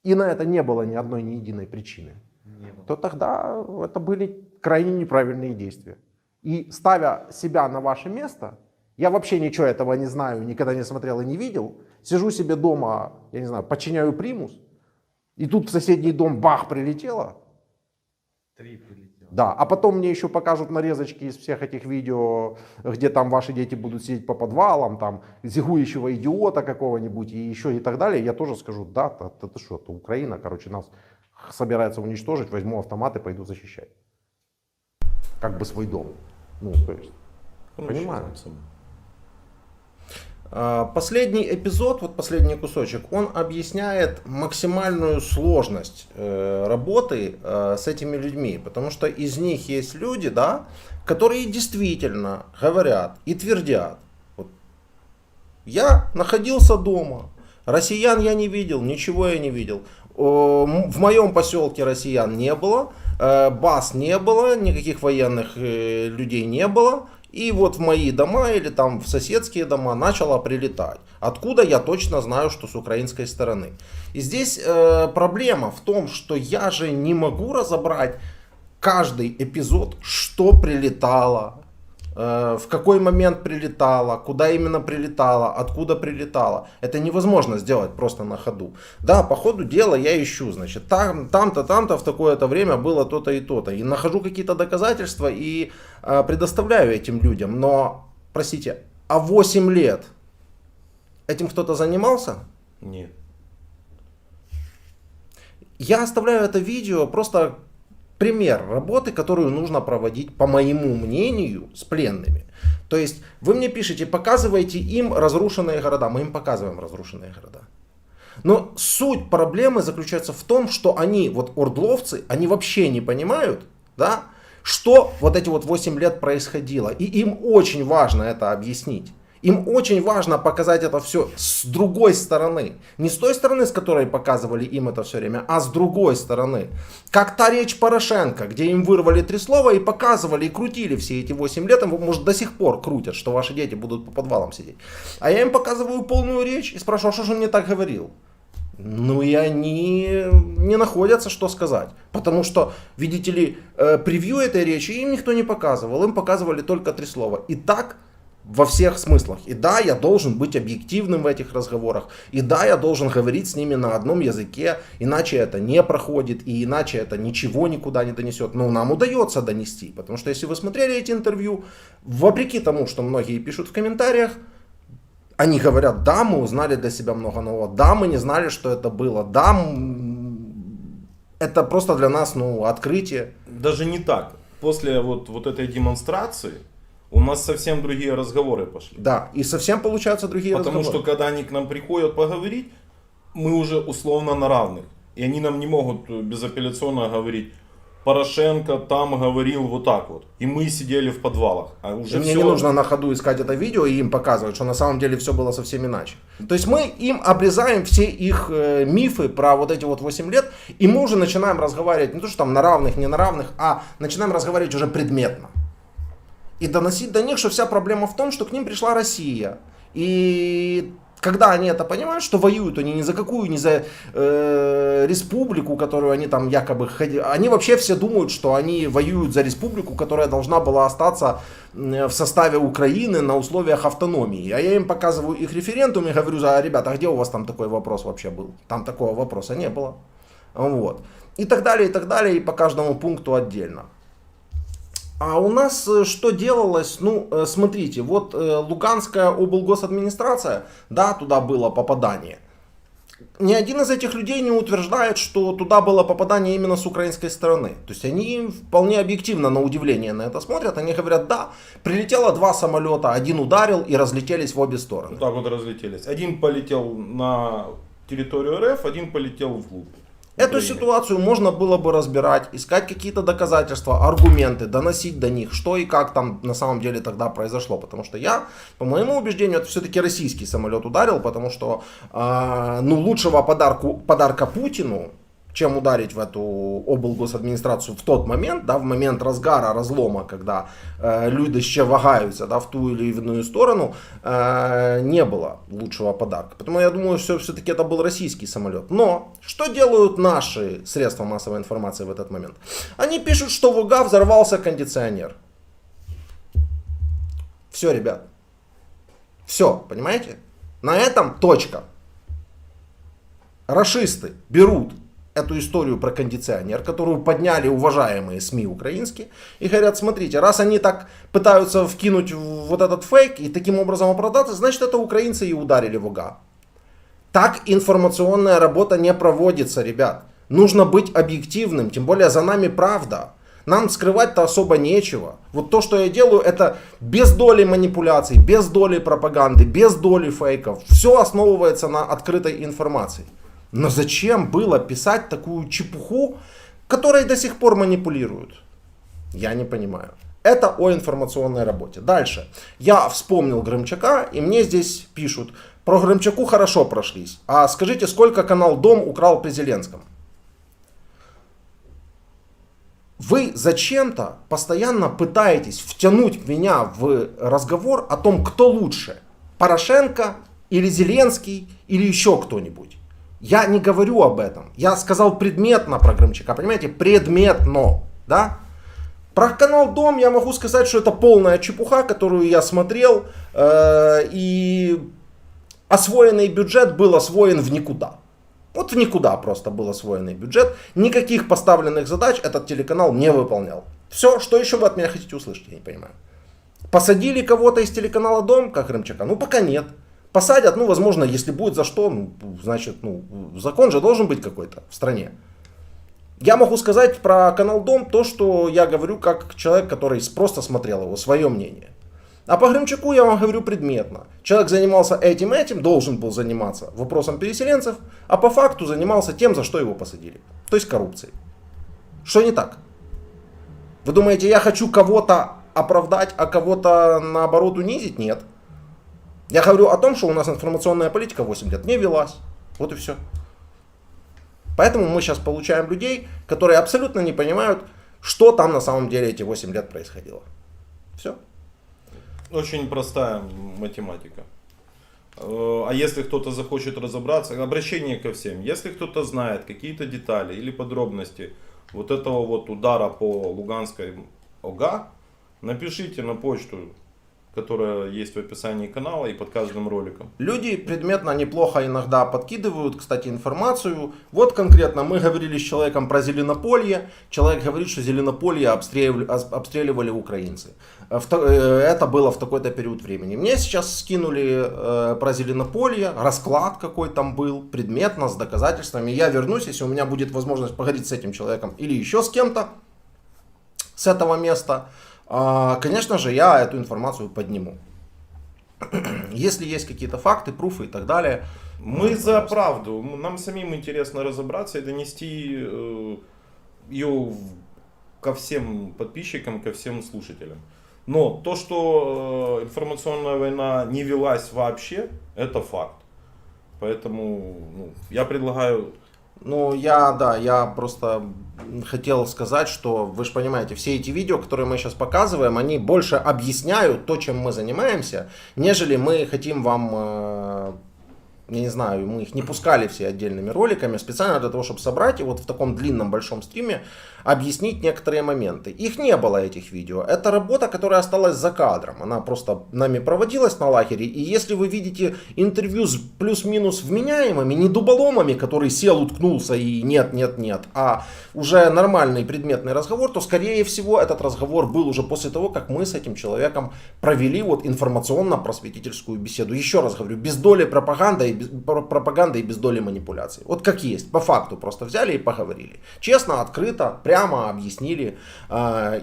и на это не было ни одной, ни единой причины, то тогда это были крайне неправильные действия. И ставя себя на ваше место, я вообще ничего этого не знаю, никогда не смотрел и не видел, сижу себе дома, я не знаю, подчиняю примус, и тут в соседний дом бах прилетело. 3 прилетело. Да, а потом мне еще покажут нарезочки из всех этих видео, где там ваши дети будут сидеть по подвалам, там зигующего идиота какого-нибудь и еще и так далее. Я тоже скажу, да, это что, это Украина, короче, нас собирается уничтожить, возьму автомат и пойду защищать. Как бы свой дом. Ну, то есть, понимаю. Последний эпизод, вот последний кусочек, он объясняет максимальную сложность работы с этими людьми, потому что из них есть люди, да, которые действительно говорят и твердят: вот, я находился дома, россиян я не видел, ничего я не видел, в моем поселке россиян не было, баз не было, никаких военных людей не было. И вот в мои дома или там в соседские дома начало прилетать. Откуда я точно знаю, что с украинской стороны. И здесь проблема в том, что я же не могу разобрать каждый эпизод, что прилетало, в какой момент прилетало, куда именно прилетало, откуда прилетало. Это невозможно сделать просто на ходу. Да, по ходу дела я ищу, значит, там-то в такое-то время было то-то и то-то. И нахожу какие-то доказательства и предоставляю этим людям. Но, простите, а 8 лет этим кто-то занимался? Нет. Я оставляю это видео просто... пример работы, которую нужно проводить, по моему мнению, с пленными. То есть вы мне пишете, показывайте им разрушенные города. Мы им показываем разрушенные города. Но суть проблемы заключается в том, что они, вот ордловцы, они вообще не понимают, да, что вот эти вот 8 лет происходило. И им очень важно это объяснить. Им очень важно показать это все с другой стороны. Не с той стороны, с которой показывали им это все время, а с другой стороны. Как та речь Порошенко, где им вырвали 3 слова и показывали, и крутили все эти 8 лет. Может, до сих пор крутят, что ваши дети будут по подвалам сидеть. А я им показываю полную речь и спрашиваю, что же он мне так говорил? Ну и они не находятся, что сказать. Потому что, видите ли, превью этой речи им никто не показывал. Им показывали только 3 слова. И так... во всех смыслах. И да, я должен быть объективным в этих разговорах. И да, я должен говорить с ними на одном языке. Иначе это не проходит. И иначе это ничего никуда не донесет. Но нам удается донести. Потому что если вы смотрели эти интервью, вопреки тому, что многие пишут в комментариях, они говорят, да, мы узнали для себя много нового. Да, мы не знали, что это было. Да, это просто для нас, открытие. Даже не так. После вот этой демонстрации у нас совсем другие разговоры пошли. Да, и совсем получаются другие разговоры. Потому что когда они к нам приходят поговорить, мы уже условно на равных. И они нам не могут безапелляционно говорить, Порошенко там говорил вот так вот. И мы сидели в подвалах. А уже мне не нужно на ходу искать это видео и им показывать, что на самом деле все было совсем иначе. То есть мы им обрезаем все их мифы про вот эти вот 8 лет, и мы уже начинаем разговаривать не то, что там на равных, не на равных, а начинаем разговаривать уже предметно. И доносить до них, что вся проблема в том, что к ним пришла Россия. И когда они это понимают, что воюют они ни за какую, ни за республику, которую они там якобы ходили. Они вообще все думают, что они воюют за республику, которая должна была остаться в составе Украины на условиях автономии. А я им показываю их референдум и говорю, ребята, а где у вас там такой вопрос вообще был? Там такого вопроса не было. Вот. И так далее, и по каждому пункту отдельно. А у нас что делалось? Смотрите, вот Луганская облгосадминистрация, да, туда было попадание. Ни один из этих людей не утверждает, что туда было попадание именно с украинской стороны. То есть они вполне объективно, на удивление, на это смотрят. Они говорят, да, прилетело 2 самолета, один ударил и разлетелись в обе стороны. Вот так вот разлетелись. Один полетел на территорию РФ, один полетел вглубь. Эту ситуацию можно было бы разбирать, искать какие-то доказательства, аргументы, доносить до них, что и как там на самом деле тогда произошло. Потому что я, по моему убеждению, это все-таки российский самолет ударил, потому что лучшего подарка Путину, чем ударить в эту облгосадминистрацию в тот момент, да, в момент разгара, разлома, когда люди ще вагаются, да, в ту или иную сторону, не было лучшего подарка. Поэтому я думаю, что все-таки это был российский самолет. Но что делают наши средства массовой информации в этот момент? Они пишут, что в УГА взорвался кондиционер. Все, ребят. Все, понимаете? На этом точка. Рашисты берут эту историю про кондиционер, которую подняли уважаемые СМИ украинские, и говорят, смотрите, раз они так пытаются вкинуть вот этот фейк и таким образом оправдаться, значит, это украинцы и ударили в УГА. Так информационная работа не проводится, ребят. Нужно быть объективным, тем более за нами правда. Нам скрывать-то особо нечего. Вот то, что я делаю, это без доли манипуляций, без доли пропаганды, без доли фейков. Все основывается на открытой информации. Но зачем было писать такую чепуху, которой до сих пор манипулируют? Я не понимаю. Это о информационной работе. Дальше. Я вспомнил Грымчака, и мне здесь пишут, про Грымчаку хорошо прошлись. А скажите, сколько канал Дом украл при Зеленском? Вы зачем-то постоянно пытаетесь втянуть меня в разговор о том, кто лучше. Порошенко или Зеленский или еще кто-нибудь. Я не говорю об этом. Я сказал предметно про Грымчака. Понимаете? Предметно. Да? Про канал Дом я могу сказать, что это полная чепуха, которую я смотрел. И освоенный бюджет был освоен в никуда. Вот в никуда просто был освоенный бюджет. Никаких поставленных задач этот телеканал не выполнял. Все, что еще вы от меня хотите услышать, я не понимаю. Посадили кого-то из телеканала Дом, как Грымчака? Ну, пока нет. Посадят, ну, возможно, если будет за что, ну, значит, ну, закон же должен быть какой-то в стране. Я могу сказать про канал Дом то, что я говорю как человек, который просто смотрел его, свое мнение. А по Грымчаку я вам говорю предметно. Человек занимался этим, должен был заниматься вопросом переселенцев, а по факту занимался тем, за что его посадили. То есть коррупцией. Что не так? Вы думаете, я хочу кого-то оправдать, а кого-то наоборот унизить? Нет. Я говорю о том, что у нас информационная политика 8 лет не велась. Вот и все. Поэтому мы сейчас получаем людей, которые абсолютно не понимают, что там на самом деле эти 8 лет происходило. Все. Очень простая математика. А если кто-то захочет разобраться, обращение ко всем. Если кто-то знает какие-то детали или подробности вот этого вот удара по Луганской ОГА, напишите на почту, которая есть в описании канала и под каждым роликом. Люди предметно неплохо иногда подкидывают, кстати, информацию. Вот конкретно мы говорили с человеком про Зеленополье. Человек говорит, что Зеленополье обстреливали украинцы. Это было в такой-то период времени. Мне сейчас скинули про Зеленополье, расклад какой там был, предметно, с доказательствами. Я вернусь, если у меня будет возможность поговорить с этим человеком или еще с кем-то с этого места. Конечно же, я эту информацию подниму. Если есть какие-то факты, пруфы и так далее. Мы за правду. Нам самим интересно разобраться и донести ее ко всем подписчикам, ко всем слушателям. Но то, что информационная война не велась вообще, это факт. Поэтому я предлагаю... Ну, я просто хотел сказать, что вы же понимаете, все эти видео, которые мы сейчас показываем, они больше объясняют то, чем мы занимаемся, нежели мы хотим вам, я не знаю, мы их не пускали все отдельными роликами, специально для того, чтобы собрать и вот в таком длинном большом стриме объяснить некоторые моменты. Их не было, этих видео. Это работа, которая осталась за кадром. Она просто нами проводилась на лагере. И если вы видите интервью с плюс-минус вменяемыми, не дуболомами, который сел, уткнулся и нет, а уже нормальный предметный разговор, то скорее всего этот разговор был уже после того, как мы с этим человеком провели вот информационно-просветительскую беседу. Еще раз говорю, без доли пропаганды и без доли манипуляций. Вот как есть, по факту просто взяли и поговорили. Честно, открыто, прямо объяснили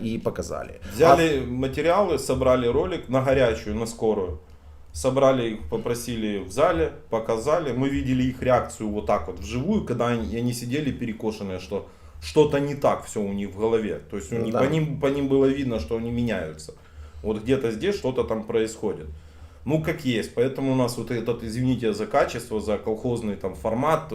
и показали. Взяли материалы, собрали ролик на горячую, на скорую. Собрали их, попросили в зале, показали. Мы видели их реакцию вот так вот вживую, когда они сидели перекошенные, что что-то не так все у них в голове. То есть по ним было видно, что они меняются. Вот где-то здесь что-то там происходит. ну как есть. Поэтому у нас вот этот, извините за качество, за колхозный там формат.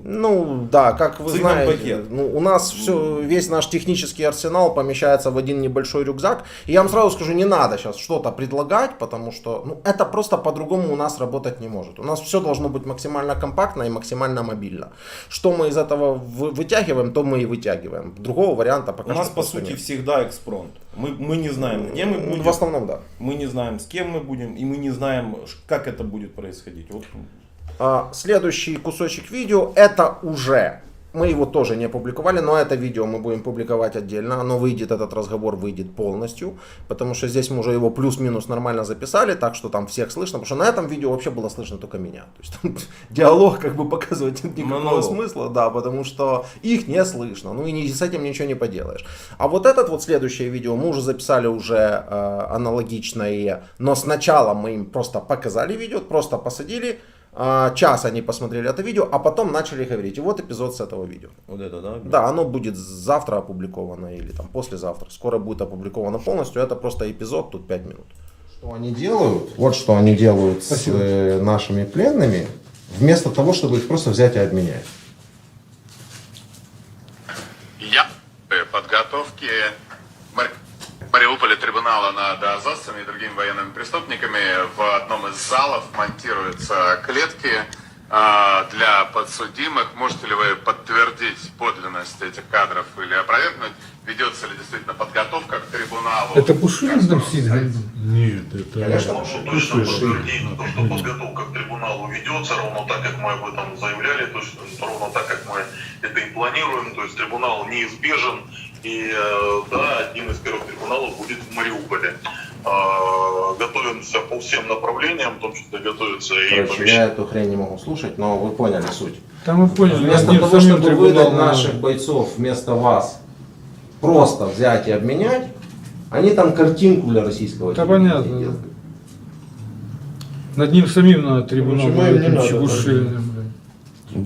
Ну да, как вы знаете, пакет. ну, у нас все, весь наш технический арсенал помещается в один небольшой рюкзак. И я вам сразу скажу, не надо сейчас что-то предлагать, потому что ну, это просто по-другому у нас работать не может. У нас все должно быть максимально компактно и максимально мобильно. Что мы из этого вытягиваем, то мы и вытягиваем. Другого варианта пока у нас что по просто сути нет. всегда экспромт. Мы не знаем, где мы будем. В основном, да. Мы не знаем, с кем мы будем, и мы не знаем, как это будет происходить. Вот. Следующий кусочек видео, это уже, мы его тоже не опубликовали, но это видео мы будем публиковать отдельно. Оно выйдет, этот разговор выйдет полностью, потому что здесь мы уже его плюс-минус нормально записали, так что там всех слышно, потому что на этом видео вообще было слышно только меня. То есть там диалог как бы показывать нет никакого смысла, да, потому что их не слышно, ну и с этим ничего не поделаешь. А вот этот вот следующее видео мы уже записали уже аналогичное, но сначала мы им просто показали видео, просто посадили. Час они посмотрели это видео, а потом начали говорить. И вот эпизод с этого видео. Вот это, да? Да, оно будет завтра опубликовано или там послезавтра. Скоро будет опубликовано полностью. Это просто эпизод, тут 5 минут. Что они делают? Вот что они делают с нашими пленными, вместо того, чтобы их просто взять и обменять. Я подготовки Мариуполя трибунала над азовцами и другими военными преступниками в одном из залов монтируются клетки для подсудимых. Можете ли вы подтвердить подлинность этих кадров или опровергнуть? Ведется ли действительно подготовка к трибуналу? Это Пушилин там сидит? Нет, это... Конечно, точно подтвердить, что подготовка к трибуналу ведется ровно так, как мы об этом заявляли, то есть ровно так, как мы это и планируем. То есть трибунал неизбежен. И да, один из первых трибуналов будет в Мариуполе. Готовимся по всем направлениям, в том числе готовится и я эту хрень не могу слушать, но вы поняли суть. Там мы поняли. Вместо того, чтобы выдать наших бойцов вместо вас, просто взять и обменять, они там картинку для российского телевидения делают. Над ним самим на трибунал.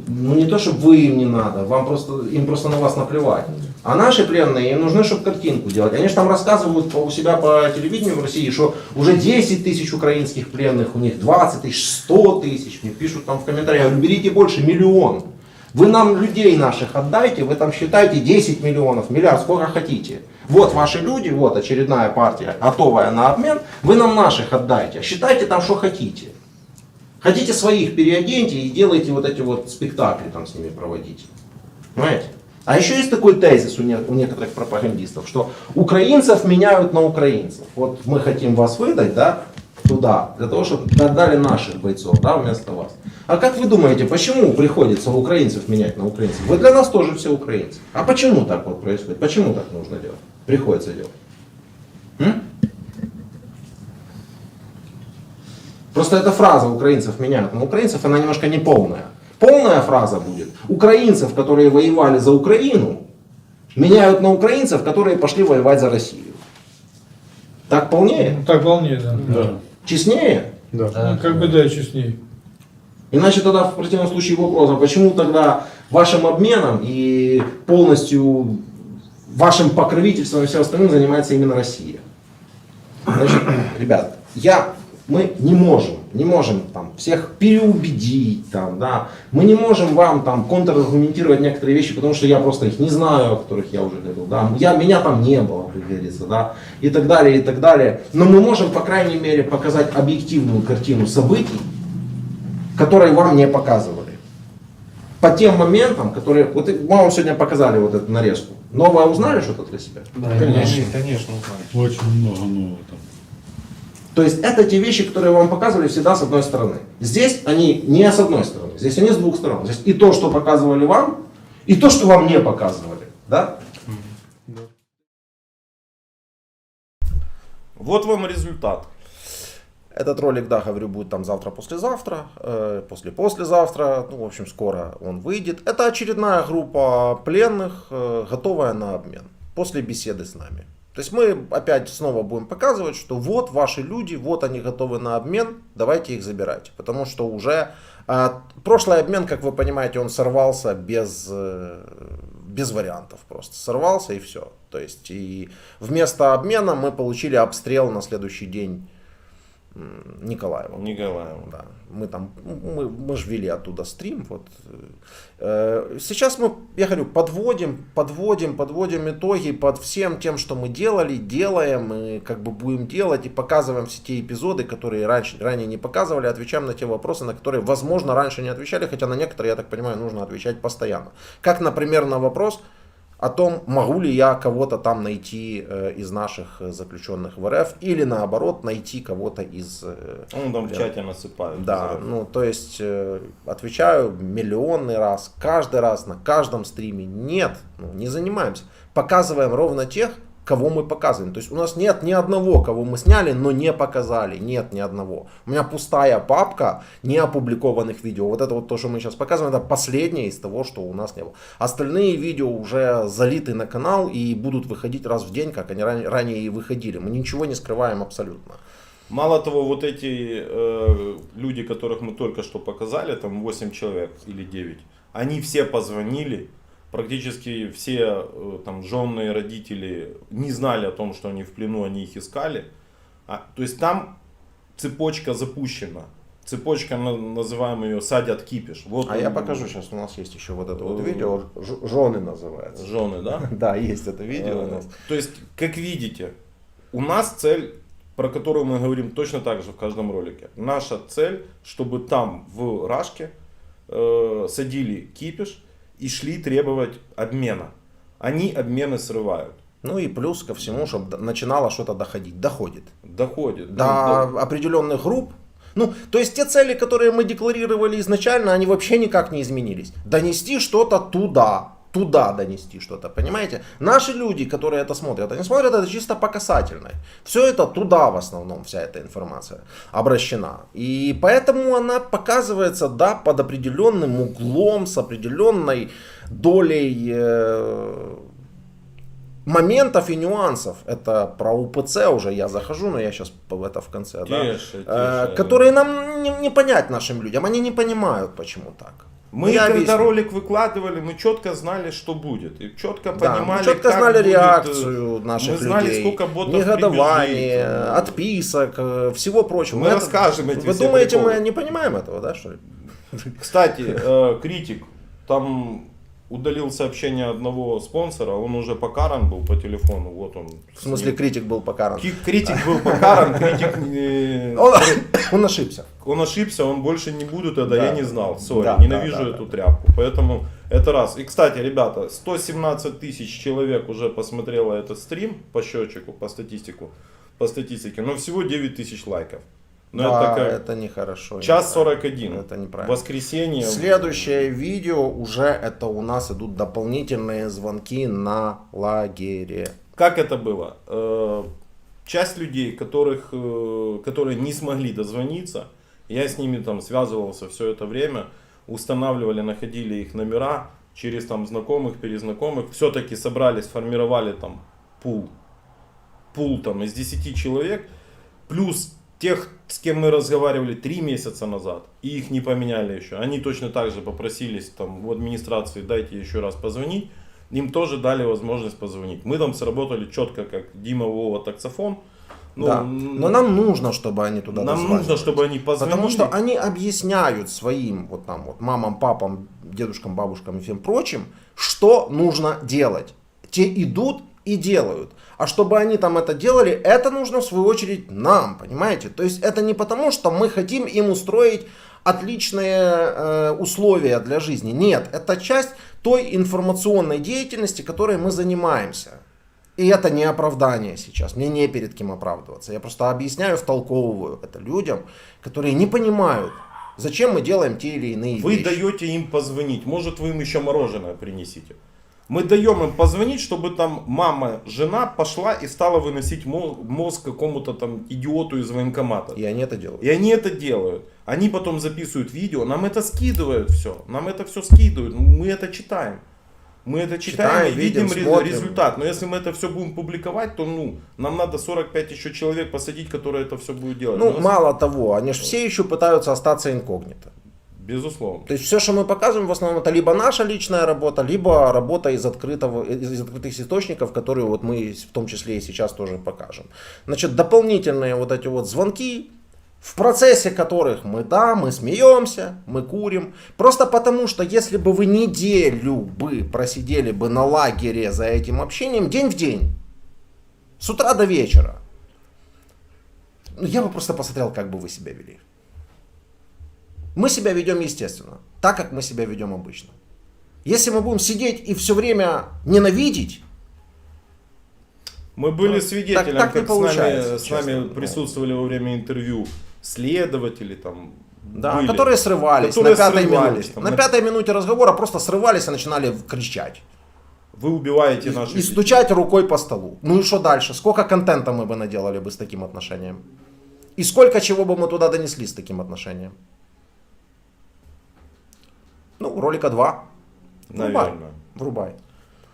Ну не то, чтобы вы им не надо, им просто на вас наплевать. А наши пленные, им нужны, чтобы картинку делать. Они же там рассказывают у себя по телевидению в России, что уже 10 тысяч украинских пленных, у них 20 тысяч, 100 тысяч. Мне пишут там в комментариях, я говорю, берите больше, миллион. Вы нам людей наших отдайте, вы там считаете 10 миллионов, миллиард, сколько хотите. Вот ваши люди, вот очередная партия, готовая на обмен, вы нам наших отдайте, считайте там, что хотите. Хотите своих переоденьте и делайте вот эти вот спектакли там с ними проводите. Понимаете? А еще есть такой тезис у некоторых пропагандистов, что украинцев меняют на украинцев. Вот мы хотим вас выдать, да, туда, для того, чтобы отдали наших бойцов, да, вместо вас. А как вы думаете, почему приходится украинцев менять на украинцев? Вы для нас тоже все украинцы. А почему так вот происходит? Почему так нужно делать? Приходится делать. Просто эта фраза украинцев меняют на украинцев, она немножко неполная. Полная фраза будет: украинцев, которые воевали за Украину, меняют на украинцев, которые пошли воевать за Россию. Так полнее? Так полнее, да. Честнее? Да. Как бы да, честнее. Иначе тогда в противном случае вопрос, а почему тогда вашим обменом и полностью вашим покровительством и всем остальным занимается именно Россия? Значит, ребят, мы не можем там всех переубедить, там, да, мы не можем вам там контраргументировать некоторые вещи, потому что я просто их не знаю, о которых я уже говорил, да, меня там не было, как говорится, да, и так далее, и так далее. Но мы можем, по крайней мере, показать объективную картину событий, которые вам не показывали. По тем моментам, которые, вот мы вам сегодня показали вот эту нарезку. Новое узнали что-то для себя? Да, конечно узнали. Очень много нового там. То есть это те вещи, которые вам показывали всегда с одной стороны. Здесь они не с одной стороны, здесь они с двух сторон. Здесь и то, что показывали вам, и то, что вам не показывали. Да? Вот вам результат. Этот ролик, да, говорю, будет там завтра-послезавтра, послезавтра, ну, в общем, скоро он выйдет. Это очередная группа пленных, готовая на обмен, после беседы с нами. То есть мы опять снова будем показывать, что вот ваши люди, вот они готовы на обмен, давайте их забирайте. Потому что уже прошлый обмен, как вы понимаете, он сорвался без вариантов просто. Сорвался и все. То есть и вместо обмена мы получили обстрел на следующий день Николаева. Николаева. Да. Мы там, мы же вели оттуда стрим. Вот. Сейчас мы, я говорю, подводим итоги под всем тем, что мы делали, делаем, и как бы будем делать, и показываем все те эпизоды, которые ранее не показывали, отвечаем на те вопросы, на которые, возможно, раньше не отвечали, хотя на некоторые, я так понимаю, нужно отвечать постоянно. Как, например, на вопрос о том, могу ли я кого-то там найти из наших заключенных в РФ, или наоборот найти кого-то из... Он там в чате насыпает. Да, ну то есть отвечаю миллионный раз, каждый раз, на каждом стриме. Нет, не занимаемся. Показываем ровно тех, кого мы показываем. То есть у нас нет ни одного, кого мы сняли, но не показали. Нет ни одного. У меня пустая папка неопубликованных видео. Вот это вот то, что мы сейчас показываем, это последнее из того, что у нас не было. Остальные видео уже залиты на канал и будут выходить раз в день, как они ранее и выходили. Мы ничего не скрываем абсолютно. Мало того, вот эти люди, которых мы только что показали, там 8 человек или 9, они все позвонили. Практически все там жены, родители не знали о том, что они в плену, они их искали. То есть там цепочка запущена. Цепочка, называем ее, садят кипиш. Вот я покажу сейчас, у нас есть еще вот это вот видео, жены называется. Жены, да? Да, есть это видео у нас. То есть, как видите, у нас цель, про которую мы говорим точно так же в каждом ролике. Наша цель, чтобы там в Рашке садили кипиш и шли требовать обмена. Они обмены срывают. Ну и плюс ко всему, чтобы начинало что-то доходить. Доходит. Доходит. До определенных групп. Ну, то есть те цели, которые мы декларировали изначально, они вообще никак не изменились. Донести что-то туда донести что-то, понимаете? Наши люди, которые это смотрят, они смотрят это чисто по касательной. Все это туда в основном, вся эта информация обращена. И поэтому она показывается, да, под определенным углом, с определенной долей моментов и нюансов. Это про УПЦ уже я захожу, но я сейчас это в конце. Тише, да? тише. Которые нам не понять нашим людям. Они не понимают, почему так. Мы когда ролик выкладывали, мы четко знали, что будет. И четко понимали, мы четко как знали будет, реакцию наших мы знали, людей, сколько ботов негодование, прибежит. отписок, всего прочего. Мы расскажем эти Вы все думаете, приколы. мы не понимаем этого, да, что ли? Кстати, критик там удалил сообщение одного спонсора, он уже покаран был по телефону. Вот он. В смысле, критик был покаран? Критик был покаран, критик... Он ошибся. Он ошибся, он больше не будет, тогда Да. я не знал. Сори, Да, ненавижу да, эту тряпку. Поэтому это раз. И, кстати, ребята, 117 тысяч человек уже посмотрело этот стрим по счетчику, по статистике, но всего 9 тысяч лайков. Но Да, это, это нехорошо. час 41. Это неправильно. Воскресенье. Следующее видео уже это у нас идут дополнительные звонки на лагере. Как это было? Часть людей, которые не смогли дозвониться, я с ними там связывался все это время, устанавливали, находили их номера через там знакомых, перезнакомых, все-таки собрали, сформировали там пул там из 10 человек, плюс тех, с кем мы разговаривали 3 месяца назад, и их не поменяли еще. Они точно так же попросились там в администрации, дайте еще раз позвонить. Им тоже дали возможность позвонить. Мы там сработали четко, как Дима, Вова, таксофон. Ну, да. Но нам нужно, чтобы они туда Нам дозванивались. нужно, чтобы они позвонили. Потому что они объясняют своим вот там вот мамам, папам, дедушкам, бабушкам и всем прочим, что нужно делать. Те идут и делают. А чтобы они там это делали, это нужно в свою очередь нам, понимаете? То есть это не потому, что мы хотим им устроить отличные условия для жизни. Нет, это часть той информационной деятельности, которой мы занимаемся. И это не оправдание сейчас. Мне не перед кем оправдываться. Я просто объясняю, втолковываю это людям, которые не понимают, зачем мы делаем те или иные Вы вещи. даете им позвонить. Может, вы им еще мороженое принесите. Мы даем им позвонить, чтобы там мама, жена пошла и стала выносить мозг какому-то там идиоту из военкомата. И они это делают. И они это делают. Они потом записывают видео, нам это скидывают все. Нам это все скидывают. Мы это читаем. Мы это читаем и видим результат. Но если мы это все будем публиковать, то нам надо 45 еще человек посадить, которые это все будут делать. Ну, мало того, они же все еще пытаются остаться инкогнито. Безусловно. То есть все, что мы показываем, в основном это либо наша личная работа, либо работа из открытых источников, которые вот мы в том числе и сейчас тоже покажем. Значит, дополнительные вот эти вот звонки, в процессе которых мы смеемся, мы курим. Просто потому, что если бы вы неделю бы просидели бы на лагере за этим общением, день в день, с утра до вечера, я бы просто посмотрел, как бы вы себя вели. Мы себя ведем естественно, так как мы себя ведем обычно. Если мы будем сидеть и все время ненавидеть, мы были свидетелем, так не как получается, с нами честно. присутствовали во время интервью следователи там. Да, были, которые срывались которые на пятой срывались, минуте. там, на пятой минуте разговора просто срывались и начинали кричать. Вы убиваете наши И стучать рукой по столу. Ну и что дальше? Сколько контента мы бы наделали бы с таким отношением? И сколько чего бы мы туда донесли с таким отношением? Ну, ролика 2. Наверное. Врубай.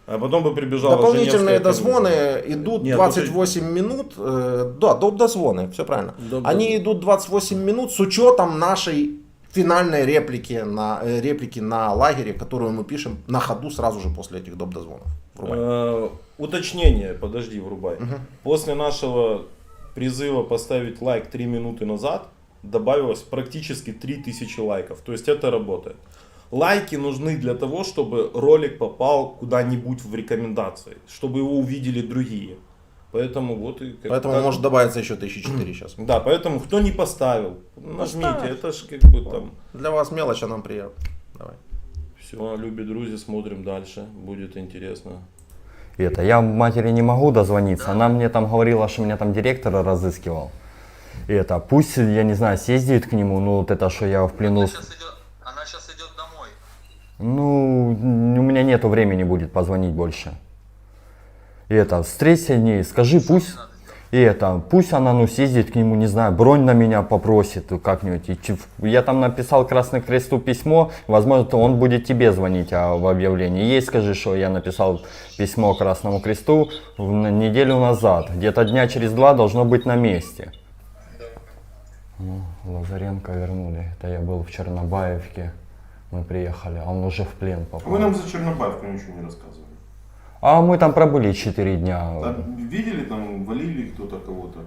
А потом бы прибежала Дополнительные Женевская дозвоны комиссия. идут Нет, 28 минут. Да, дозвоны, все правильно. Они идут 28 минут с учетом нашей финальной реплики на лагере, которую мы пишем на ходу сразу же после этих доп. Дозвонов. Уточнение, подожди, врубай. После нашего призыва поставить лайк 3 минуты назад добавилось практически 3000 лайков. То есть это работает. Лайки нужны для того, чтобы ролик попал куда-нибудь в рекомендации, чтобы его увидели другие. Поэтому вот и... Поэтому может добавиться еще 1004 сейчас. Да, поэтому кто не поставил, нажмите, Поставь. это ж как бы там... Для вас мелочь, а нам приятно. Давай. Все, любі друзі, смотрим дальше, будет интересно. Это, я матери не могу дозвониться, она мне там говорила, что меня там директор разыскивал. Это, пусть, я не знаю, съездит к нему, ну вот это, что я в плену... Она сейчас идет домой. Ну, у меня нету времени будет позвонить больше. И это, встреться с ней, скажи, пусть... И это, пусть она, ну, съездит к нему, не знаю, бронь на меня попросит как-нибудь. Я там написал Красному Кресту письмо, возможно, он будет тебе звонить в объявлении. Ей скажи, что я написал письмо Красному Кресту неделю назад. Где-то дня через 2 должно быть на месте. Ну, Лазаренко вернули. Это я был в Чернобаевке. Мы приехали, а он уже в плен попал. Вы нам за Чернобаевку ничего не рассказывали. А мы там пробыли 4 дня. Видели там, валили кто-то кого-то?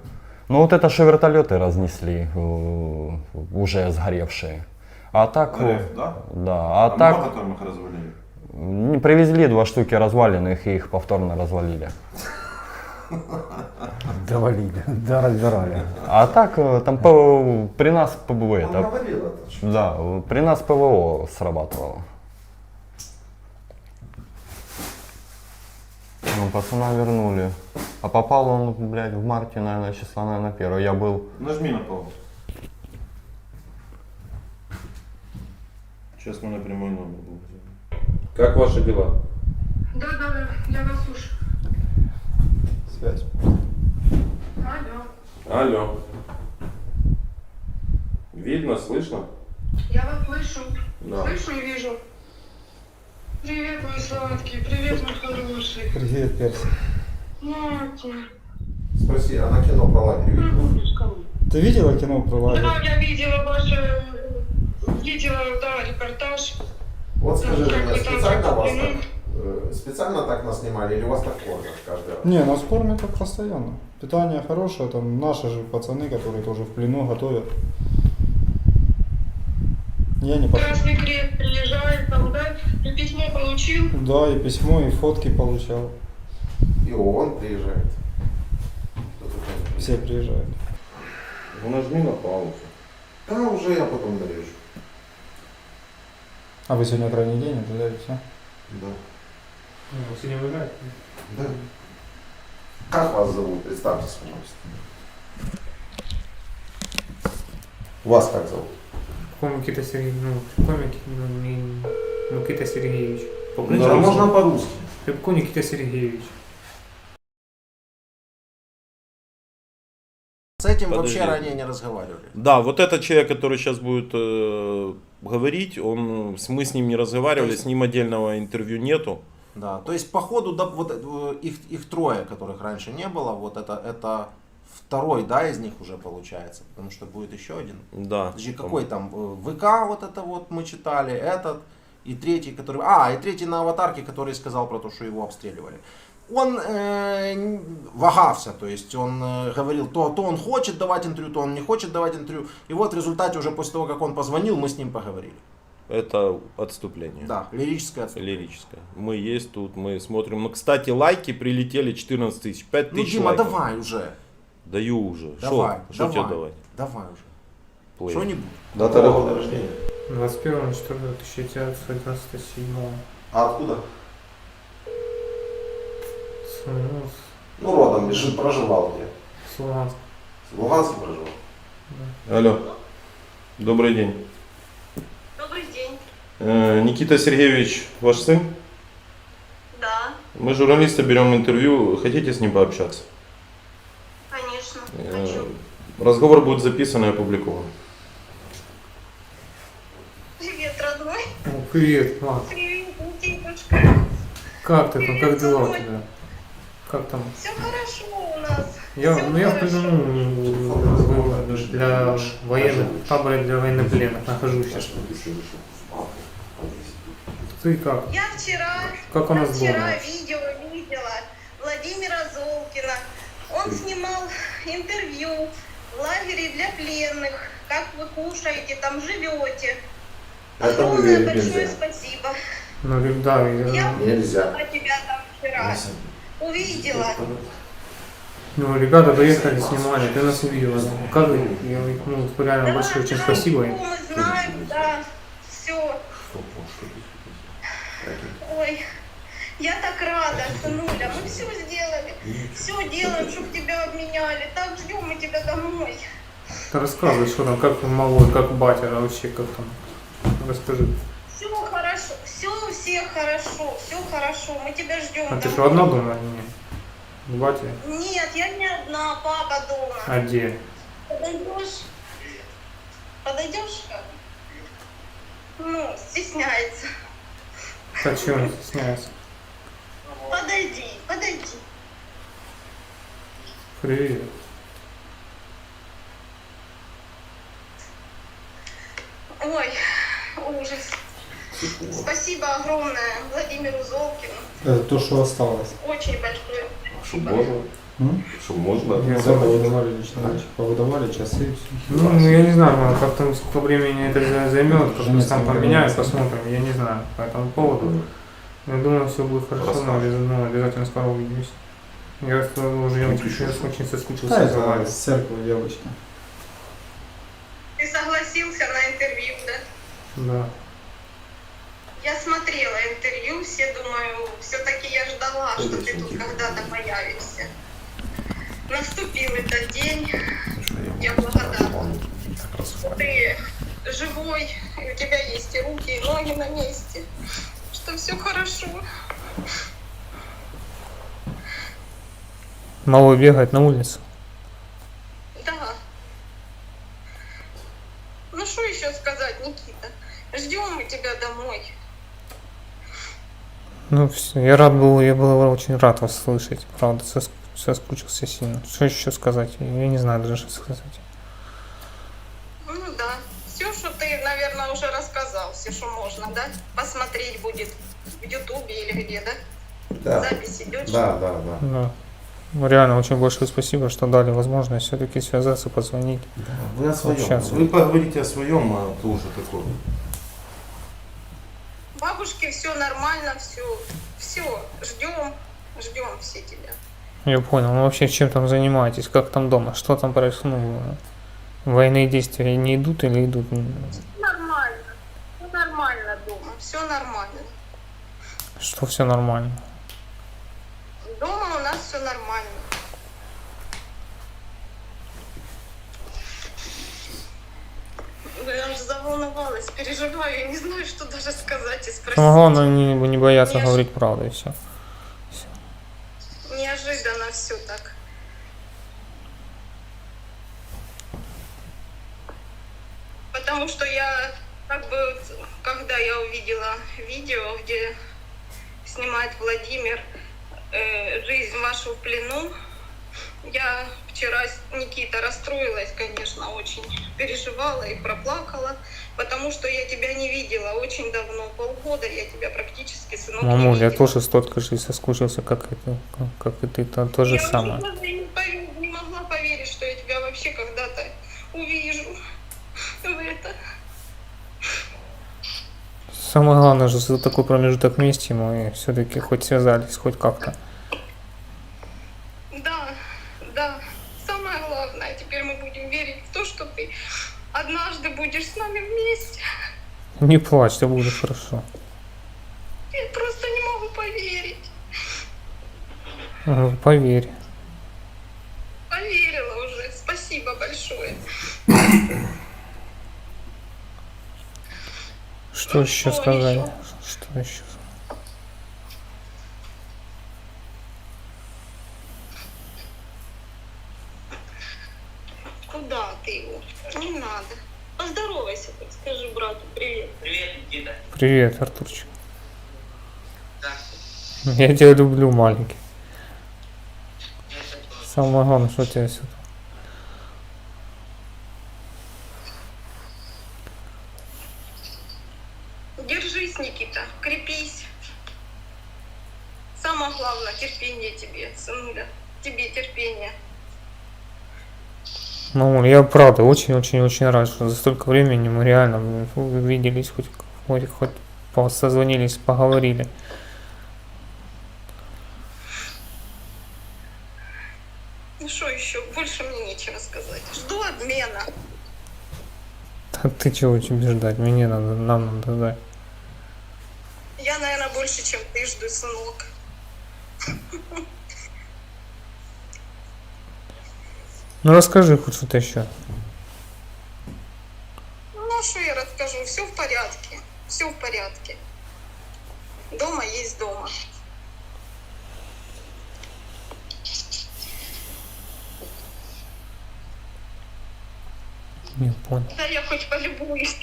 Ну вот это что вертолеты разнесли, уже сгоревшие. А так... РФ, да? Да, А так... много там их развалили? Привезли 2 штуки разваленных и их повторно развалили. Довалили, да, разбирали. А так там при нас ПВО, да, при нас ПВО срабатывало. Ну, пацана вернули. А попал он, блядь, в марте, наверное, числа, наверное, 1. Я был... Нажми на паузу. Сейчас мы на прямой номер будем. Как ваши дела? Да, я вас слушаю. Связь. Алло. Алло. Видно, слышно? Я вас слышу. Да. Слышу и вижу. Привет, мой сладкий. Привет, мой хороший. Привет, Перси. Мати. Спроси, она кино про лагерь видела? Ты видела кино про лагерь? Да, я видела да, репортаж. Вот скажи Как мне, вы там специально вас закуплены? так, специально так нас снимали или вас так кормят каждый раз? Не, нас кормят так постоянно. Питание хорошее, там наши же пацаны, которые тоже в плену готовят. Я не пошел. Красный Крест приезжает, там, да? Ты письмо получил? Да, и письмо, и фотки получал. И ООН приезжает. Все приезжают. Ну нажми на паузу. Да, уже я потом нарежу. А вы сегодня крайний день, это да, и все? Да. Вы сегодня выбираете? Да. Как вас зовут? Представьтесь, пожалуйста. Вас как зовут? Никита Сергеевич, Никита Сергеевич. Да, можно по-русски. Рябко Никита Сергеевич. С этим Подожди. вообще ранее не разговаривали. Да, вот этот человек, который сейчас будет говорить, мы с ним не разговаривали, с ним отдельного интервью нету. Да, то есть по ходу да, вот, их трое, которых раньше не было, вот это второй, да, из них уже получается, потому что будет еще один. Да. Подожди, какой там? ВК вот это вот мы читали, этот, и третий, который... и третий на аватарке, который сказал про то, что его обстреливали. он вагался, то есть он говорил, то он хочет давать интервью, то он не хочет давать интервью. И вот в результате уже после того, как он позвонил, мы с ним поговорили. Это отступление. Да, лирическое отступление. Лирическое. Мы есть тут, мы смотрим. Ну, кстати, лайки прилетели 14 тысяч, 5 тысяч Дима, лайков. давай уже. Даю уже. Давай, Что тебе давать? Давай уже. Плей. Что-нибудь. Дата года рождения. 21.04.1997. А откуда? Ну, Ну, родом, проживал где? с Луганска. В Луганске проживал? Да. Алло. Добрый день. Добрый день. Никита Сергеевич, ваш сын? Да, Мы журналисты берем интервью. Хотите с ним пообщаться? конечно. Разговор будет записан и опубликован. Привет, родной. О, привет, мам. Привет, Никитушка. Как ты там? Как дела у тебя? Как там? Все хорошо у нас. Я в плену для военных, таборе для военнопленных нахожусь сейчас. Ты как? Я вчера Как у нас видео видела Владимира Золкина. Он снимал интервью в лагере для пленных. Как вы кушаете, там живете. Огромное большое спасибо. Ну, да, Я Нельзя. тебя там вчера увидела. Ну, ребята доехали, снимали, ты нас увидела. Как вы? Реально большое очень спасибо им. Мы знаем, да, все. Ой, я так рада, сынуля. Мы все сделали. Все делаем, чтобы тебя обменяли. Так ждем мы тебя домой. Ты рассказывай, что там, как малой, как батя, вообще, как там. Расскажи. Все хорошо, все у всех хорошо, все хорошо. Мы тебя ждем. А ты домой. что, одна дома или нет? С батей? Нет, я не одна, папа дома. А где? Подойдешь? Подойдешь? Ну, стесняется. Так чего он стесняется? Подойди. Привет. Ой, ужас. Спасибо огромное Владимиру Золкину. Это то, что осталось. Очень большое Чтобы спасибо. можно? Чтобы можно? Все повыдавали лично, повыдавали часы и все. Ну, я не знаю, мам, как там сколько времени это займет, как мы там поменяем, посмотрим, я не знаю по этому поводу. Я думаю, все будет хорошо, но обязательно скоро увидимся. Я уже очень соскучился Да, за вами. это с церкви девочка. Ты согласился на интервью, да? Да. Я смотрела интервью, все думаю, все-таки я ждала, что ты тут когда-то появишься. Наступил этот день, я благодарна. Ты живой, и у тебя есть и руки, и ноги на месте, что все хорошо. Малой бегает на улице. Да. Ну что еще сказать, Никита? Ждем мы тебя домой. Ну все, я был очень рад вас слышать, правда, соскучился сильно. Что еще сказать? Я не знаю даже, что сказать. Ну да, все, что ты, наверное, уже рассказал, все, что можно, да? Посмотреть будет в Ютубе или где, да? Да. Запись идет. Да. Да. Ну, реально, очень большое спасибо, что дали возможность все-таки связаться, позвонить. Да, вы о своем. Общаться. Вы поговорите о своем, а тоже такое. Бабушке все нормально, все, ждем все тебя. Я понял. Ну вообще, чем там занимаетесь? Как там дома? Что там происходит? Ну, военные действия не идут или идут? Нормально дома, все нормально. Что все нормально? Дома у нас все нормально. Я аж заволновалась, переживаю, я не знаю, что даже сказать и спросить. Самое главное, не бояться говорить правду и все. Неожиданно все так. Потому что я, когда я увидела видео, где снимает Владимир жизнь вашу в плену, я Вчера Никита расстроилась, конечно, очень переживала и проплакала, потому что я тебя не видела очень давно, полгода я тебя практически, сынок, не Мамуль, я видела. тоже столько же соскучился, как и ты, то же Я самое. уже даже не могла поверить, что я тебя вообще когда-то увижу в это. Самое главное, что за такой промежуток вместе мы все-таки хоть связались, хоть как-то. Да, да, самое главное, теперь мы будем верить в то, что ты однажды будешь с нами вместе. Не плачь, все будет хорошо. Я просто не могу поверить. Поверь. Поверила уже, спасибо большое. Что еще сказать? Что еще? Куда ты его? Не надо. Поздоровайся, хоть скажи брату привет. Привет, Никита. Привет, Артурчик. Как ты? Я тебя люблю, маленький. Самое главное, что у тебя все. Держись, Никита, крепись. Самое главное, терпение тебе, сынуля. Тебе терпение. Мамуль, я правда очень-очень-очень рад, что за столько времени мы реально увиделись, хоть созвонились, поговорили. Ну что еще? Больше мне нечего сказать. Жду обмена. Да ты чего тебе ждать? Мне надо, нам надо ждать. Я, наверное, больше, чем ты жду, сынок. Ну расскажи хоть что-то еще. Ну, что я расскажу? Все в порядке. Все в порядке. Дома есть дома. Не понял. Да я хоть полюбуюсь.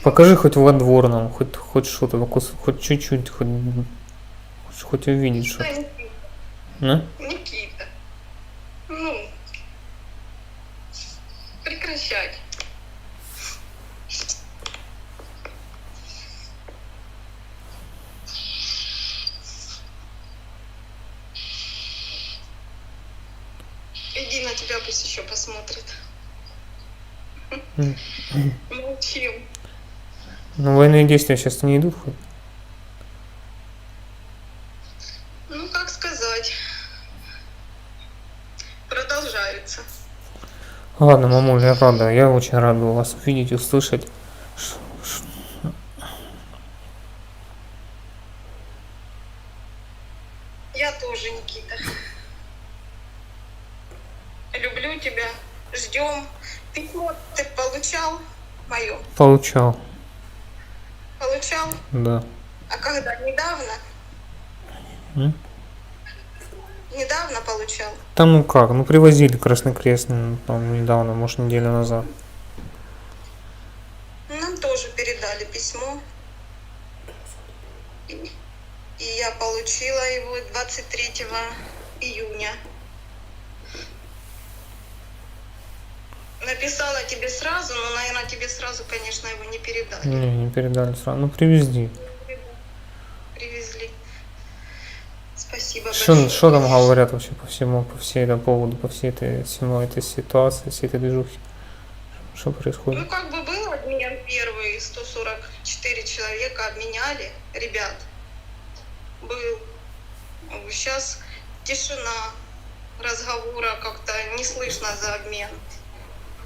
Покажи хоть во двор нам, хоть что-то, хоть чуть-чуть, хоть увидеть Да, что-то. Никита. А? Никита. Ну, прекращать. Иди на тебя, пусть еще посмотрит. Молчим. Ну военные действия сейчас не идут хоть? Ну, как сказать. Продолжаются. Ладно, мамуль, я правда, я очень рад был вас увидеть, услышать. Я тоже, Никита. Люблю тебя. Ждем. Письмо ты получал мое? Получал, Получал? да. А когда? Недавно? М? Недавно получал? Там ну как, ну привозили Красный Крест, там недавно, может неделю назад. Нам тоже передали письмо. И я получила его 23 июня. Написала тебе сразу, но, наверное, тебе сразу, конечно, его не передали. Не передали сразу, ну привезли. Привезли. Спасибо Что большое. там говорят вообще по всей этому поводу, по всей этой ситуации, всей этой движухе? Что происходит? Ну, как бы был обмен первый, 144 человека обменяли, ребят. Был. Сейчас тишина, разговора как-то не слышно за обмен.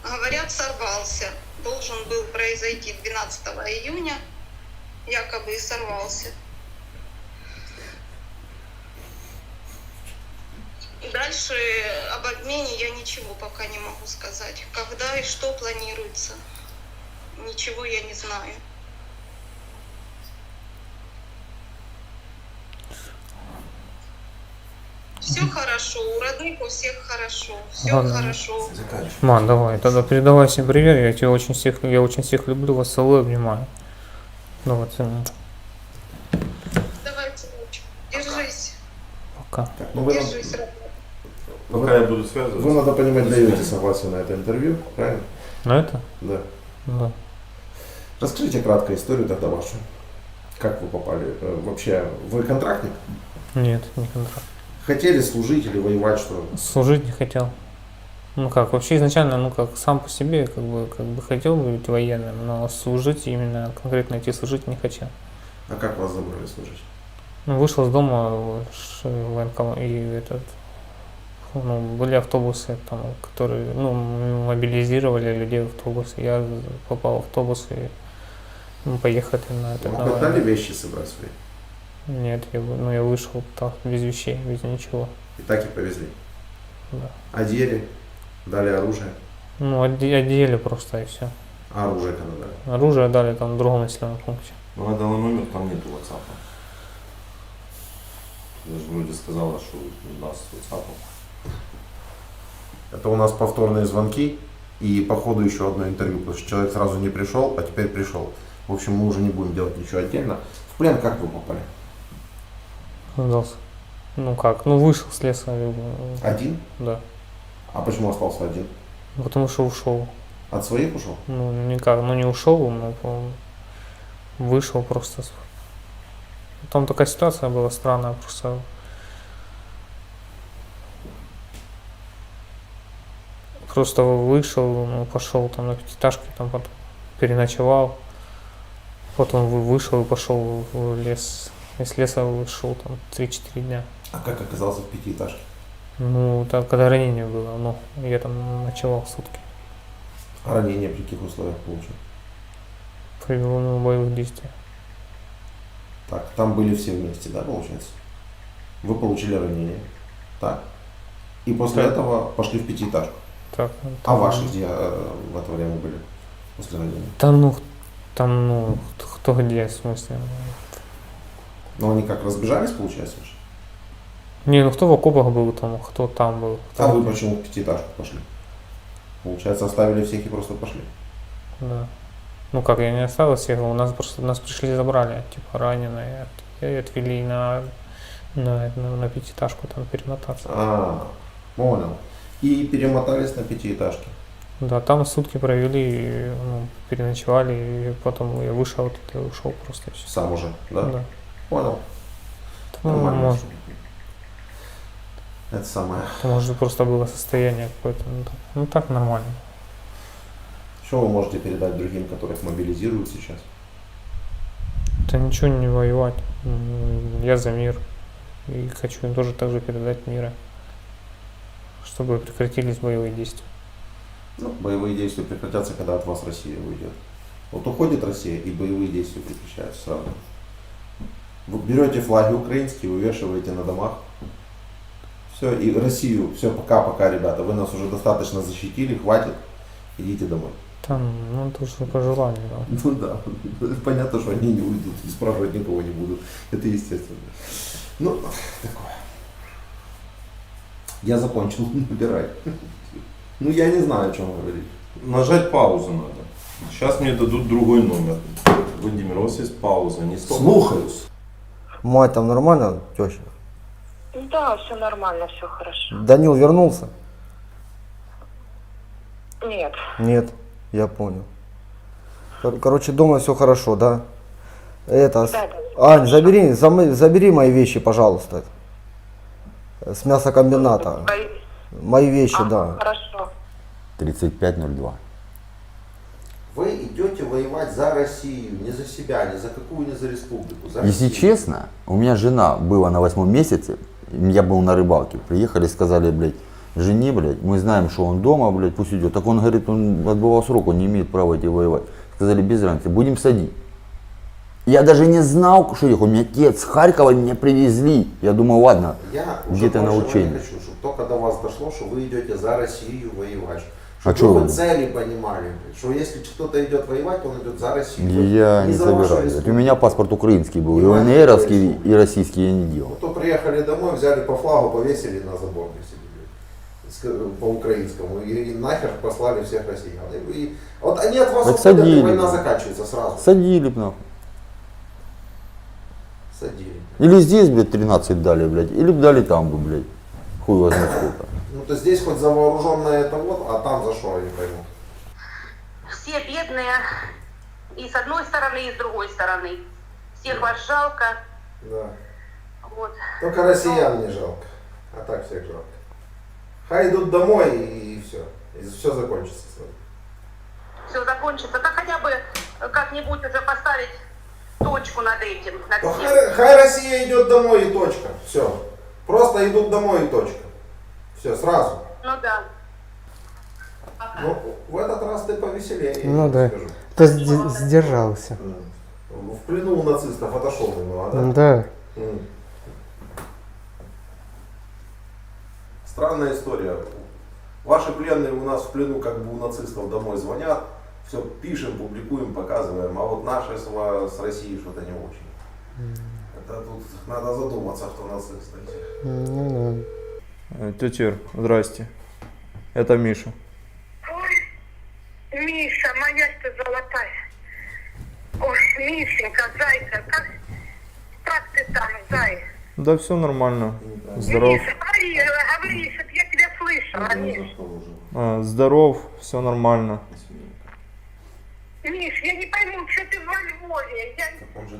Говорят, сорвался. Должен был произойти 12 июня, якобы и сорвался. Дальше об обмене я ничего пока не могу сказать. Когда и что планируется, ничего я не знаю. Все хорошо, у родных у всех хорошо, все Ладно. хорошо. Ман, давай, тогда передавай всем привет, я очень всех люблю, вас целую, обнимаю. Давай, целую. Давай, сыночек, держись. Пока. Держись, родной. Пока я буду связываться. Вы, надо понимать, даете согласие на это интервью, правильно? На это? Да. Да. Расскажите кратко историю тогда вашу. Как вы попали? Вообще, вы контрактник? Нет, не контракт. Хотели служить или воевать, что? Служить не хотел. Ну как, вообще изначально, ну как, сам по себе, как бы хотел быть военным, но служить, именно конкретно идти служить не хотел. А как вас забрали служить? Ну, вышел из дома военкомат, и были автобусы, там, которые, мобилизировали людей в автобус. Я попал в автобус и поехали на это. Вам хотели вещи собрать свои? Нет, я вышел так, без вещей, без ничего. И так и повезли? Да. Одели? Дали оружие? Одели просто и все. А оружие когда дали? Оружие дали там в другом населенном пункте. Ну, я дала номер, там нету WhatsApp. Я же вроде сказала, что даст WhatsApp. Это у нас повторные звонки и по ходу еще одно интервью, потому что человек сразу не пришел, а теперь пришел. В общем, мы уже не будем делать ничего отдельно. В плен как вы попали? Сдался. Вышел с леса. Один? Да. А почему остался один? Потому что ушел. От своих ушел? Никак, не ушел, но вышел просто. Там такая ситуация была странная, просто вышел, пошел там на пятиэтажке, там потом переночевал, потом вышел и пошел в лес. Из леса вышел там 3-4 дня. А как оказался в пятиэтажке? Так, когда ранение было, я там ночевал сутки. А ранение при каких условиях получил? При боевых действиях. Так, там были все вместе, да, получается? Вы получили ранение, так? И после этого пошли в пятиэтажку? Так. А ваши где в это время были после ранения? Там, кто где, в смысле? Ну, они как, разбежались, получается? Кто в окопах был, кто там был. А вы почему в пятиэтажку пошли? Получается, оставили всех и просто пошли? Да. Я не оставил всех, нас пришли, забрали, раненые, и отвели на пятиэтажку, там перемотаться. Понял. И перемотались на пятиэтажке? Да, там сутки провели, переночевали, и потом я вышел оттуда и ушел просто. Сам уже, да? Да. Понял. Нормально. Может. Это самое. Это может просто было состояние какое-то, так нормально. Что вы можете передать другим, которых мобилизируют сейчас? Да ничего, не воевать. Я за мир. И хочу им тоже так же передать мира. Чтобы прекратились боевые действия. Боевые действия прекратятся, когда от вас Россия уйдет. Вот уходит Россия, и боевые действия прекращаются сразу. Вы берете флаги украинские, вывешиваете на домах. Все, и Россию, все, пока, ребята, вы нас уже достаточно защитили, хватит, идите домой. Там, это уже по желанию. Да. Да, понятно, что они не уйдут, и спрашивать никого не будут. Это естественно. Такое. Я закончил, набирай. Я не знаю, о чем говорить. Нажать паузу надо. Сейчас мне дадут другой номер. Владимир, у вас есть пауза, не стоп. Слухаюсь. Мать там нормально, теща? Да, все нормально, все хорошо. Данил вернулся? Нет. Нет, я понял. Короче, дома все хорошо, да? Да. Ань, забери мои вещи, пожалуйста. С мясокомбината. Мои вещи, да. Хорошо. 3502. Вы идете воевать за Россию, не за себя, не за какую, не за республику. За Если Россию. честно, у меня жена была на 8 месяце, я был на рыбалке, приехали, сказали, жене, мы знаем, что он дома, пусть идет. Так он говорит, он отбывал срок, он не имеет права идти воевать. Сказали, без разницы, будем садить. Я даже не знал, что их, у меня отец с Харькова меня привезли. Я думаю, ладно, где-то на учении. Хочу, чтобы только до вас дошло, что вы идете за Россию воевать. А Чтобы вы цели понимали, что если кто-то идет воевать, он идет за Россию. Я не собираюсь. У меня паспорт украинский был, и ЛНРовский, и российский я не делал. То приехали домой, взяли по флагу, повесили на забор по украинскому и нахер послали всех россиян. И вот они от вас уходят, и война заканчивается сразу. Садили б нахуй. Садили. Или здесь, 13 дали, или б дали там бы, хуй возьми сколько. Ну то здесь хоть за вооруженное это вот, а там за что, я не пойму. Все бедные и с одной стороны, и с другой стороны. Всех вас жалко. Да. Вот. Только россиян не жалко, а так всех жалко. Хай идут домой и все. И все закончится с вами. Все закончится. Да хотя бы как-нибудь уже поставить точку над этим. Над Ну, всем. хай Россия идет домой и точка. Все. Просто идут домой и точка. Все, сразу. Ну да. Ну, в этот раз ты повеселее, я Ну тебе да. скажу. То сдержался. В плену у нацистов отошел немного, да? Да. Странная история. Ваши пленные у нас в плену как бы у нацистов домой звонят, все пишем, публикуем, показываем, а вот наши с Россией что-то не очень. Это тут надо задуматься, кто нацисты. Ну да. Тетя Ир, здрасте. Это Миша. Ой, Миша, моя ты золотая. Ой, Мишенька, зайка, как ты там, зай? Да все нормально. Здоров. Миша, говори, чтоб я тебя слышала, Миш. Здоров, все нормально. Миш, я не пойму, что ты во Львове,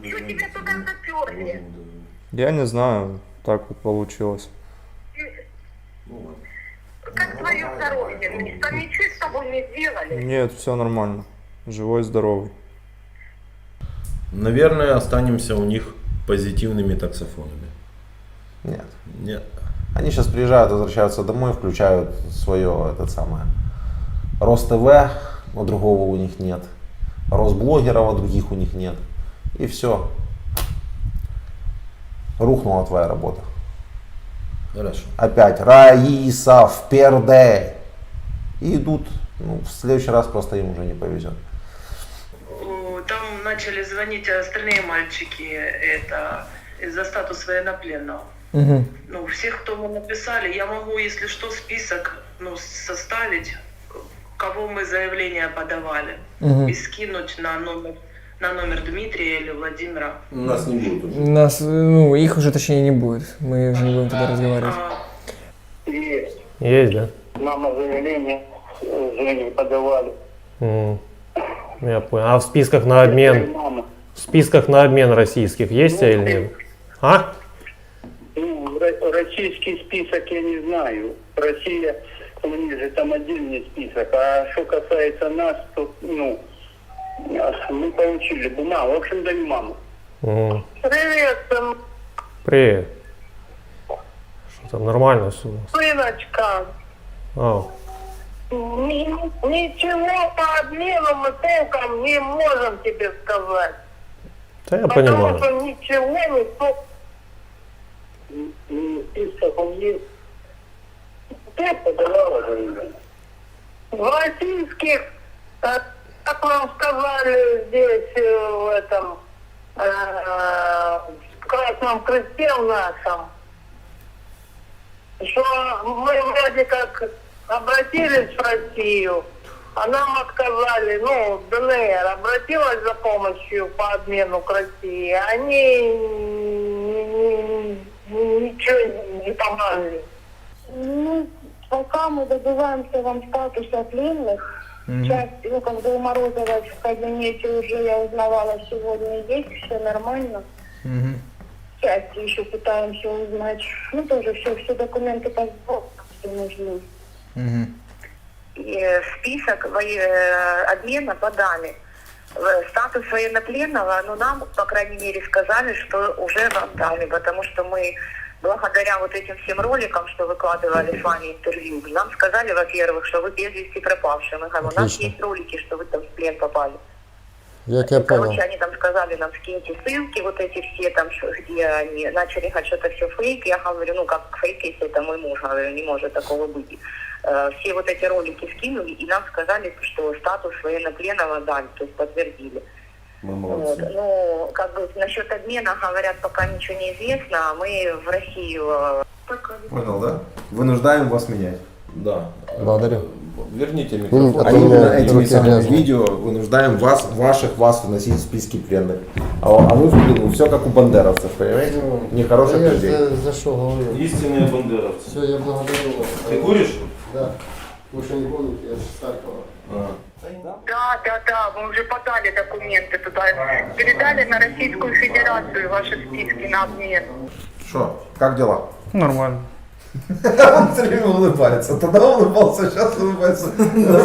что тебя туда заперли? Я не знаю, так вот получилось. Как твое здоровье, Миш, там ничего с тобой не сделали? Нет, все нормально. Живой, здоровый. Наверное, останемся у них позитивными таксофонами. Нет. Нет. Они сейчас приезжают, возвращаются домой, включают свое, это самое, Рос-ТВ, но другого у них нет. Росблогеров, а других у них нет. И все. Рухнула твоя работа. Хорошо. Опять Раиса вперде. И идут. Ну, в следующий раз просто им уже не повезет. Там начали звонить остальные мальчики, это из-за статуса военнопленного. Ну, всех, кто мы написали, я могу, если что, список составить, кого мы заявление подавали, и скинуть на номер Дмитрия или Владимира. Нас не будет. Нас, их уже точнее не будет. Мы уже не будем тогда разговаривать. Есть. Есть, да? Мама заявление подавали. Я понял. А в списках на обмен? В списках на обмен российских есть или нет? А? Ну, российский список я не знаю. Россия, у них же там отдельный список. А что касается нас, то, мы получили бумагу. В общем, даю маму. Привет, Привет. Что там, нормально все у вас? сыночка. Ничего по обмену мы толком не можем тебе сказать. Да я Потому понимаю. что ничего не список он есть. Ты подавала заявление? В российских, как вам сказали здесь, в этом, в Красном Кресте в нашем, что мы вроде как обратились в Россию, а нам отказали, ДНР обратилась за помощью по обмену к России, они ничего не помогли. Пока мы добиваемся вам статуса пленных, часть, когда у Морозова в кабинете уже я узнавала сегодня есть, все нормально. Часть еще пытаемся узнать, тоже все документы по сбору, что нужны. И список обмена подали. Статус военнопленного, нам, по крайней мере, сказали, что уже вам дали, потому что мы, благодаря вот этим всем роликам, что выкладывали с вами интервью, нам сказали, во-первых, что вы без вести пропавшие. Мы говорим, у нас есть ролики, что вы там в плен попали. Короче, они там сказали нам, скиньте ссылки, вот эти все там, где они начали говорить, что это все фейк. Я говорю, как фейк, если это мой муж, говорю, не может такого быть. Все вот эти ролики скинули, и нам сказали, что статус военнопленного дали, то есть подтвердили. Вот. Насчет обмена, говорят, пока ничего не известно, а мы в Россию... Понял, да? Вынуждаем вас менять. Да. Благодарю. Верните микрофон. А именно этими самыми видео вынуждаем вас вносить в списки пленных. А вы в плену, все как у бандеровцев, понимаете? Нехороших людей. За что говорю? Истинные бандеровцы. Все, я благодарю вас. Ты куришь? Да. Вы что не помните, я же с Харькова. Да, мы уже подали документы туда. Передали на Российскую Федерацию ваши списки на обмен. Что, как дела? Нормально. Он все время улыбается. Тогда улыбался, сейчас улыбается.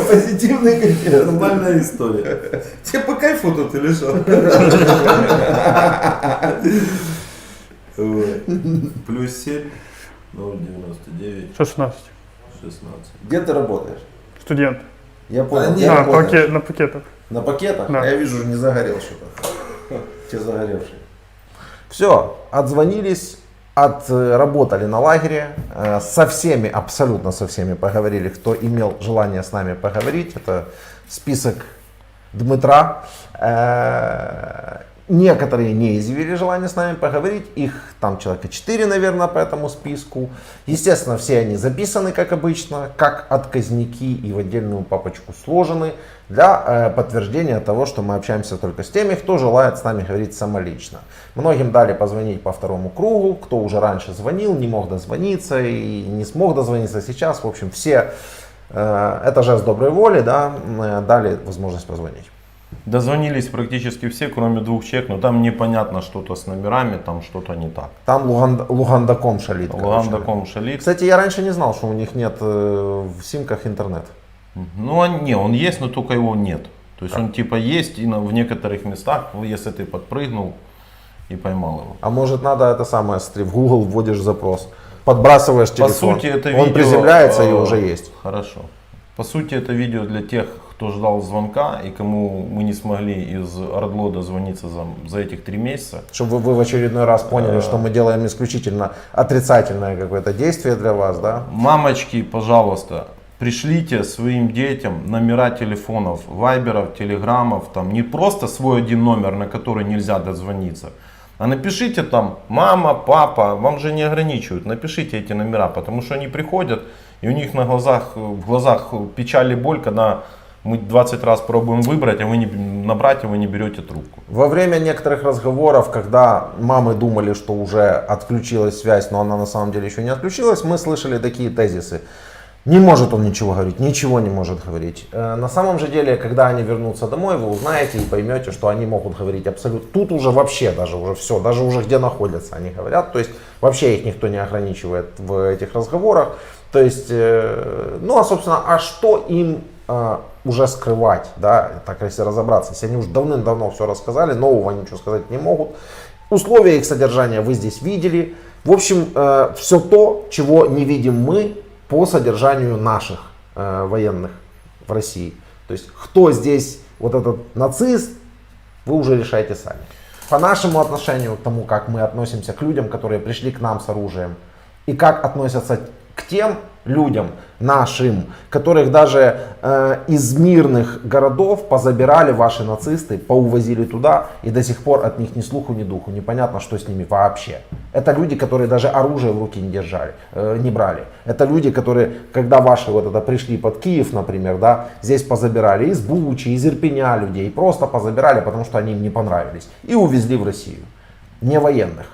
Позитивный контекст. Нормальная история. Тебе по кайфу тут или что? Плюс 7, 0,99. 16. 16. Где ты работаешь? Студент. Я понял. На пакетах. На пакетах? Да. Я вижу, уже не загорел что-то. Те загоревшие. Все, отзвонились, отработали на лагере, со всеми, абсолютно со всеми поговорили, кто имел желание с нами поговорить. Это список Дмитра. Некоторые не изъявили желание с нами поговорить, их там человека 4, наверное, по этому списку. Естественно, все они записаны, как обычно, как отказники и в отдельную папочку сложены для подтверждения того, что мы общаемся только с теми, кто желает с нами говорить самолично. Многим дали позвонить по второму кругу, кто уже раньше звонил, не мог дозвониться и не смог дозвониться сейчас. В общем, все, это жест доброй воли, да, дали возможность позвонить. Дозвонились практически все, кроме 2 человек, но там непонятно что-то с номерами, там что-то не так. Там Лугандаком шалит. Лугандаком шалит. Кстати, я раньше не знал, что у них нет в симках интернет. Ну, он есть, но только его нет. То есть он типа есть, и в некоторых местах, если ты подпрыгнул и поймал его. А может надо это самое, в Google вводишь запрос, подбрасываешь телефон, По сути, это он видео, приземляется и уже есть. Хорошо. По сути, это видео для тех, кто ждал звонка и кому мы не смогли из Ордло дозвониться за этих 3 месяца. Чтобы вы в очередной раз поняли, что мы делаем исключительно отрицательное какое-то действие для вас, да? Мамочки, пожалуйста, пришлите своим детям номера телефонов, вайберов, телеграммов, там не просто свой один номер, на который нельзя дозвониться, а напишите там мама, папа, вам же не ограничивают, напишите эти номера, потому что они приходят и у них в глазах печаль и боль, когда мы 20 раз пробуем выбрать, а вы набрать, а вы не берете трубку. Во время некоторых разговоров, когда мамы думали, что уже отключилась связь, но она на самом деле еще не отключилась, мы слышали такие тезисы. Не может он ничего говорить, ничего не может говорить. На самом же деле, когда они вернутся домой, вы узнаете и поймете, что они могут говорить абсолютно. Тут уже вообще даже уже все, даже уже где находятся они говорят. То есть вообще их никто не ограничивает в этих разговорах. То есть, ну а собственно, а что им уже скрывать, да, так если разобраться, если они уже давным-давно все рассказали, нового ничего сказать не могут. Условия их содержания вы здесь видели. В общем, все то, чего не видим мы по содержанию наших военных в России. То есть, кто здесь вот этот нацист, вы уже решаете сами. По нашему отношению к тому, как мы относимся к людям, которые пришли к нам с оружием, и как относятся к тем людям нашим, которых даже из мирных городов позабирали ваши нацисты, поувозили туда, и до сих пор от них ни слуху, ни духу, непонятно, что с ними вообще. Это люди, которые даже оружие в руки не держали, не брали. Это люди, которые, когда ваши вот это пришли под Киев, например, да, здесь позабирали из Бучи, из Ирпеня людей, просто позабирали, потому что они им не понравились, и увезли в Россию, не военных.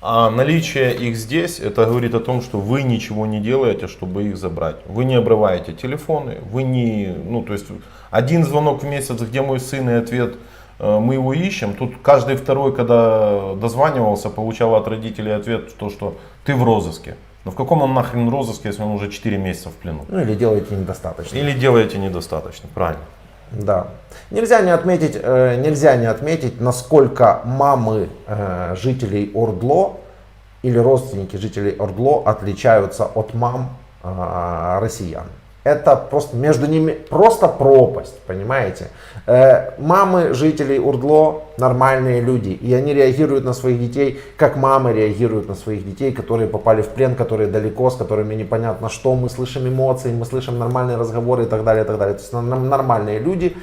А наличие их здесь, это говорит о том, что вы ничего не делаете, чтобы их забрать. Вы не обрываете телефоны, вы не, ну то есть один звонок в месяц, где мой сын, и ответ, мы его ищем. Тут каждый второй, когда дозванивался, получал от родителей ответ, что ты в розыске. Но в каком он нахрен розыске, если он уже 4 месяца в плену? Ну или делаете недостаточно. Или делаете недостаточно, правильно. Да. Нельзя не отметить, насколько мамы жителей Ордло или родственники жителей Ордло отличаются от мам россиян. Это просто между ними просто пропасть, понимаете? Мамы жителей Ордло нормальные люди, и они реагируют на своих детей, как мамы реагируют на своих детей, которые попали в плен, которые далеко, с которыми непонятно что, мы слышим эмоции, мы слышим нормальные разговоры и так далее, и так далее. То есть нормальные люди,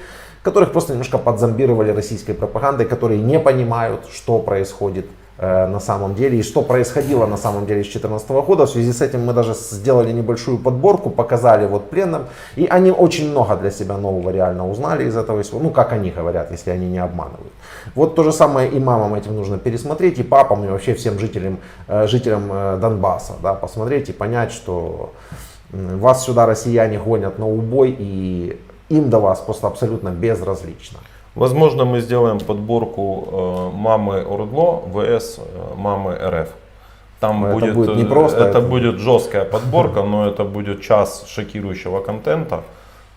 которых просто немножко подзомбировали российской пропагандой, которые не понимают, что происходит на самом деле, и что происходило на самом деле с 2014 года. В связи с этим мы даже сделали небольшую подборку, показали вот пленным, и они очень много для себя нового реально узнали из этого всего, ну как они говорят, если они не обманывают. Вот то же самое и мамам этим нужно пересмотреть, и папам, и вообще всем жителям Донбасса, да, посмотреть и понять, что вас сюда россияне гонят на убой, и им до вас просто абсолютно безразлично. Возможно, мы сделаем подборку мамы ОРДЛО vs мамы РФ. Там будет не просто, это будет жесткая подборка, но это будет час шокирующего контента.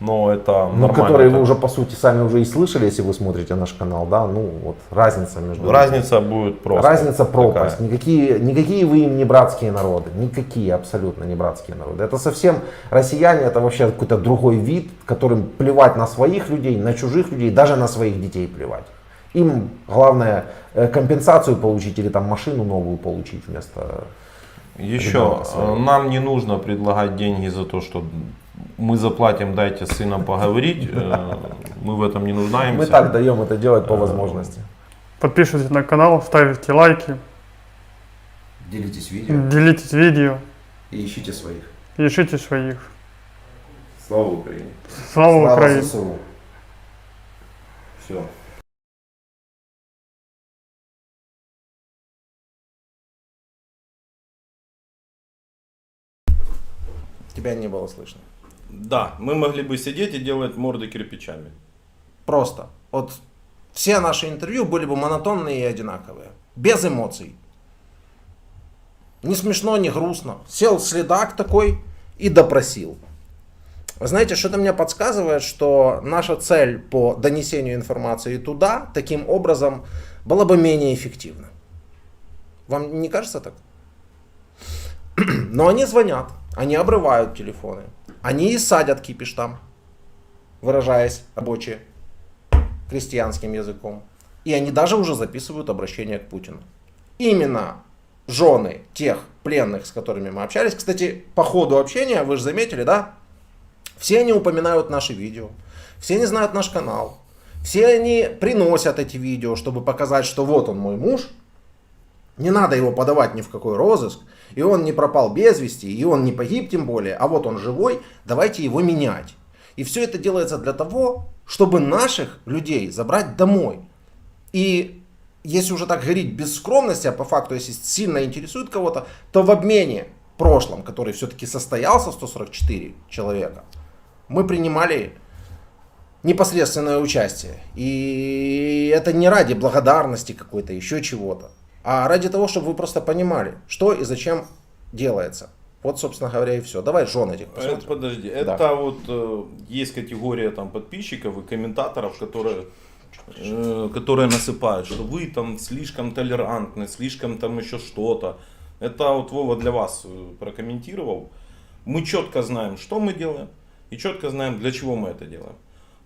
Но это ну, нормально. Которые вы уже по сути сами уже и слышали, если вы смотрите наш канал, да, ну вот разница между... Разница будет просто. Разница пропасть. Никакие вы им не братские народы, никакие абсолютно не братские народы. Это совсем россияне, это вообще какой-то другой вид, которым плевать на своих людей, на чужих людей, даже на своих детей плевать. Им главное компенсацию получить или там машину новую получить вместо... Еще нам не нужно предлагать деньги за то, что мы заплатим, дайте с сыном поговорить, мы в этом не нуждаемся. Мы так даем это делать по возможности. Подписывайтесь на канал, ставите лайки. Делитесь видео. Делитесь видео. И ищите своих. Ищите своих. Слава Украине. Слава Украине. ЗСУ. Все. Тебя не было слышно. Да, мы могли бы сидеть и делать морды кирпичами. Просто. Вот все наши интервью были бы монотонные и одинаковые. Без эмоций. Не смешно, не грустно. Сел следак такой и допросил. Вы знаете, что-то мне подсказывает, что наша цель по донесению информации туда, таким образом, была бы менее эффективна. Вам не кажется так? Но они звонят, они обрывают телефоны, они и садят кипиш там, выражаясь рабочим крестьянским языком. И они даже уже записывают обращение к Путину. Именно жены тех пленных, с которыми мы общались. Кстати, по ходу общения, вы же заметили, да? Все они упоминают наши видео, все они знают наш канал, все они приносят эти видео, чтобы показать, что вот он мой муж. Не надо его подавать ни в какой розыск, и он не пропал без вести, и он не погиб тем более, а вот он живой, давайте его менять. И все это делается для того, чтобы наших людей забрать домой. И если уже так говорить без скромности, а по факту, если сильно интересует кого-то, то в обмене прошлом, который все-таки состоялся, 144 человека, мы принимали непосредственное участие. И это не ради благодарности какой-то, еще чего-то, а ради того, чтобы вы просто понимали, что и зачем делается. Вот, собственно говоря, и все. Давай жен этих посмотрим. Подожди, Да. это вот есть категория там подписчиков и комментаторов, которые насыпают, что вы там слишком толерантны, слишком там еще что-то. Это вот Вова для вас прокомментировал. Мы четко знаем, что мы делаем, и четко знаем, для чего мы это делаем.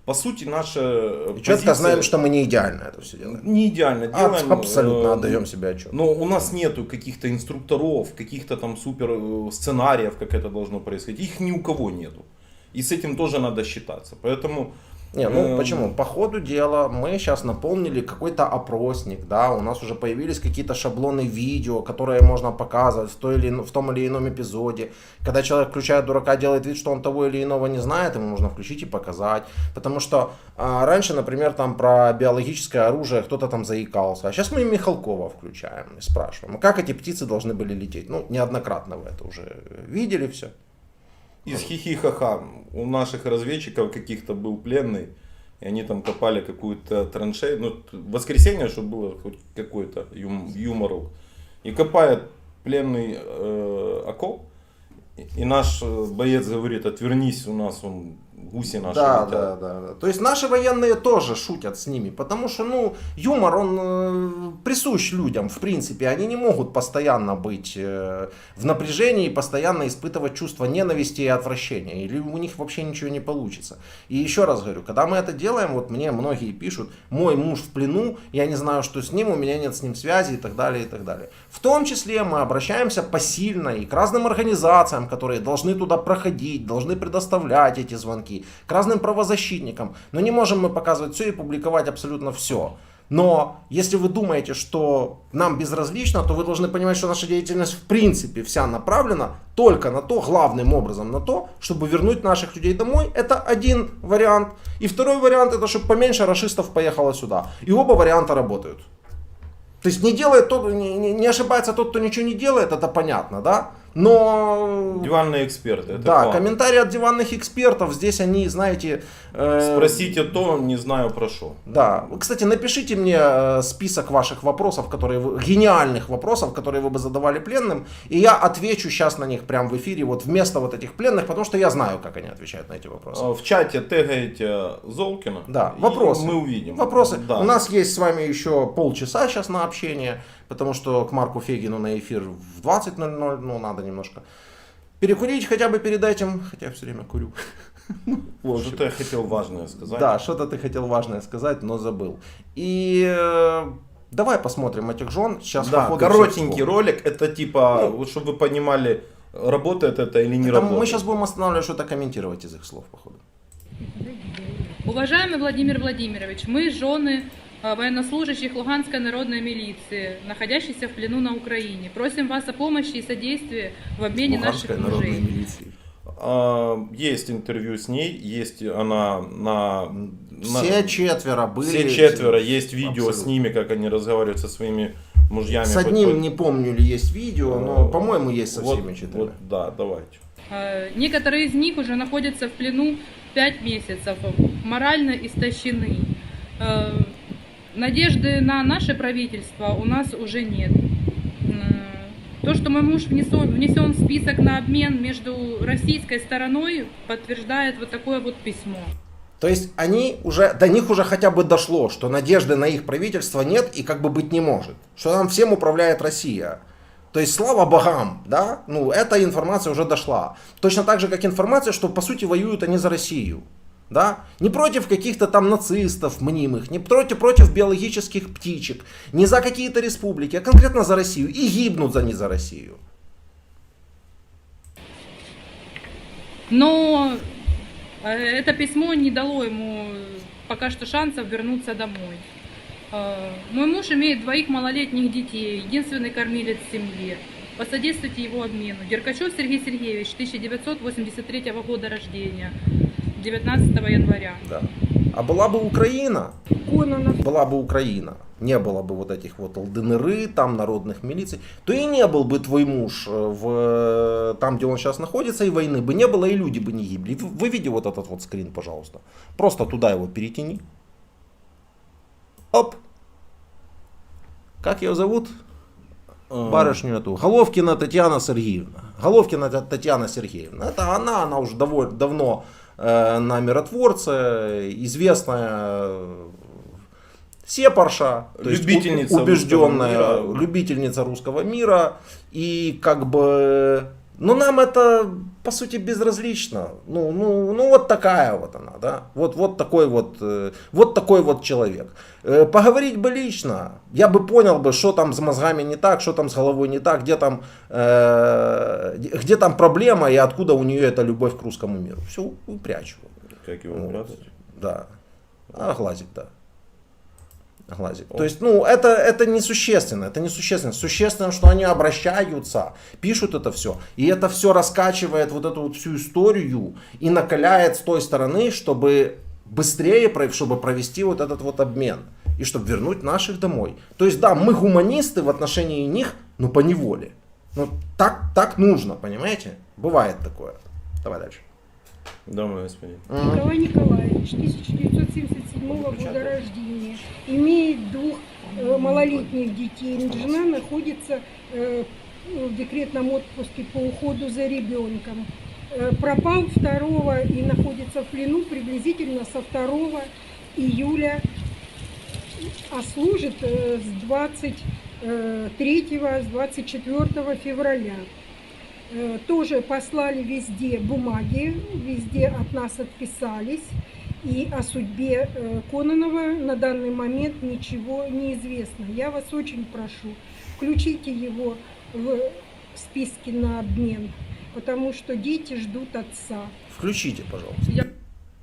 По сути, наша Четко знаем, что мы не идеально это все делаем. Не идеально делаем. Абсолютно отдаем себе отчет. Но у нас нету каких-то инструкторов, каких-то там супер сценариев, как это должно происходить. Их ни у кого нету. И с этим тоже надо считаться. Поэтому... Не, ну почему? По ходу дела мы сейчас наполнили какой-то опросник, да, у нас уже появились какие-то шаблоны видео, которые можно показывать в том или ином эпизоде. Когда человек включает дурака, делает вид, что он того или иного не знает, ему нужно включить и показать. Потому что раньше, например, там про биологическое оружие кто-то там заикался, а сейчас мы Михалкова включаем и спрашиваем, как эти птицы должны были лететь. Ну, неоднократно вы это уже видели все. Из хихихаха у наших разведчиков каких-то был пленный, и они там копали какую-то траншею, ну, в воскресенье, чтобы было хоть какой-то юморок. И копает пленный окоп, и наш боец говорит: отвернись, у нас он гуси наши летят. Да. То есть наши военные тоже шутят с ними, потому что, ну, юмор, он присущ людям, в принципе. Они не могут постоянно быть в напряжении, постоянно испытывать чувство ненависти и отвращения. Или у них вообще ничего не получится. И еще раз говорю, когда мы это делаем, вот мне многие пишут: мой муж в плену, я не знаю, что с ним, у меня нет с ним связи и так далее, и так далее. В том числе мы обращаемся посильно и к разным организациям, которые должны туда проходить, должны предоставлять эти звонки, к разным правозащитникам. Но не можем мы показывать все и публиковать абсолютно все. Но если вы думаете, что нам безразлично, то вы должны понимать, что наша деятельность в принципе вся направлена только на то, главным образом на то, чтобы вернуть наших людей домой. Это один вариант. И второй вариант, это чтобы поменьше рашистов поехало сюда. И оба варианта работают. То есть не делает тот, не ошибается тот, кто ничего не делает, это понятно, да? Но... Диванные эксперты. Это да, к вам. комментарии от диванных экспертов, здесь они, знаете... Спросите то, не знаю про что. Да. Кстати, напишите мне список ваших вопросов, гениальных вопросов, которые вы бы задавали пленным, и я отвечу сейчас на них прямо в эфире, вот вместо вот этих пленных, потому что я знаю, как они отвечают на эти вопросы. В чате тегаете Золкина. Да, вопросы. Мы увидим. Вопросы. Да. У нас есть с вами еще полчаса сейчас на общение, потому что к Марку Фегину на эфир в 20:00, ну надо немножко перекурить хотя бы перед этим, хотя я все время курю. Что-то я хотел важное сказать. Да, что-то ты хотел важное сказать, но забыл. И давай посмотрим этих жен. Сейчас да, коротенький ролик, это типа, вот, чтобы вы понимали, работает это или не работает. Мы сейчас будем останавливать, что-то комментировать из их слов, походу. Уважаемый Владимир Владимирович, мы жены военнослужащих Луганской народной милиции, находящихся в плену на Украине. Просим вас о помощи и содействии в обмене наших мужей. Есть интервью с ней, есть она Все четверо были. Все четверо, есть видео абсолютно с ними, как они разговаривают со своими мужьями. С одним не помню ли есть видео, но по-моему есть со всеми четырьмя. Вот, да, давайте. Некоторые из них уже находятся в плену 5 месяцев, морально истощены. Надежды на наше правительство у нас уже нет. То, что мой муж внесен в список на обмен между российской стороной, подтверждает вот такое вот письмо. То есть до них уже хотя бы дошло, что надежды на их правительство нет и как бы быть не может. Что там всем управляет Россия. То есть слава богам, да, эта информация уже дошла. Точно так же, как информация, что по сути воюют они за Россию. Да? Не против каких-то там нацистов мнимых, не против биологических птичек, не за какие-то республики, а конкретно за Россию. И гибнут они за Россию. Но это письмо не дало ему пока что шансов вернуться домой. Мой муж имеет 2 малолетних детей, единственный кормилец в семье. Посодействуйте его обмену. Деркачев Сергей Сергеевич, 1983 года рождения. 19 января. Да. А была бы Украина, не было бы вот этих вот ЛДНР, там народных милиций, то и не был бы твой муж там, где он сейчас находится, и войны бы не было, и люди бы не гибли. Выведи вот этот вот скрин, пожалуйста. Просто туда его перетяни. Оп. Как ее зовут? Барышню эту. Головкина Татьяна Сергеевна. Головкина Татьяна Сергеевна. Это она уже довольно давно на миротворце, известная сепарша, то есть убежденная любительница русского мира. И как бы, нам это по сути безразлично. Вот такая вот она, да. Вот такой вот человек. Поговорить бы лично, я бы понял бы, что там с мозгами не так, что там с головой не так, где там проблема и откуда у нее эта любовь к русскому миру. Все, прячу. Как его прятать? Да. А глазик, да. Глазик. То есть, это несущественно, это несущественно. Существенно, что они обращаются, пишут это все, и это все раскачивает вот эту вот всю историю и накаляет с той стороны, чтобы быстрее, чтобы провести вот этот вот обмен и чтобы вернуть наших домой. То есть, да, мы гуманисты в отношении них, но по неволе. Так нужно, понимаете? Бывает такое. Давай дальше. Да, мой господин. Николай Николаевич, 1977 года рождения, имеет 2 малолетних детей. Жена находится в декретном отпуске по уходу за ребенком. Пропал 2 и находится в плену приблизительно со 2 июля, а служит с 24 февраля. Тоже послали везде бумаги, везде от нас отписались. И о судьбе Кононова на данный момент ничего не известно. Я вас очень прошу, включите его в списки на обмен, потому что дети ждут отца. Включите, пожалуйста.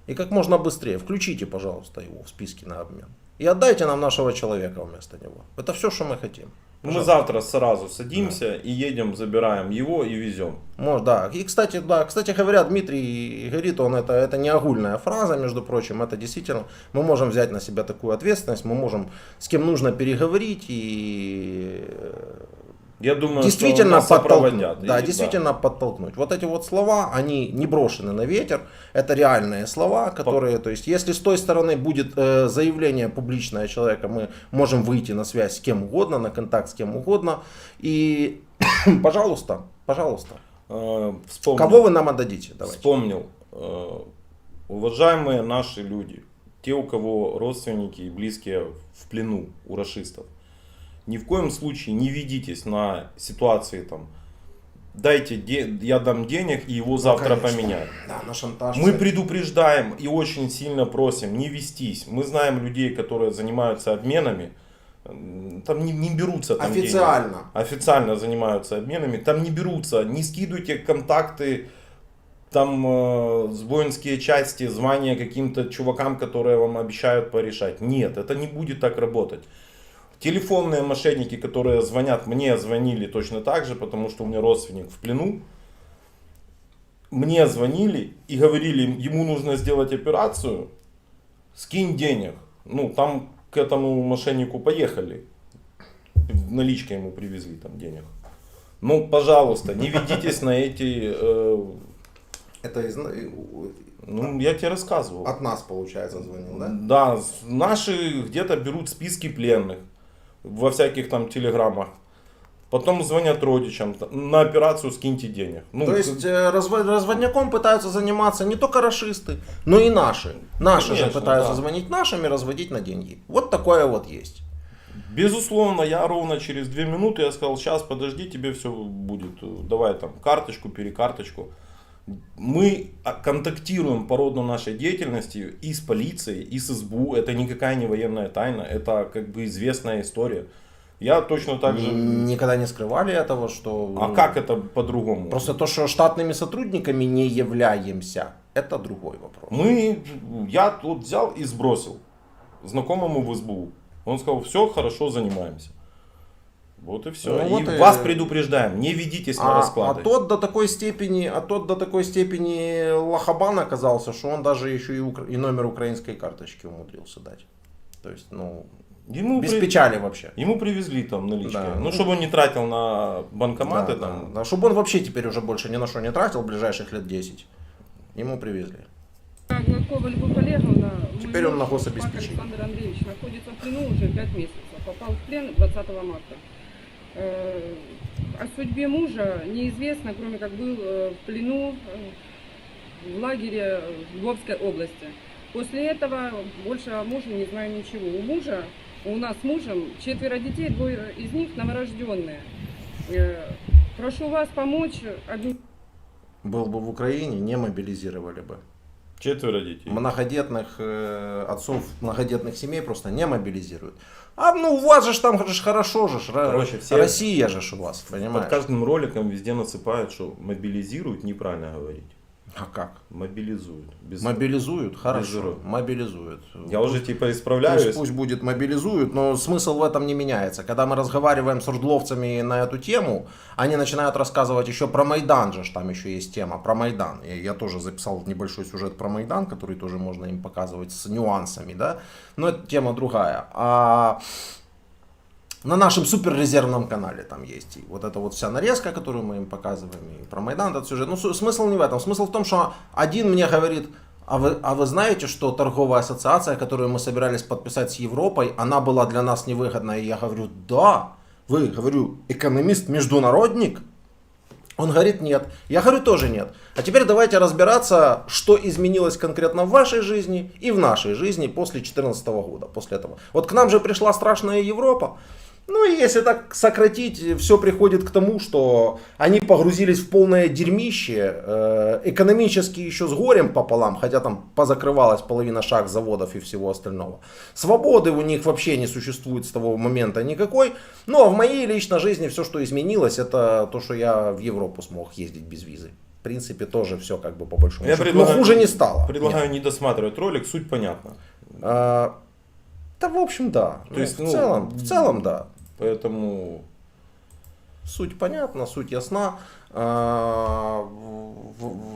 И как можно быстрее включите, пожалуйста, его в списки на обмен. И отдайте нам нашего человека вместо него. Это все, что мы хотим. Мы завтра сразу садимся и едем, забираем его и везем. Может, да. И, кстати говоря, Дмитрий говорит, это не огульная фраза, между прочим, это действительно, мы можем взять на себя такую ответственность, мы можем с кем нужно переговорить и я думаю, действительно что нас подтолкнуть. Да, действительно подтолкнуть. Вот эти вот слова, они не брошены на ветер, это реальные слова, которые, то есть, если с той стороны будет заявление публичное человека, мы можем выйти на связь с кем угодно, на контакт с кем угодно, и пожалуйста, вспомнил, кого вы нам отдадите? Давайте. Вспомнил, уважаемые наши люди, те, у кого родственники и близкие в плену у рашистов, ни в коем случае не ведитесь на ситуации там, дайте, я дам денег и его завтра поменяют. Да, на шантаж. Мы предупреждаем и очень сильно просим не вестись. Мы знаем людей, которые занимаются обменами, там не берутся там официально. Деньги. Официально занимаются обменами, там не берутся, не скидывайте контакты, там воинские части, звания каким-то чувакам, которые вам обещают порешать. Нет, это не будет так работать. Телефонные мошенники, которые звонят, мне звонили точно так же, потому что у меня родственник в плену. Мне звонили и говорили, ему нужно сделать операцию, скинь денег. Ну, там к этому мошеннику поехали, наличкой ему привезли там денег. Ну, пожалуйста, не ведитесь на эти... Это ну, я тебе рассказывал. От нас, получается, звонил, да? Да, наши где-то берут списки пленных во всяких там телеграммах. Потом звонят родичам, на операцию скиньте денег. Ну, то есть разводняком пытаются заниматься не только рашисты, но и наши. Наши же пытаются звонить нашим и разводить на деньги. Вот такое вот есть. Безусловно, я ровно через 2 минуты я сказал, сейчас подожди, тебе все будет. Давай там карточку, перекарточку. Мы контактируем по роду нашей деятельности и с полицией, и с СБУ. Это никакая не военная тайна, это как бы известная история. Я точно так же... Никогда не скрывали этого, что... А как это по-другому? Просто то, что штатными сотрудниками не являемся, это другой вопрос. Я вот взял и сбросил знакомому в СБУ. Он сказал, все, хорошо, занимаемся. Вот и все. Ну, и вот вас предупреждаем, не ведитесь на расклады. А тот до такой степени лохабан оказался, что он даже еще и номер украинской карточки умудрился дать. То есть, без печали вообще. Ему привезли там налички. Да. Ну, чтобы он не тратил на банкоматы. Да, чтобы он вообще теперь уже больше ни на что не тратил, ближайших лет 10. Ему привезли. Гладкова Любовь Олеговна, теперь он на гособеспечении. Александр Андреевич находится в плену уже 5 месяцев. Попал в плен 20 марта. О судьбе мужа неизвестно, кроме как был в плену в лагере в Львовской области. После этого больше о муже не знаю ничего. У нас с мужем 4 детей, 2 из них новорожденные. Прошу вас помочь. Был бы в Украине, не мобилизировали бы. 4 детей. Многодетных отцов, многодетных семей просто не мобилизируют. А у вас же там хорошо же, короче, Россия же у вас, понимаешь? Под каждым роликом везде насыпают, что мобилизируют, неправильно говорить. А как? Мобилизуют. Мобилизуют, хорошо. Мобилизуют. Я уже типа исправляюсь. Пусть будет мобилизуют, но смысл в этом не меняется. Когда мы разговариваем с рждловцами на эту тему, они начинают рассказывать еще про Майдан же, там еще есть тема про Майдан. Я тоже записал небольшой сюжет про Майдан, который тоже можно им показывать с нюансами, да. Но это тема другая. На нашем суперрезервном канале там есть и вот эта вот вся нарезка, которую мы им показываем, и про Майдан этот сюжет. Ну, смысл не в этом. Смысл в том, что один мне говорит, а вы знаете, что торговая ассоциация, которую мы собирались подписать с Европой, она была для нас невыгодна? И я говорю, да. Вы, говорю, экономист-международник? Он говорит, нет. Я говорю, тоже нет. А теперь давайте разбираться, что изменилось конкретно в вашей жизни и в нашей жизни после 2014 года, после этого. Вот к нам же пришла страшная Европа. Ну и если так сократить, все приходит к тому, что они погрузились в полное дерьмище, экономически еще с горем пополам, хотя там позакрывалась половина шахт, заводов и всего остального. Свободы у них вообще не существует с того момента никакой. Ну а в моей личной жизни все, что изменилось, это то, что я в Европу смог ездить без визы. В принципе, тоже все как бы по большому счету. Но хуже не стало. Предлагаю не досматривать ролик, суть понятна. Да, в общем, да. То есть, в целом, да. Поэтому суть понятна, суть ясна.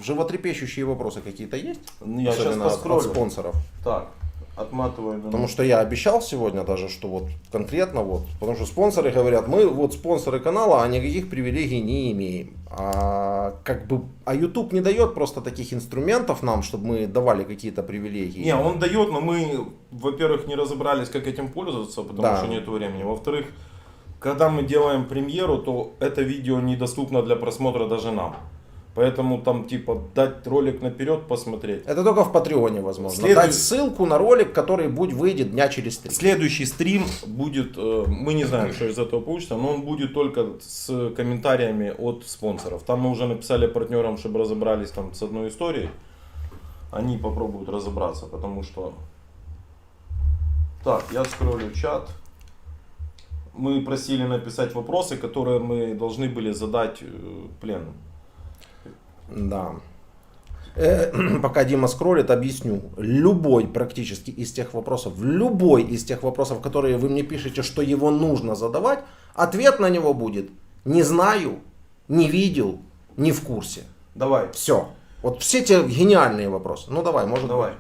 Животрепещущие вопросы какие-то есть? Я сейчас Особенно поскроллю. от спонсоров. Так, отматываем. Потому что я обещал сегодня даже, что вот конкретно вот, потому что спонсоры говорят, мы вот спонсоры канала, а никаких привилегий не имеем. А YouTube не дает просто таких инструментов нам, чтобы мы давали какие-то привилегии. Не, он дает, но мы, во-первых, не разобрались, как этим пользоваться, потому что нет времени. Во-вторых, когда мы делаем премьеру, то это видео недоступно для просмотра даже нам. Поэтому там типа дать ролик наперед посмотреть. Это только в Патреоне возможно. Дать ссылку на ролик, который выйдет дня через 3. Следующий стрим будет, мы не знаем, что из этого получится, но он будет только с комментариями от спонсоров. Там мы уже написали партнерам, чтобы разобрались там с одной историей. Они попробуют разобраться, потому что... Так, я скроллю чат. Мы просили написать вопросы, которые мы должны были задать пленным. Да. Пока Дима скроллит, объясню. Любой практически из тех вопросов, которые вы мне пишете, что его нужно задавать, ответ на него будет: не знаю, не видел, не в курсе. Давай. Все. Вот все те геніальні вопроси. Ну давай, може. Давай.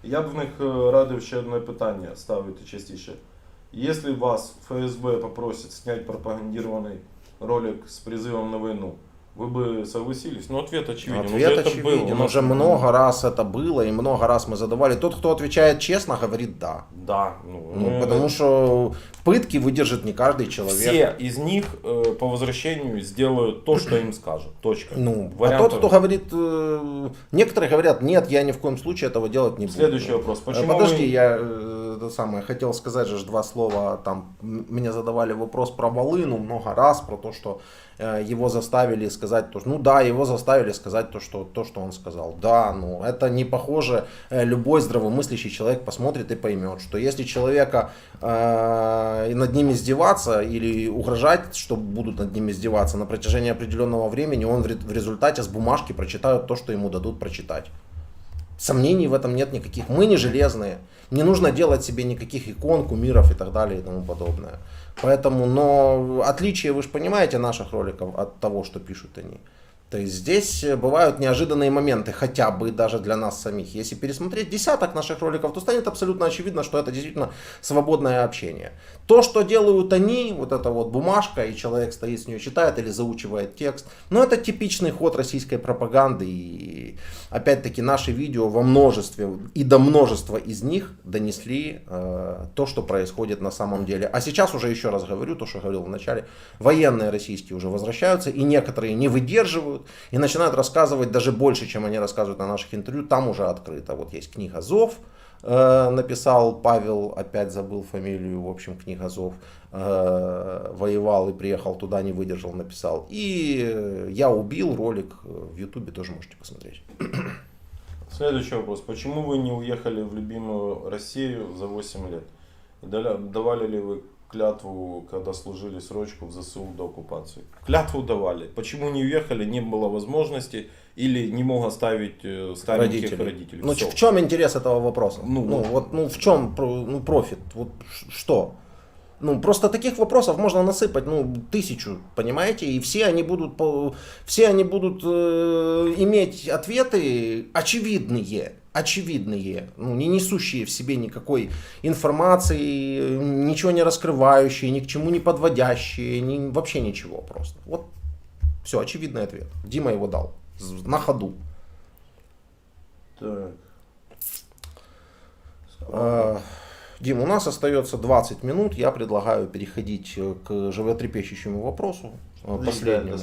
Я б в них радив ще одне питання ставити частіше. Если вас ФСБ попросит снять пропагандированный ролик с призывом на войну, вы бы согласились? Ну, ответ очевиден. Ответ очевиден. Уже много раз это было, и много раз мы задавали. Тот, кто отвечает честно, говорит да. Да. Потому что пытки выдержит не каждый человек. Все из них по возвращению сделают то, что им скажут. Точка. А тот, кто говорит... Некоторые говорят, нет, я ни в коем случае этого делать не буду. Следующий вопрос. Почему Подожди, я хотел сказать же 2 слова. Там мне задавали вопрос про Волыну много раз, про то, что его заставили сказать то, что... Ну да, его заставили сказать то, что он сказал. Да, но это не похоже. Любой здравомыслящий человек посмотрит и поймет, что если человека над ними издеваться или угрожать, что будут над ними издеваться на протяжении определенного времени, он в результате с бумажки прочитает то, что ему дадут прочитать. Сомнений в этом нет никаких. Мы не железные. Не нужно делать себе никаких икон, кумиров и так далее и тому подобное. Поэтому, но отличие, вы же понимаете, наших роликов от того, что пишут они. То есть здесь бывают неожиданные моменты, хотя бы даже для нас самих. Если пересмотреть десяток наших роликов, то станет абсолютно очевидно, что это действительно свободное общение. То, что делают они, вот эта вот бумажка, и человек стоит с нее, читает или заучивает текст, ну это типичный ход российской пропаганды. И опять-таки наши видео во множестве и до множества из них донесли то, что происходит на самом деле. А сейчас уже еще раз говорю, то, что говорил в начале, военные российские уже возвращаются, и некоторые не выдерживают, и начинают рассказывать даже больше, чем они рассказывают на наших интервью. Там уже открыто. Вот есть книга «Зов», написал Павел, опять забыл фамилию, в общем, книга «Зов», воевал и приехал туда, не выдержал, написал. И «Я убил» ролик в Ютубе тоже можете посмотреть. Следующий вопрос. Почему вы не уехали в любимую Россию за 8 лет? Давали ли вы клятву, когда служили срочку в ЗСУ до оккупации? Клятву давали. Почему не уехали? Не было возможности или не мог оставить стареньких родителей? Ну, в чем интерес этого вопроса? В чем профит? Вот что? Просто таких вопросов можно насыпать 1000, понимаете? И все они будут иметь ответы очевидные, не несущие в себе никакой информации, ничего не раскрывающие, ни к чему не подводящие, вообще ничего просто. Вот все, очевидный ответ. Дима его дал на ходу. Так. Дим, у нас остается 20 минут, я предлагаю переходить к животрепещущему вопросу, последнему.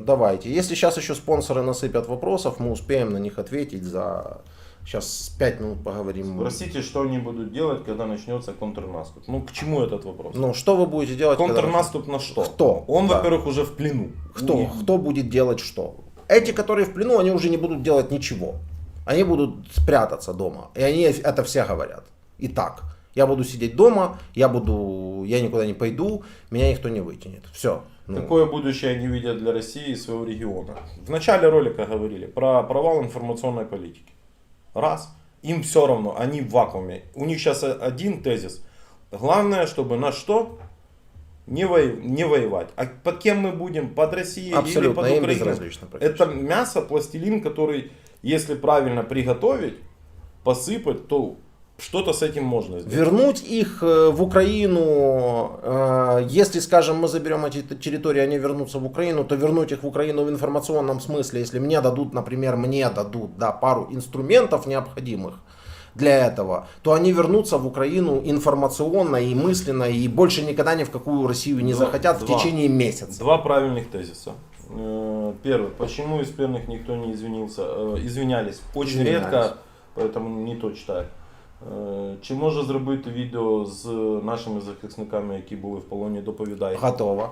Давайте. Если сейчас еще спонсоры насыпят вопросов, мы успеем на них ответить за... Сейчас 5 минут поговорим. Спросите, что они будут делать, когда начнется контрнаступ. К чему этот вопрос? Что вы будете делать? Контрнаступ на что? Кто? Он, во-первых, уже в плену. Кто будет делать что? Эти, которые в плену, они уже не будут делать ничего. Они будут прятаться дома. И они это все говорят. Итак, я буду сидеть дома, я никуда не пойду, меня никто не вытянет. Все. Какое будущее они видят для России и своего региона? В начале ролика говорили про провал информационной политики. Раз. им все равно, они в вакууме. У них сейчас один тезис. Главное, чтобы на что? Не воевать. А под кем мы будем? Под Россией или под им Украиной? безразлично Это мясо, пластилин, который, если правильно приготовить, посыпать, то что-то с этим можно сделать. Вернуть их в Украину, если, скажем, мы заберем эти территории, они вернутся в Украину, то вернуть их в Украину в информационном смысле, если мне дадут, например, пару инструментов необходимых для этого, то они вернутся в Украину информационно и мысленно, и больше никогда ни в какую Россию не захотят в течение месяца. Два правильных тезиса. Первый. Почему из первых никто не извинялись? Очень редко, поэтому не то читаю. Чи може зробити відео з нашими захисниками, які були в полоні, доповідай? Готово.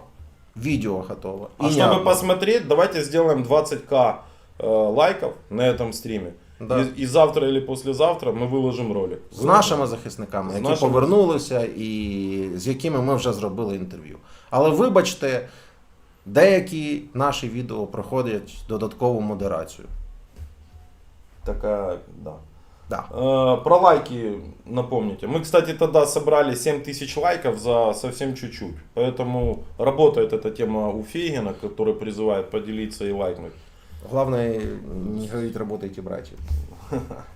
Видео готово. А чтобы посмотреть, давайте сделаем 20к лайков на этом стриме. Да. І завтра или послезавтра ми виложимо ролик. З нашими захисниками, які повернулися і з якими ми вже зробили інтерв'ю. Але вибачте, деякі наші відео проходять додаткову модерацію. Така, да. Да. Про лайки напомните. Мы, кстати, тогда собрали 7000 лайков за совсем чуть-чуть. Поэтому работает эта тема у Фейгина, который призывает поделиться и лайкнуть. Главное не говорить «работайте, братья».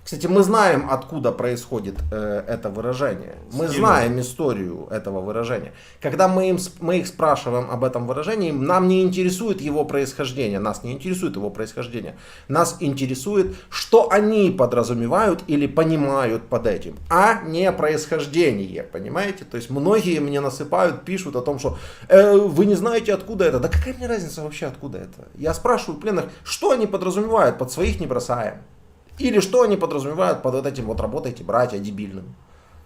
Кстати, мы знаем, откуда происходит это выражение. Мы знаем историю этого выражения. Когда мы их спрашиваем об этом выражении, нам не интересует его происхождение. Нас не интересует его происхождение. Нас интересует, что они подразумевают или понимают под этим, а не происхождение. Понимаете? То есть многие мне насыпают, пишут о том, что вы не знаете, откуда это. Да какая мне разница вообще, откуда это? Я спрашиваю пленных, что они подразумевают под «своих не бросаем». Или что они подразумевают под этим вот «работайте, братья» дебильным.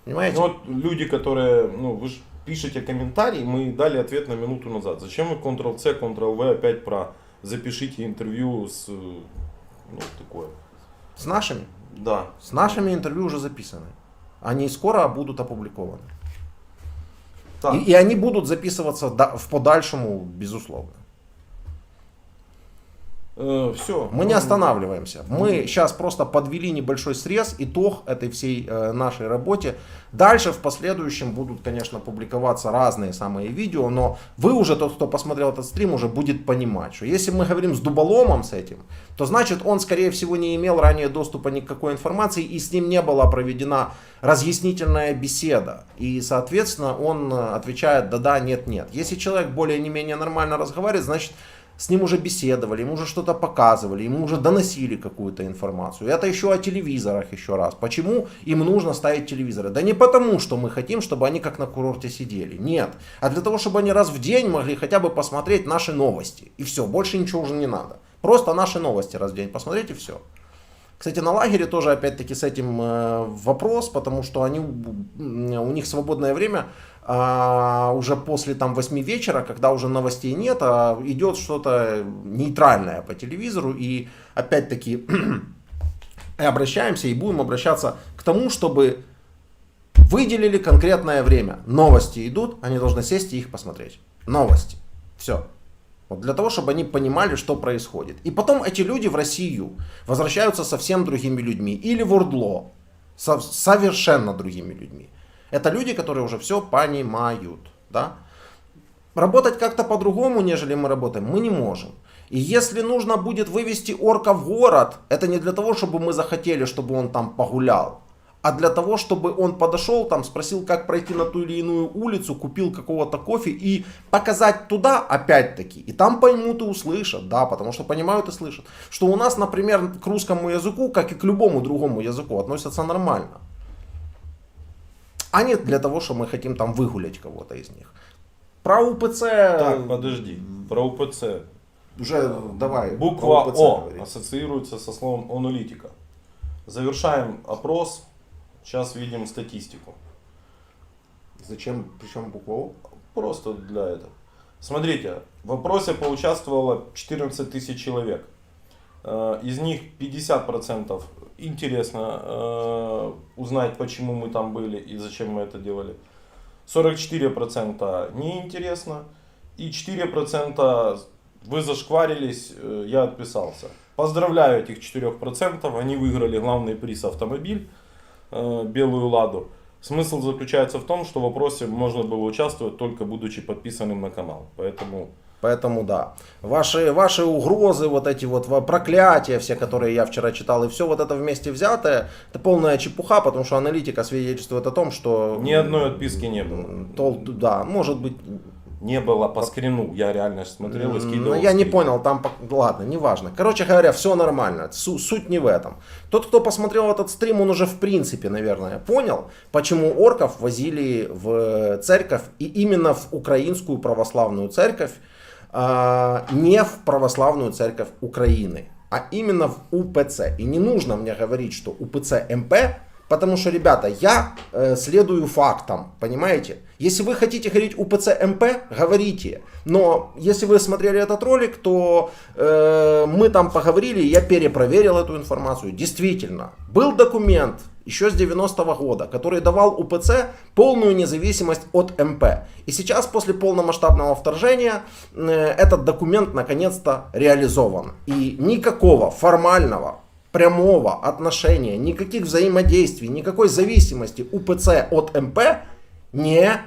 Понимаете? Ну, вот люди, которые, вы же пишете комментарии, мы дали ответ на минуту назад. Зачем вы Ctrl-C, Ctrl-V опять про запишите интервью с, такое. С нашими? Да. С нашими интервью уже записаны. Они скоро будут опубликованы. И они будут записываться в подальшему, безусловно. Все. Мы не останавливаемся. Мы сейчас просто подвели небольшой срез, итог этой всей нашей работе. Дальше в последующем будут, конечно, публиковаться разные самые видео, но вы уже, тот, кто посмотрел этот стрим, уже будет понимать, что если мы говорим с дуболомом с этим, то значит он, скорее всего, не имел ранее доступа ни к какой информации, и с ним не была проведена разъяснительная беседа. И, соответственно, он отвечает да-да, нет-нет. Если человек более не менее нормально разговаривает, значит, с ним уже беседовали, ему уже что-то показывали, ему уже доносили какую-то информацию. Это еще о телевизорах еще раз. Почему им нужно ставить телевизоры? Да не потому, что мы хотим, чтобы они как на курорте сидели. Нет. А для того, чтобы они раз в день могли хотя бы посмотреть наши новости. И все, больше ничего уже не надо. Просто наши новости раз в день посмотреть и все. Кстати, на лагере тоже опять-таки с этим вопрос, потому что у них свободное время уже после 8 вечера, когда уже новостей нет, идет что-то нейтральное по телевизору. И опять-таки обращаемся и будем обращаться к тому, чтобы выделили конкретное время. Новости идут, они должны сесть и их посмотреть. Новости. Все. Вот для того, чтобы они понимали, что происходит. И потом эти люди в Россию возвращаются совсем другими людьми. Или в ОРДЛО. Совершенно другими людьми. Это люди, которые уже все понимают. Да? Работать как-то по-другому, нежели мы работаем, мы не можем. И если нужно будет вывести орка в город, это не для того, чтобы мы захотели, чтобы он там погулял. А для того, чтобы он подошел, там, спросил, как пройти на ту или иную улицу, купил какого-то кофе и показать туда, опять-таки. И там поймут и услышат, да, потому что понимают и слышат. Что у нас, например, к русскому языку, как и к любому другому языку, относятся нормально. А не для того, что мы хотим там выгулять кого-то из них. Про УПЦ... Так, подожди. Про УПЦ. Уже давай. Буква УПЦ О говорить. ассоциируется со словом аналитика. Завершаем опрос. Сейчас видим статистику. Зачем? Причем буква О? Просто для этого. Смотрите, в опросе поучаствовало 14 тысяч человек. Из них 50% интересно узнать, почему мы там были и зачем мы это делали. 44% неинтересно. И 4% вы зашкварились, я отписался. Поздравляю этих 4%, они выиграли главный приз автомобиль, белую «Ладу». Смысл заключается в том, что в вопросе можно было участвовать только будучи подписанным на канал. Поэтому да, ваши угрозы, вот эти вот проклятия, все, которые я вчера читал, и все вот это вместе взятое, это полная чепуха, потому что аналитика свидетельствует о том, что... Ни одной отписки не было. Да, может быть... Не было по скрину, я реально смотрел и скидывал. Я не понял, там, ладно, неважно. Короче говоря, все нормально, суть не в этом. Тот, кто посмотрел этот стрим, он уже в принципе, наверное, понял, почему орков возили в церковь, и именно в украинскую православную церковь, не в православную церковь Украины, а именно в УПЦ. И не нужно мне говорить, что УПЦ МП, потому что, ребята, я следую фактам, понимаете? Если вы хотите говорить УПЦ МП, говорите. Но если вы смотрели этот ролик, то мы там поговорили, я перепроверил эту информацию. Действительно, был документ еще с 90-го года, который давал УПЦ полную независимость от МП. И сейчас, после полномасштабного вторжения, этот документ наконец-то реализован. И никакого формального, прямого отношения, никаких взаимодействий, никакой зависимости УПЦ от МП не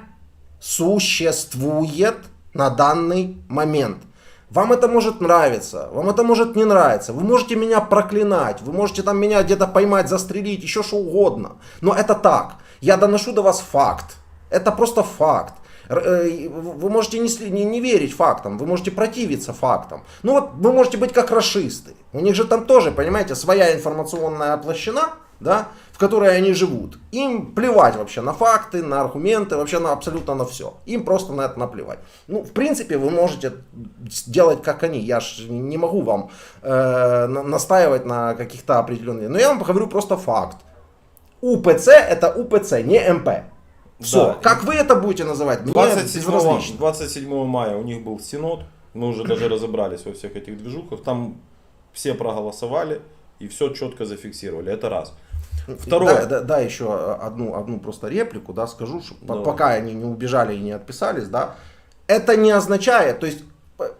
существует на данный момент. Вам это может нравиться, вам это может не нравиться, вы можете меня проклинать, вы можете там меня где-то поймать, застрелить, еще что угодно. Но это так, я доношу до вас факт, это просто факт. Вы можете не верить фактам, вы можете противиться фактам. Ну вот вы можете быть как рашисты. У них же там тоже, понимаете, своя информационная площадка, да, в которой они живут. Им плевать вообще на факты, на аргументы, вообще абсолютно на все. Им просто на это наплевать. Ну, в принципе, вы можете делать как они. Я ж не могу вам настаивать на каких-то определенных. Но я вам говорю просто факт. УПЦ это УПЦ, не МП. Все. Да. Как вы это будете называть? 27 мая у них был синод. Мы уже даже разобрались во всех этих движухах. Там все проголосовали и все четко зафиксировали. Это раз. Второе. Да, еще одну просто реплику, да, скажу, пока они не убежали и не отписались, да. Это не означает, то есть,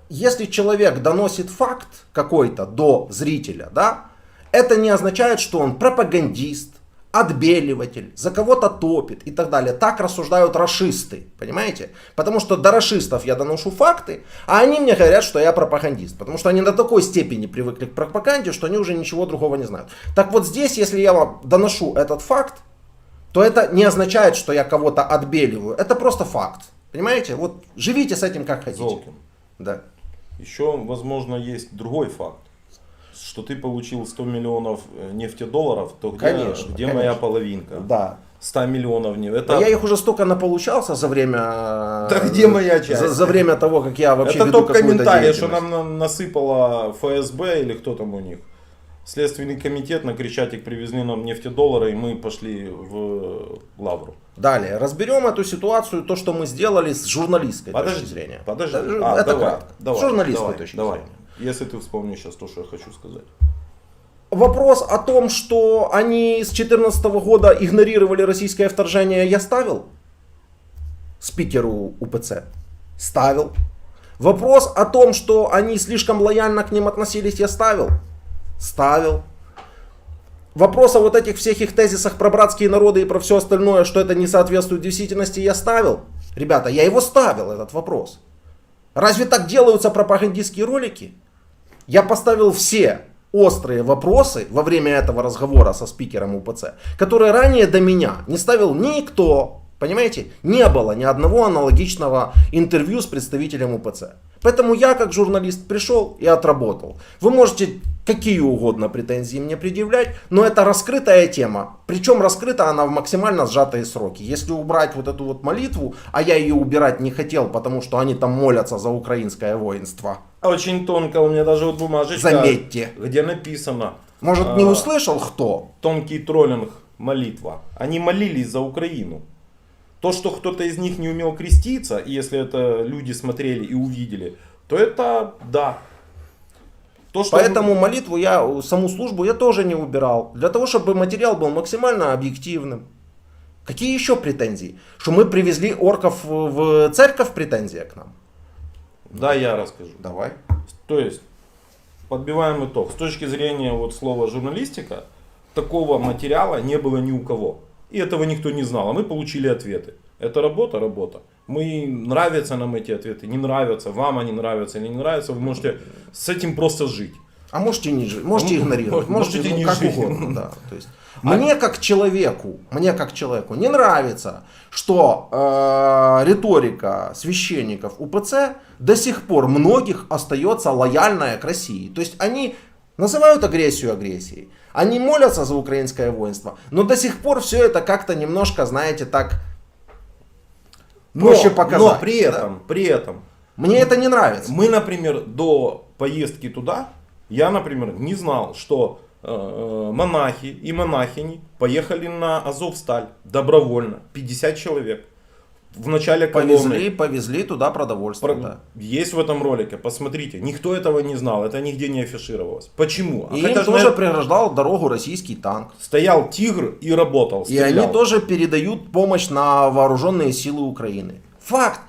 если человек доносит факт какой-то до зрителя, да, это не означает, что он пропагандист, отбеливатель, за кого-то топит и так далее. Так рассуждают рашисты, понимаете? Потому что до рашистов я доношу факты, а они мне говорят, что я пропагандист. Потому что они до такой степени привыкли к пропаганде, что они уже ничего другого не знают. Так вот здесь, если я вам доношу этот факт, то это не означает, что я кого-то отбеливаю. Это просто факт. Понимаете? Вот живите с этим как хотите. Золкин. Да. Еще, возможно, есть другой факт. Что ты получил 100 миллионов нефтедолларов, то где моя половинка? Да. 100 миллионов не. Это... Я их уже столько наполучался за время. Да где моя часть? За время того, как я вообще. Это только комментарий, что нам насыпало ФСБ или кто там у них. Следственный комитет на Крещатик привезли нам нефтедоллары, и мы пошли в Лавру. Далее разберем эту ситуацию, то, что мы сделали с журналистской точки зрения. Подожди. Это давай, кратко. С журналистской точки зрения. Если ты вспомнишь сейчас то, что я хочу сказать. Вопрос о том, что они с 2014 года игнорировали российское вторжение, я ставил спикеру УПЦ. Ставил. Вопрос о том, что они слишком лояльно к ним относились, я ставил. Ставил. Вопрос о вот этих всех их тезисах про братские народы и про все остальное, что это не соответствует действительности, я ставил. Ребята, я его ставил, этот вопрос. Разве так делаются пропагандистские ролики? Я поставил все острые вопросы во время этого разговора со спикером УПЦ, которые ранее до меня не ставил никто. Понимаете? Не было ни одного аналогичного интервью с представителем УПЦ. Поэтому я, как журналист, пришел и отработал. Вы можете какие угодно претензии мне предъявлять, но это раскрытая тема. Причем раскрыта она в максимально сжатые сроки. Если убрать вот эту вот молитву, а я ее убирать не хотел, потому что они там молятся за украинское воинство. Очень тонко, у меня даже вот бумажечка, заметьте, где написано. Может, не услышал кто? Тонкий троллинг, молитва. Они молились за Украину. То, что кто-то из них не умел креститься, и если это люди смотрели и увидели, то это да. То, что... Поэтому молитву саму службу я тоже не убирал. Для того, чтобы материал был максимально объективным. Какие еще претензии? Что мы привезли орков в церковь, претензия к нам? Да, я расскажу. Давай. То есть, подбиваем итог. С точки зрения вот слова журналистика, такого материала не было ни у кого. И этого никто не знал, а мы получили ответы. Это работа, работа. Нравятся нам эти ответы, не нравятся, вам они нравятся или не нравятся, вы можете с этим просто жить. А можете не жить, можете игнорировать, можете не как жить. угодно. Да. То есть, мне как человеку не нравится, что риторика священников УПЦ до сих пор многих остается лояльная к России. То есть они называют агрессию агрессией, они молятся за украинское воинство, но до сих пор все это как-то немножко, знаете, так проще показать. Но при этом, мне это не нравится. Мы, например, до поездки туда, я, например, не знал, что монахи и монахини поехали на Азовсталь добровольно, 50 человек. В начале колонны. Повезли туда продовольствие. Да. Есть в этом ролике, посмотрите. Никто этого не знал, это нигде не афишировалось. Почему? И им тоже преграждал дорогу российский танк. Стоял тигр и работал, стрелял. И они тоже передают помощь на вооруженные силы Украины. Факт.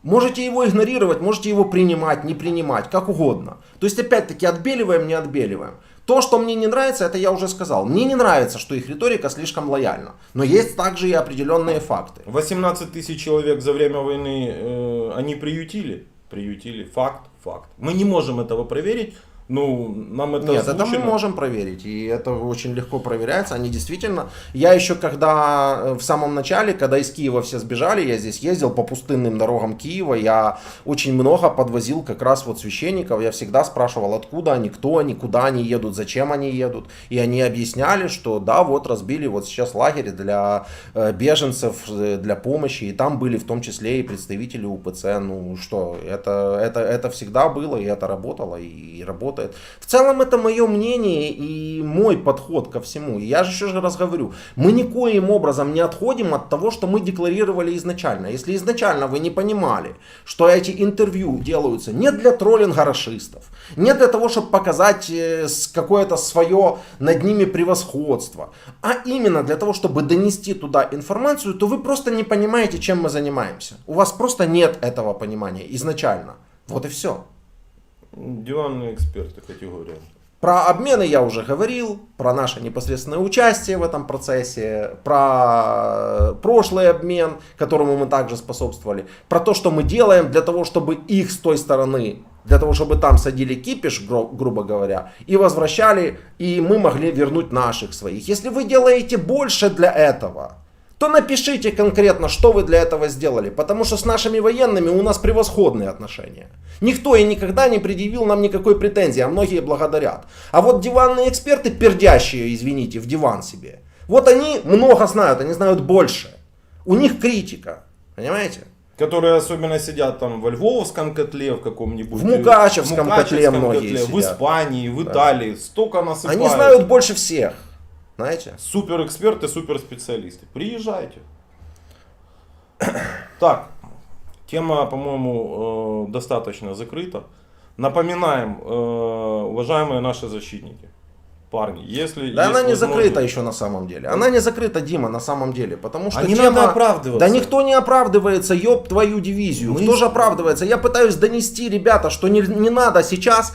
Можете его игнорировать, можете его принимать, не принимать, как угодно. То есть опять-таки отбеливаем, не отбеливаем. То, что мне не нравится, это я уже сказал. Мне не нравится, что их риторика слишком лояльна. Но есть также и определенные факты. 18 тысяч человек за время войны они приютили. Приютили. Факт. Мы не можем этого проверить. Нам это Нет, озвучено. это мы можем проверить, и это очень легко проверяется. Они действительно... Я еще когда в самом начале, когда из Киева все сбежали, я здесь ездил по пустынным дорогам Киева, я очень много подвозил как раз вот священников, я всегда спрашивал, откуда они, кто они, куда они едут, зачем они едут. И они объясняли, что да, вот разбили вот сейчас лагерь для беженцев, для помощи, и там были в том числе и представители УПЦ. Ну что, это всегда было, и это работало, и работает. В целом это мое мнение и мой подход ко всему. И я же еще раз говорю, мы никоим образом не отходим от того, что мы декларировали изначально. Если изначально вы не понимали, что эти интервью делаются не для троллинга рашистов, не для того, чтобы показать какое-то свое над ними превосходство, а именно для того, чтобы донести туда информацию, то вы просто не понимаете, чем мы занимаемся. У вас просто нет этого понимания изначально. Вот и все. Диванные эксперты категория. Про обмены я уже говорил, про наше непосредственное участие в этом процессе, про прошлый обмен, которому мы также способствовали, про то, что мы делаем для того, чтобы их с той стороны, для того, чтобы там садили кипиш, грубо говоря, и возвращали, и мы могли вернуть наших своих. Если вы делаете больше для этого, то напишите конкретно, что вы для этого сделали. Потому что с нашими военными у нас превосходные отношения. Никто и никогда не предъявил нам никакой претензии, а многие благодарят. А вот диванные эксперты, пердящие, извините, в диван себе, вот они много знают, они знают больше. У них критика, понимаете? Которые особенно сидят там во Львовском котле, в каком-нибудь... В Мукачевском котле многие сидят. В Испании, в Италии, столько насыпают. Они знают больше всех. Знаете? Суперэксперты, суперспециалисты. Приезжайте. Так, тема, по-моему, достаточно закрыта. Напоминаем, уважаемые наши защитники, парни, если да, она не возможность... закрыта еще на самом деле. Она не закрыта, Дима, на самом деле. Потому что не надо оправдываться. Да никто не оправдывается, ёб твою дивизию. Кто же оправдывается? Я пытаюсь донести, ребята, что не надо сейчас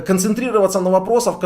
концентрироваться на вопросах,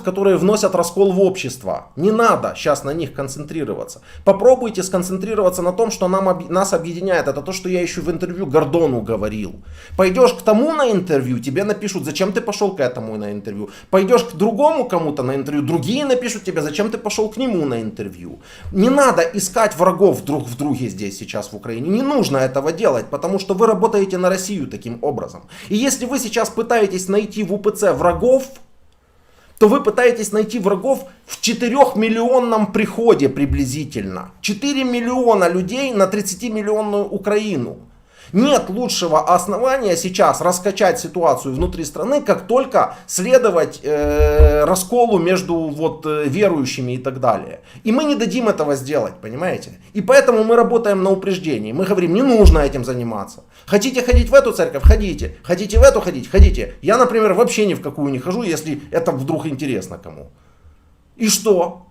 которые вносят раскол в общество. Не надо сейчас на них концентрироваться. Попробуйте сконцентрироваться на том, что нас объединяет. Это то, что я еще в интервью Гордону говорил. Пойдешь к тому на интервью, тебе напишут, зачем ты пошел к этому на интервью. Пойдешь к другому кому-то на интервью, другие напишут тебе, зачем ты пошел к нему на интервью. Не надо искать врагов друг в друге здесь сейчас в Украине. Не нужно этого делать, потому что вы работаете на Россию таким образом. И если вы сейчас пытаетесь найти в УПЦ врагов, то вы пытаетесь найти врагов в 4-миллионном приходе приблизительно. 4 миллиона людей на 30-миллионную Украину. Нет лучшего основания сейчас раскачать ситуацию внутри страны, как только следовать расколу между верующими и так далее. И мы не дадим этого сделать, понимаете? И поэтому мы работаем на упреждении. Мы говорим, не нужно этим заниматься. Хотите ходить в эту церковь? Ходите. Хотите в эту ходить? Ходите. Я, например, вообще ни в какую не хожу, если это вдруг интересно кому. И что?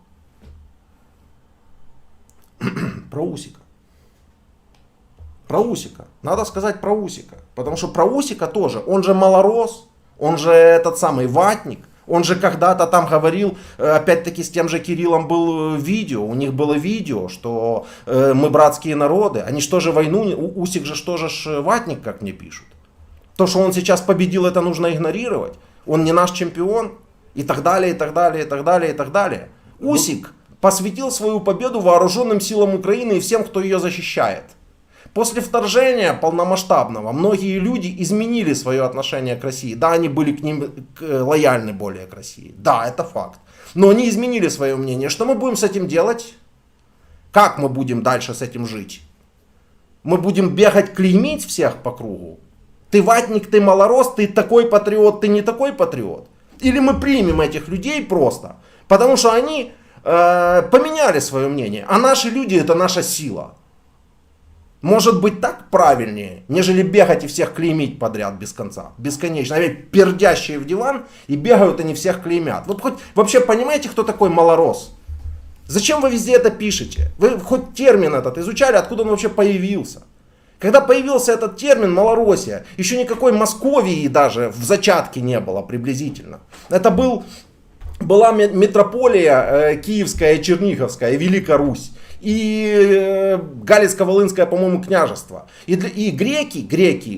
Про Усика. Про Усика. Надо сказать про Усика. Потому что про Усика тоже. Он же малорос. Он же этот самый ватник. Он же когда-то там говорил, опять-таки с тем же Кириллом был видео, у них было видео, что мы братские народы. Они что же войну, Усик же что же ватник, как мне пишут. То, что он сейчас победил, это нужно игнорировать. Он не наш чемпион. И так далее, и так далее, и так далее, и так далее. Усик посвятил свою победу вооруженным силам Украины и всем, кто ее защищает. После вторжения полномасштабного многие люди изменили свое отношение к России. Да, они были к ним лояльны более к России. Да, это факт. Но они изменили свое мнение. Что мы будем с этим делать? Как мы будем дальше с этим жить? Мы будем бегать клеймить всех по кругу? Ты ватник, ты малорос, ты такой патриот, ты не такой патриот? Или мы примем этих людей просто? Потому что они поменяли свое мнение. А наши люди это наша сила. Может быть так правильнее, нежели бегать и всех клеймить подряд без конца. Бесконечно. Опять пердящие в диван и бегают они всех клеймят. Вот хоть вообще понимаете, кто такой малорос? Зачем вы везде это пишете? Вы хоть термин этот изучали, откуда он вообще появился? Когда появился этот термин малороссия, еще никакой Московии даже в зачатке не было приблизительно. Это была метрополия Киевская, Черниговская, Великая Русь. И Галицко-Волынское, по-моему, княжество. И греки,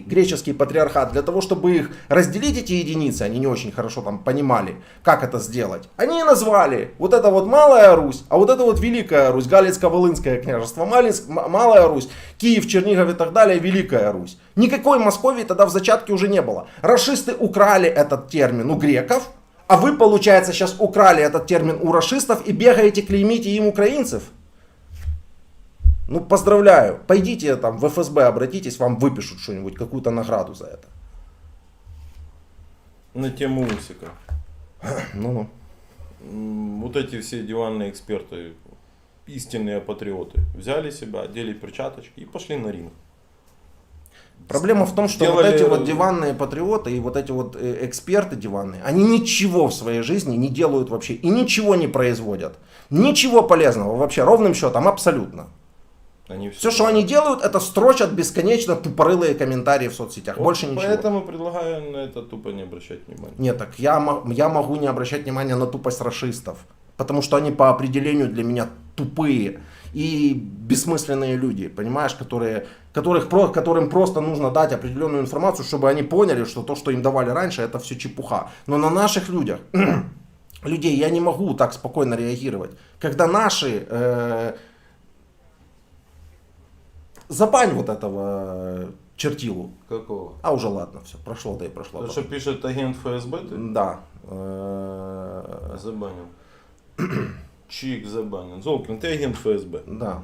греческий патриархат, для того, чтобы их разделить, эти единицы, они не очень хорошо там понимали, как это сделать. Они назвали вот это вот Малая Русь, а вот это вот Великая Русь, Галицко-Волынское княжество, Малая Русь, Киев, Чернигов и так далее, Великая Русь. Никакой Московии тогда в зачатке уже не было. Рашисты украли этот термин у греков, а вы, получается, сейчас украли этот термин у рашистов и бегаете, клеймите им украинцев. Ну, поздравляю. Пойдите там в ФСБ, обратитесь, вам выпишут что-нибудь, какую-то награду за это. На тему Усика. Ну-ну. Вот эти все диванные эксперты, истинные патриоты, взяли себя, одели перчаточки и пошли на ринг. Проблема в том, что вот эти вот диванные патриоты и вот эти вот эксперты диванные, они ничего в своей жизни не делают вообще и ничего не производят. Ничего полезного вообще, ровным счетом, абсолютно. Все, что они делают, это строчат бесконечно тупорылые комментарии в соцсетях. Вот больше ничего. Поэтому предлагаю на это тупо не обращать внимания. Нет, так я могу не обращать внимания на тупость рашистов. Потому что они по определению для меня тупые и бессмысленные люди, понимаешь, которым просто нужно дать определенную информацию, чтобы они поняли, что то, что им давали раньше, это все чепуха. Но на наших людей я не могу так спокойно реагировать. Когда наши... Забань вот этого чертилу. Какого? А уже ладно, все, прошло, да и прошло. То, что пишет агент ФСБ, ты? Да. Забанил. Чик забанен. Золкин, ты агент ФСБ. Да.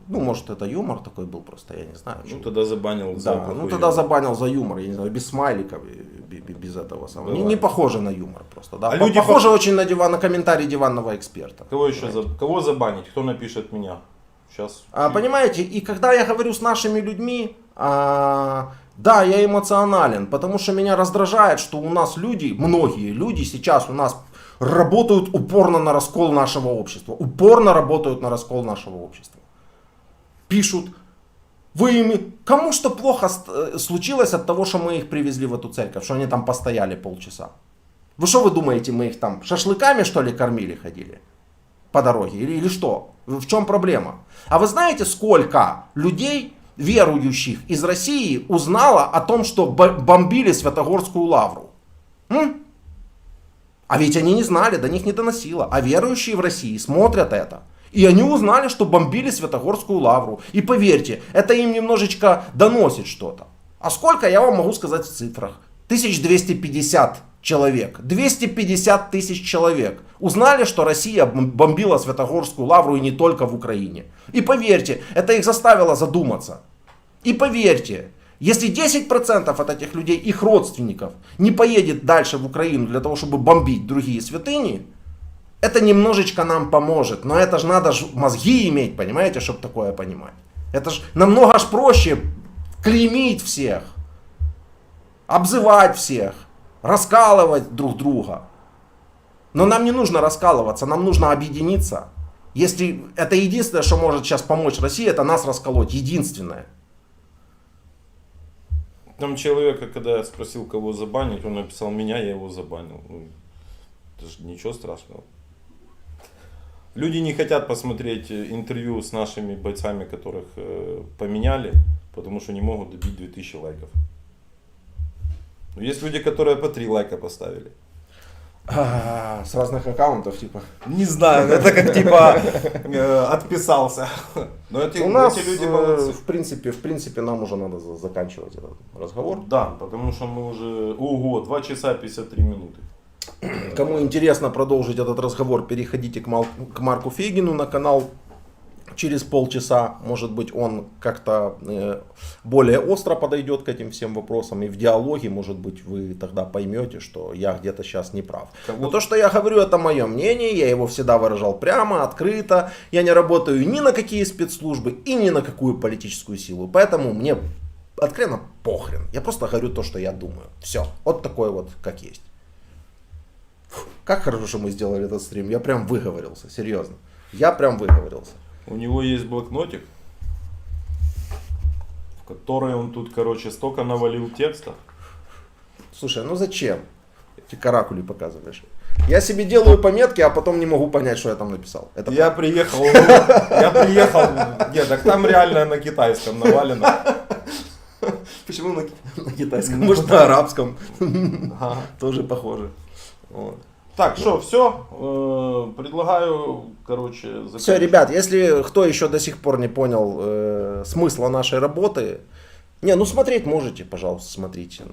Ну, может, это юмор такой был просто, я не знаю. Ну, тогда забанил за юмор. Ну, тогда забанил за юмор, я не знаю, без смайликов, без этого самого. Не похоже на юмор просто, да. А похоже очень на комментарий диванного эксперта. Кого еще кого забанить? Кто напишет меня? Сейчас. Понимаете, и когда я говорю с нашими людьми, да, я эмоционален, потому что меня раздражает, что у нас многие люди сейчас у нас работают упорно на раскол нашего общества. Упорно работают на раскол нашего общества. Пишут, кому что плохо случилось от того, что мы их привезли в эту церковь, что они там постояли полчаса. Вы думаете, мы их там шашлыками что ли кормили, ходили по дороге или что? В чем проблема? А вы знаете, сколько людей, верующих из России, узнало о том, что бомбили Святогорскую лавру? А ведь они не знали, до них не доносило. А верующие в России смотрят это. И они узнали, что бомбили Святогорскую лавру. И поверьте, это им немножечко доносит что-то. А сколько, я вам могу сказать в цифрах. 1250 человек. 250 тысяч человек узнали, что Россия бомбила Святогорскую лавру и не только в Украине. И поверьте, это их заставило задуматься. И поверьте, если 10% от этих людей, их родственников, не поедет дальше в Украину для того, чтобы бомбить другие святыни, это немножечко нам поможет. Но это же надо мозги иметь, понимаете, чтобы такое понимать. Это же намного проще клеймить всех, обзывать всех, раскалывать друг друга. Но нам не нужно раскалываться, нам нужно объединиться. Если это единственное, что может сейчас помочь России, это нас расколоть. Единственное. Там человека, когда я спросил, кого забанить, он написал меня, я его забанил. Ну, это же ничего страшного. Люди не хотят посмотреть интервью с нашими бойцами, которых поменяли, потому что не могут добить 2000 лайков. Но есть люди, которые по 3 лайка поставили. С разных аккаунтов, типа. Не знаю, это как типа отписался. Но У нас, люди молодцы. в принципе, нам уже надо заканчивать этот разговор. Да, потому что мы уже, 2 часа 53 минуты. Кому интересно продолжить этот разговор, переходите к Марку Фейгину на канал. Через полчаса, может быть, он как-то более остро подойдет к этим всем вопросам. И в диалоге, может быть, вы тогда поймете, что я где-то сейчас не прав. Но то, что я говорю, это мое мнение. Я его всегда выражал прямо, открыто. Я не работаю ни на какие спецслужбы и ни на какую политическую силу. Поэтому мне откровенно похрен. Я просто говорю то, что я думаю. Все. Вот такой вот, как есть. Как хорошо, что мы сделали этот стрим. Я прям выговорился. Серьезно. Я прям выговорился. У него есть блокнотик, в который он тут, короче, столько навалил текста. Слушай, ну зачем? Эти каракули показываешь. Я себе делаю пометки, а потом не могу понять, что я там написал. Это я приехал, нет, так там реально на китайском навалено. Почему на китайском? Может, на арабском. Тоже похоже. Так, что, все. Предлагаю, короче, заканчивать. Все, ребят, если кто еще до сих пор не понял смысла нашей работы, смотреть можете, пожалуйста, смотрите.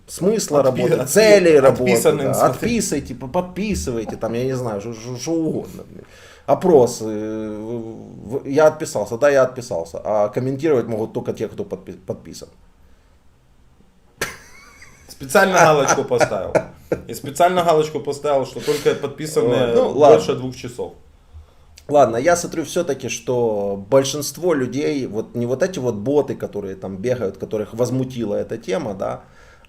Смысла работы, целей работы. Отписывайте, подписывайте, там, я не знаю, что угодно. Опрос. Я отписался, да, я отписался. А комментировать могут только те, кто подписан. Специально галочку поставил. И специально галочку поставил, что только подписанные больше 2 часов. Ладно, я смотрю все-таки, что большинство людей, вот не вот эти вот боты, которые там бегают, которых возмутила эта тема, да,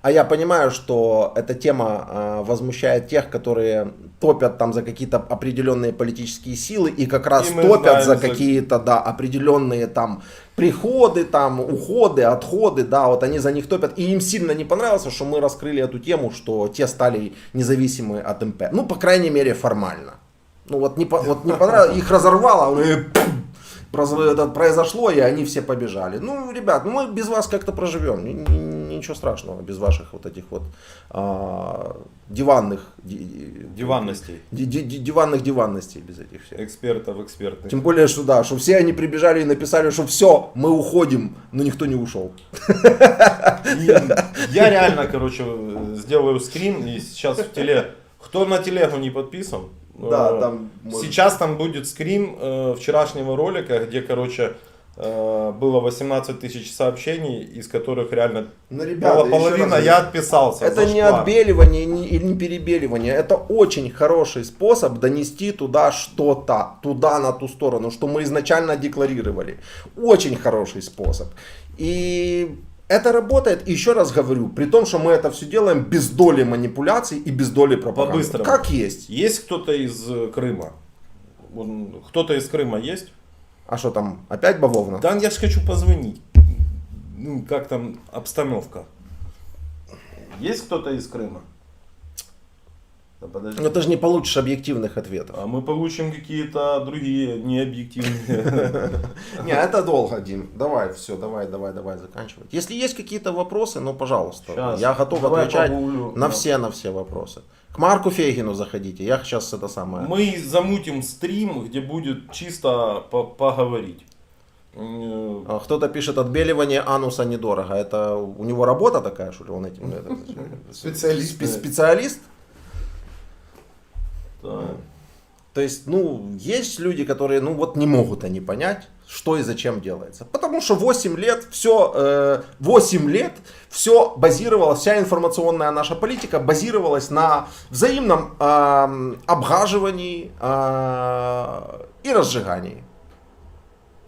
а я понимаю, что эта тема возмущает тех, которые топят там за какие-то определенные политические силы и как раз топят за какие-то, да, определенные там приходы, там, уходы, отходы, да, вот они за них топят. И им сильно не понравилось, что мы раскрыли эту тему, что те стали независимы от МП. Ну, по крайней мере, формально. Ну, вот не понравилось, их разорвало, это произошло, и они все побежали. Ну, ребят, мы без вас как-то проживем. Ничего страшного, без ваших вот этих вот диванных диванностей. Диванностей без этих всех. Экспертных. Тем более, что да, что все они прибежали и написали, что все, мы уходим, но никто не ушел. Я реально, короче, сделаю скрин, и сейчас в теле, кто на телегу не подписан, да, там сейчас там будет скрин вчерашнего ролика, где, короче, было 18 тысяч сообщений, из которых реально половина я отписался. Это не отбеливание и не перебеливание. Это очень хороший способ донести туда что-то, туда, на ту сторону, что мы изначально декларировали. Очень хороший способ. И это работает, и еще раз говорю, при том, что мы это все делаем без доли манипуляций и без доли пропаганды. По-быстрому. Как есть. Есть кто-то из Крыма? Кто-то из Крыма есть? А что там, опять бавовна? Да, я же хочу позвонить. Ну, как там обстановка? Есть кто-то из Крыма? Да, подожди. Но ты же не получишь объективных ответов. А мы получим какие-то другие необъективные. Не, это долго, Дим. Давай, все, давай заканчивать. Если есть какие-то вопросы, ну, пожалуйста. Я готов отвечать на все вопросы. К Марку Фейгину заходите, я сейчас это самое. Мы замутим стрим, где будет чисто поговорить. Кто-то пишет, отбеливание ануса недорого. Это у него работа такая, что ли, он этим? Специалист? Да. То есть, есть люди, которые, не могут они понять, что и зачем делается. Потому что 8 лет все базировалось, вся информационная наша политика базировалась на взаимном обгаживании и разжигании.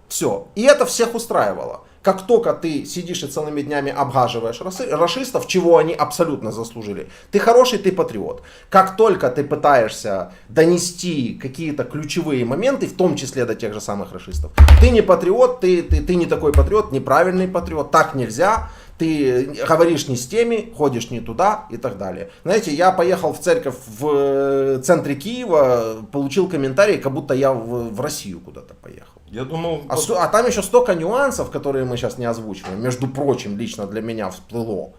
Все. И это всех устраивало. Как только ты сидишь и целыми днями обгаживаешь рашистов, чего они абсолютно заслужили, ты хороший, ты патриот. Как только ты пытаешься донести какие-то ключевые моменты, в том числе до тех же самых рашистов, ты не патриот, ты не такой патриот, неправильный патриот, так нельзя, ты говоришь не с теми, ходишь не туда и так далее. Знаете, я поехал в церковь в центре Киева, получил комментарий, как будто я в Россию куда-то поехал. Я думал... А там еще столько нюансов, которые мы сейчас не озвучиваем. Между прочим, лично для меня всплыло.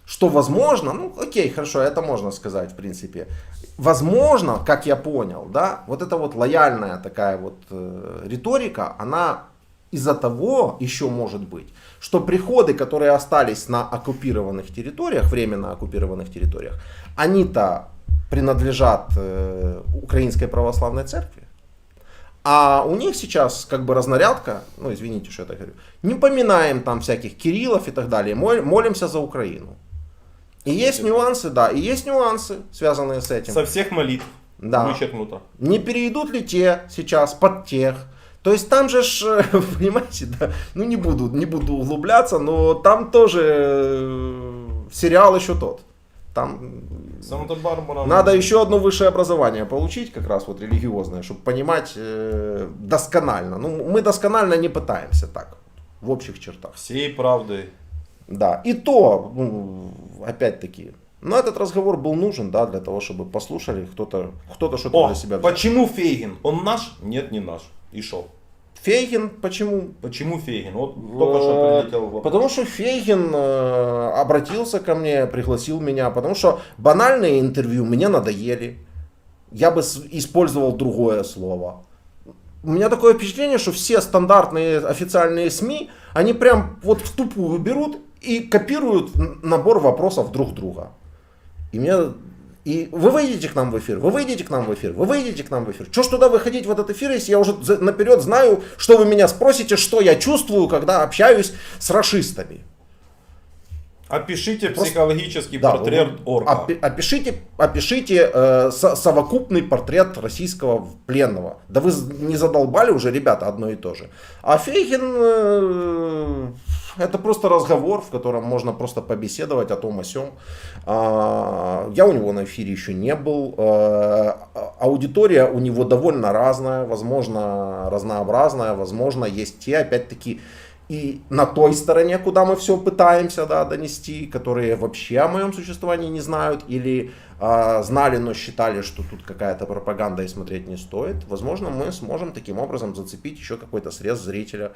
Что возможно, ну окей, хорошо, это можно сказать в принципе. Возможно, как я понял, да, вот эта вот лояльная такая вот риторика, она из-за того еще может быть, что приходы, которые остались на оккупированных территориях, временно оккупированных территориях, они-то принадлежат Украинской Православной Церкви. А у них сейчас как бы разнарядка, ну извините, что я так говорю, не поминаем там всяких Кириллов и так далее, молимся за Украину. И есть нюансы, да, и есть нюансы, связанные с этим. Со всех молитв да. вычеркнуто. Не перейдут ли те сейчас под тех? То есть там же, понимаете, да, ну не буду углубляться, но там тоже сериал еще тот. Там Санта-Барбара. надо еще одно высшее образование получить, как раз вот религиозное, чтобы понимать досконально. Ну, мы досконально не пытаемся так, в общих чертах. Всей правдой. Да, и то, ну, опять-таки, но этот разговор был нужен, да, для того, чтобы послушали, кто-то что-то для себя взял. Почему Фейгин? Он наш? Нет, не наш. И шо? Фейгин, почему? Почему Фейгин? Вот только что прилетел вопрос. Потому что Фейгин обратился ко мне, пригласил меня, потому что банальные интервью мне надоели. Я бы использовал другое слово. У меня такое впечатление, что все стандартные официальные СМИ, они прям вот в тупую берут и копируют набор вопросов друг друга. И вы выйдете к нам в эфир, вы выйдете к нам в эфир, вы выйдете к нам в эфир. Что ж туда выходить в этот эфир, если я уже наперед знаю, что вы меня спросите, что я чувствую, когда общаюсь с рашистами. Опишите психологический портрет орка. Опишите совокупный портрет российского пленного. Да вы не задолбали уже, ребята, одно и то же. А Фейгин это просто разговор, в котором можно просто побеседовать о том о сём. Я у него на эфире еще не был. Аудитория у него довольно разная, возможно разнообразная, возможно есть те, опять-таки, и на той стороне, куда мы все пытаемся донести, которые вообще о моем существовании не знают или знали, но считали, что тут какая-то пропаганда и смотреть не стоит. Возможно, мы сможем таким образом зацепить еще какой-то срез зрителя.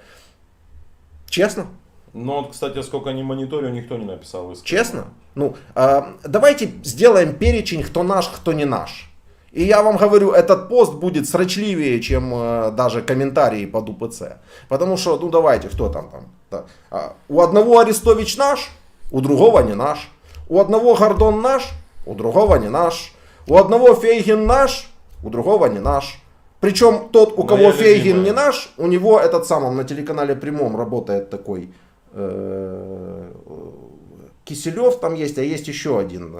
Честно. Но вот, кстати, сколько ни мониторю, никто не написал. Честно? Ну, давайте сделаем перечень, кто наш, кто не наш. И я вам говорю, этот пост будет срочливее, чем даже комментарии под УПЦ. Потому что, ну давайте, кто там? Да. У одного Арестович наш, у другого не наш. У одного Гордон наш, у другого не наш. У одного Фейгин наш, у другого не наш. Причем тот, у кого Фейгин не наш, у него этот самый на телеканале Прямом работает такой Киселев там есть, а есть еще один.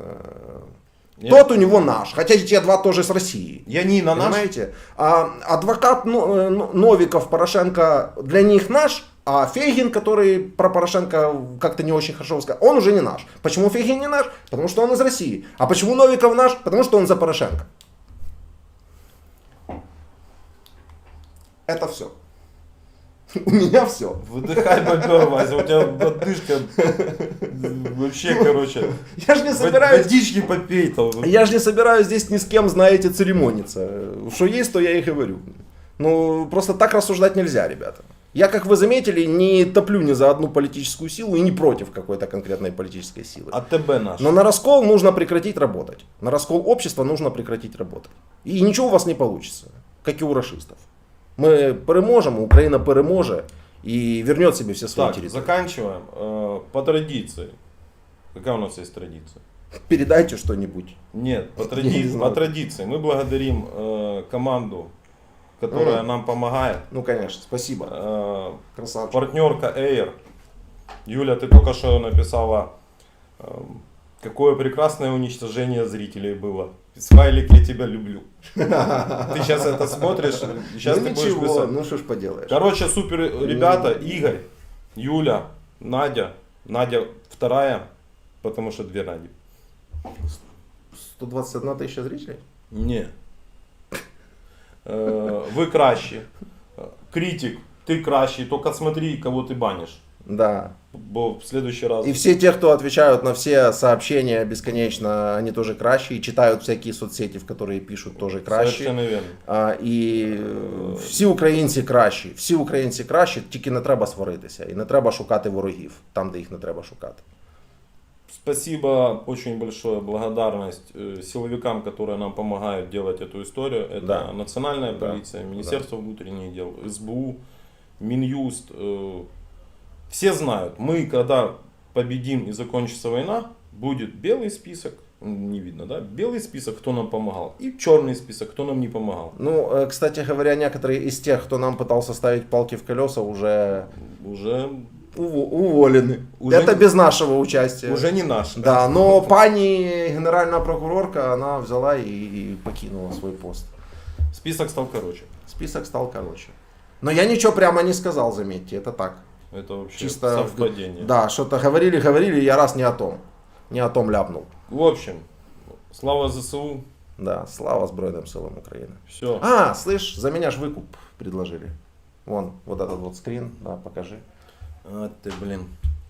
Тот у него наш, хотя те два тоже с России. Янина наш. Понимаете? Адвокат Новиков Порошенко для них наш, а Фейгин, который про Порошенко как-то не очень хорошо сказал, он уже не наш. Почему Фейгин не наш? Потому что он из России. А почему Новиков наш? Потому что он за Порошенко. Это все. У меня все. Выдыхай, бобер, Вася, у тебя одышка вообще, короче. Я же не собираюсь... Водички попей там. Я же не собираюсь здесь ни с кем, знаете, церемониться. Что есть, то я и говорю. Ну, просто так рассуждать нельзя, ребята. Я, как вы заметили, не топлю ни за одну политическую силу и не против какой-то конкретной политической силы. А ТБ наш. Но на раскол нужно прекратить работать. На раскол общества нужно прекратить работать. И ничего у вас не получится, как и у рашистов. Мы переможем, Украина переможе и вернет себе все свои территории. Заканчиваем. По традиции. Какая у нас есть традиция? Передайте что-нибудь. Нет, по традиции. Мы благодарим команду, которая нам помогает. Ну, конечно, спасибо. Красавчик. Партнерка Air. Юля, ты только что написала, какое прекрасное уничтожение зрителей было. Смайлик, я тебя люблю. Ты сейчас это смотришь, сейчас ты будешь писать. Ну что ж поделаешь. Короче, супер ребята, Игорь, Юля, Надя. Надя вторая, потому что две Нади. 121 тысяча зрителей? Не. Вы кращі. Критик, ты кращий, только смотри, кого ты банишь. Да. Бо в следующий раз... И все те, кто отвечают на все сообщения бесконечно, они тоже краще. И читают всякие соцсети, в которые пишут, тоже краще. Совершенно верно. І всі українці кращі. Всі українці кращі, тільки не треба сваритися. І не треба шукати ворогів, там, де їх не треба шукати. Спасибо, очень большое благодарность силовикам, которые нам помогают делать эту историю. Это Да. Национальная полиция, Министерство внутренних дел, СБУ, Минюст. Все знают, мы когда победим и закончится война, будет белый список, не видно, да? Белый список, кто нам помогал, и черный список, кто нам не помогал. Ну, кстати говоря, некоторые из тех, кто нам пытался ставить палки в колеса, уже уволены. Уже Это без нашего участия. Уже не наш. Да, но пани генеральная прокурорка, она взяла и покинула свой пост. Список стал короче. Список стал короче. Но я ничего прямо не сказал, заметьте, это так. Это вообще Чисто совпадение. Да, что-то говорили, я раз не о том ляпнул. В общем, слава ЗСУ. Да, слава Збройным силам Украины. Все. А, слышь, за меня ж выкуп предложили. Вон, вот этот вот скрин, да, покажи. А ты, блин.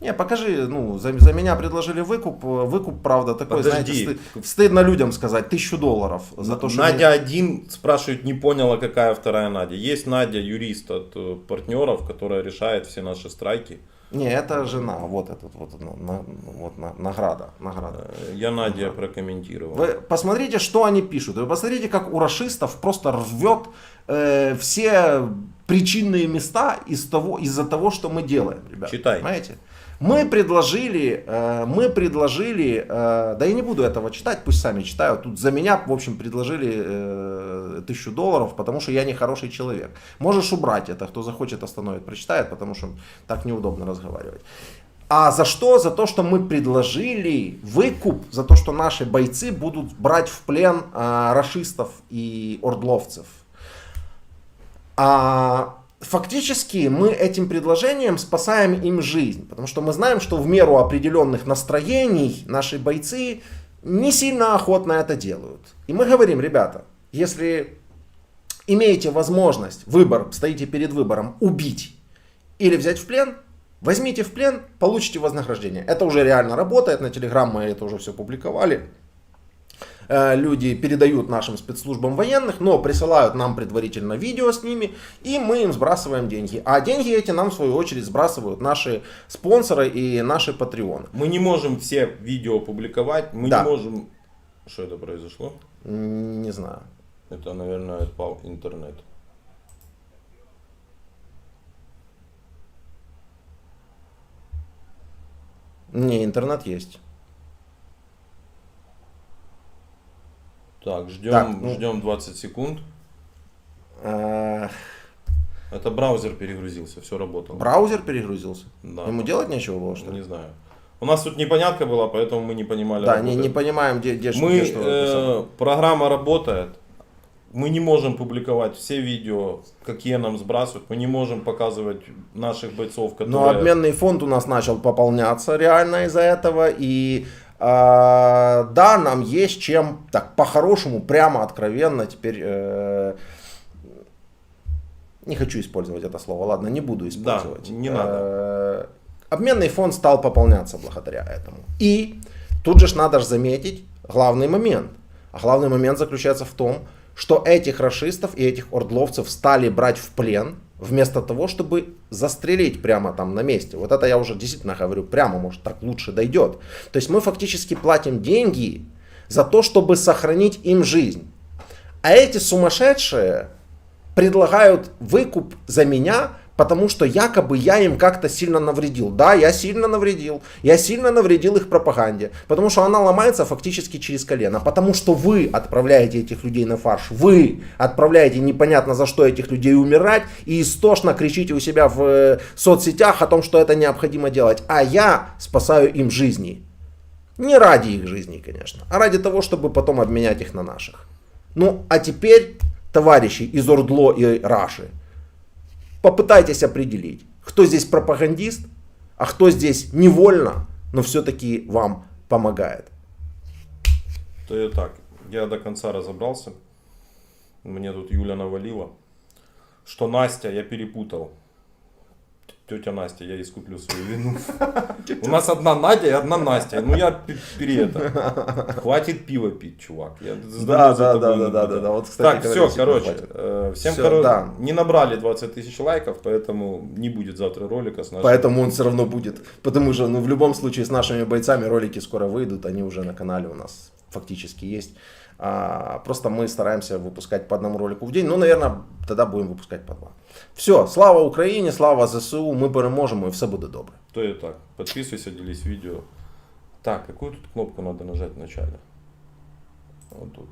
Не, покажи, ну, за меня предложили выкуп. Выкуп, правда, такой, Подожди. знаете, стыдно людям сказать, $1000 за то, что... Надя один, спрашивает, не поняла, какая вторая Надя. Есть Надя, юрист от партнеров, которая решает все наши страйки. Не, это жена, вот этот вот, награда. Я Надя прокомментировал. Вы посмотрите, что они пишут. Вы посмотрите, как у рашистов просто рвет все причинные места из-за того, что мы делаем, ребята. Читай. Понимаете? Мы предложили, да я не буду этого читать, пусть сами читают. Тут за меня, в общем, предложили $1000, потому что я не хороший человек. Можешь убрать это, кто захочет, остановит, прочитает, потому что так неудобно разговаривать. А за что? За то, что мы предложили выкуп, за то, что наши бойцы будут брать в плен рашистов и ордловцев. Фактически мы этим предложением спасаем им жизнь, потому что мы знаем, что в меру определенных настроений наши бойцы не сильно охотно это делают. И мы говорим, ребята, если имеете возможность, стоите перед выбором убить или взять в плен, возьмите в плен, получите вознаграждение. Это уже реально работает, на Telegram мы это уже все публиковали. Люди передают нашим спецслужбам военных, но присылают нам предварительно видео с ними, и мы им сбрасываем деньги. А деньги эти нам в свою очередь сбрасывают наши спонсоры и наши патреоны. Мы не можем все видео публиковать, мы не можем... Что это произошло? Не знаю. Это, наверное, отпал интернет. Не, интернет есть. Так, ждем 20 секунд. Это браузер перегрузился, все работало. Браузер перегрузился? Да. Ему делать нечего было, что ли? Не знаю. У нас тут непонятка была, поэтому мы не понимали. Да, не понимаем, где что. Программа работает. Мы не можем публиковать все видео, какие нам сбрасывают. Мы не можем показывать наших бойцов, которые... Но обменный фонд у нас начал пополняться реально из-за этого. И да, нам есть чем, так по-хорошему, прямо откровенно теперь... не хочу использовать это слово, ладно, не буду использовать. Да, не надо. Обменный фонд стал пополняться благодаря этому. И тут же надо заметить главный момент. А главный момент заключается в том, что этих рашистов и этих ордловцев стали брать в плен, вместо того, чтобы застрелить прямо там на месте. Вот это я уже действительно говорю прямо, может так лучше дойдет. То есть мы фактически платим деньги за то, чтобы сохранить им жизнь. А эти сумасшедшие предлагают выкуп за меня, потому что якобы я им как-то сильно навредил. Да, я сильно навредил. Я сильно навредил их пропаганде. Потому что она ломается фактически через колено. Потому что вы отправляете этих людей на фарш. Вы отправляете непонятно за что этих людей умирать. И истошно кричите у себя в соцсетях о том, что это необходимо делать. А я спасаю им жизни. Не ради их жизни, конечно. А ради того, чтобы потом обменять их на наших. Ну, а теперь, товарищи из Ордло и Раши, попытайтесь определить, кто здесь пропагандист, а кто здесь невольно, но все-таки вам помогает. То и так, я до конца разобрался. Мне тут Юля навалила, что Настя, я перепутал. тетя Настя, я искуплю свою вину. У нас одна Надя и одна Настя. Ну я это. Хватит пива пить, чувак. Да. Вот, кстати, так, все, короче. Всем да. не набрали 20 тысяч лайков, поэтому не будет завтра ролика с нашим. Поэтому он все равно будет. Потому что, ну, в любом случае, с нашими бойцами ролики скоро выйдут. Они уже на канале у нас фактически есть. Просто мы стараемся выпускать по одному ролику в день. Ну, наверное, тогда будем выпускать по 2. Все, слава Україні, слава ЗСУ, ми переможемо і все буде добре. То и так. Подписывайся, делись видео. Так, какую тут кнопку надо нажать в начале? Вот тут.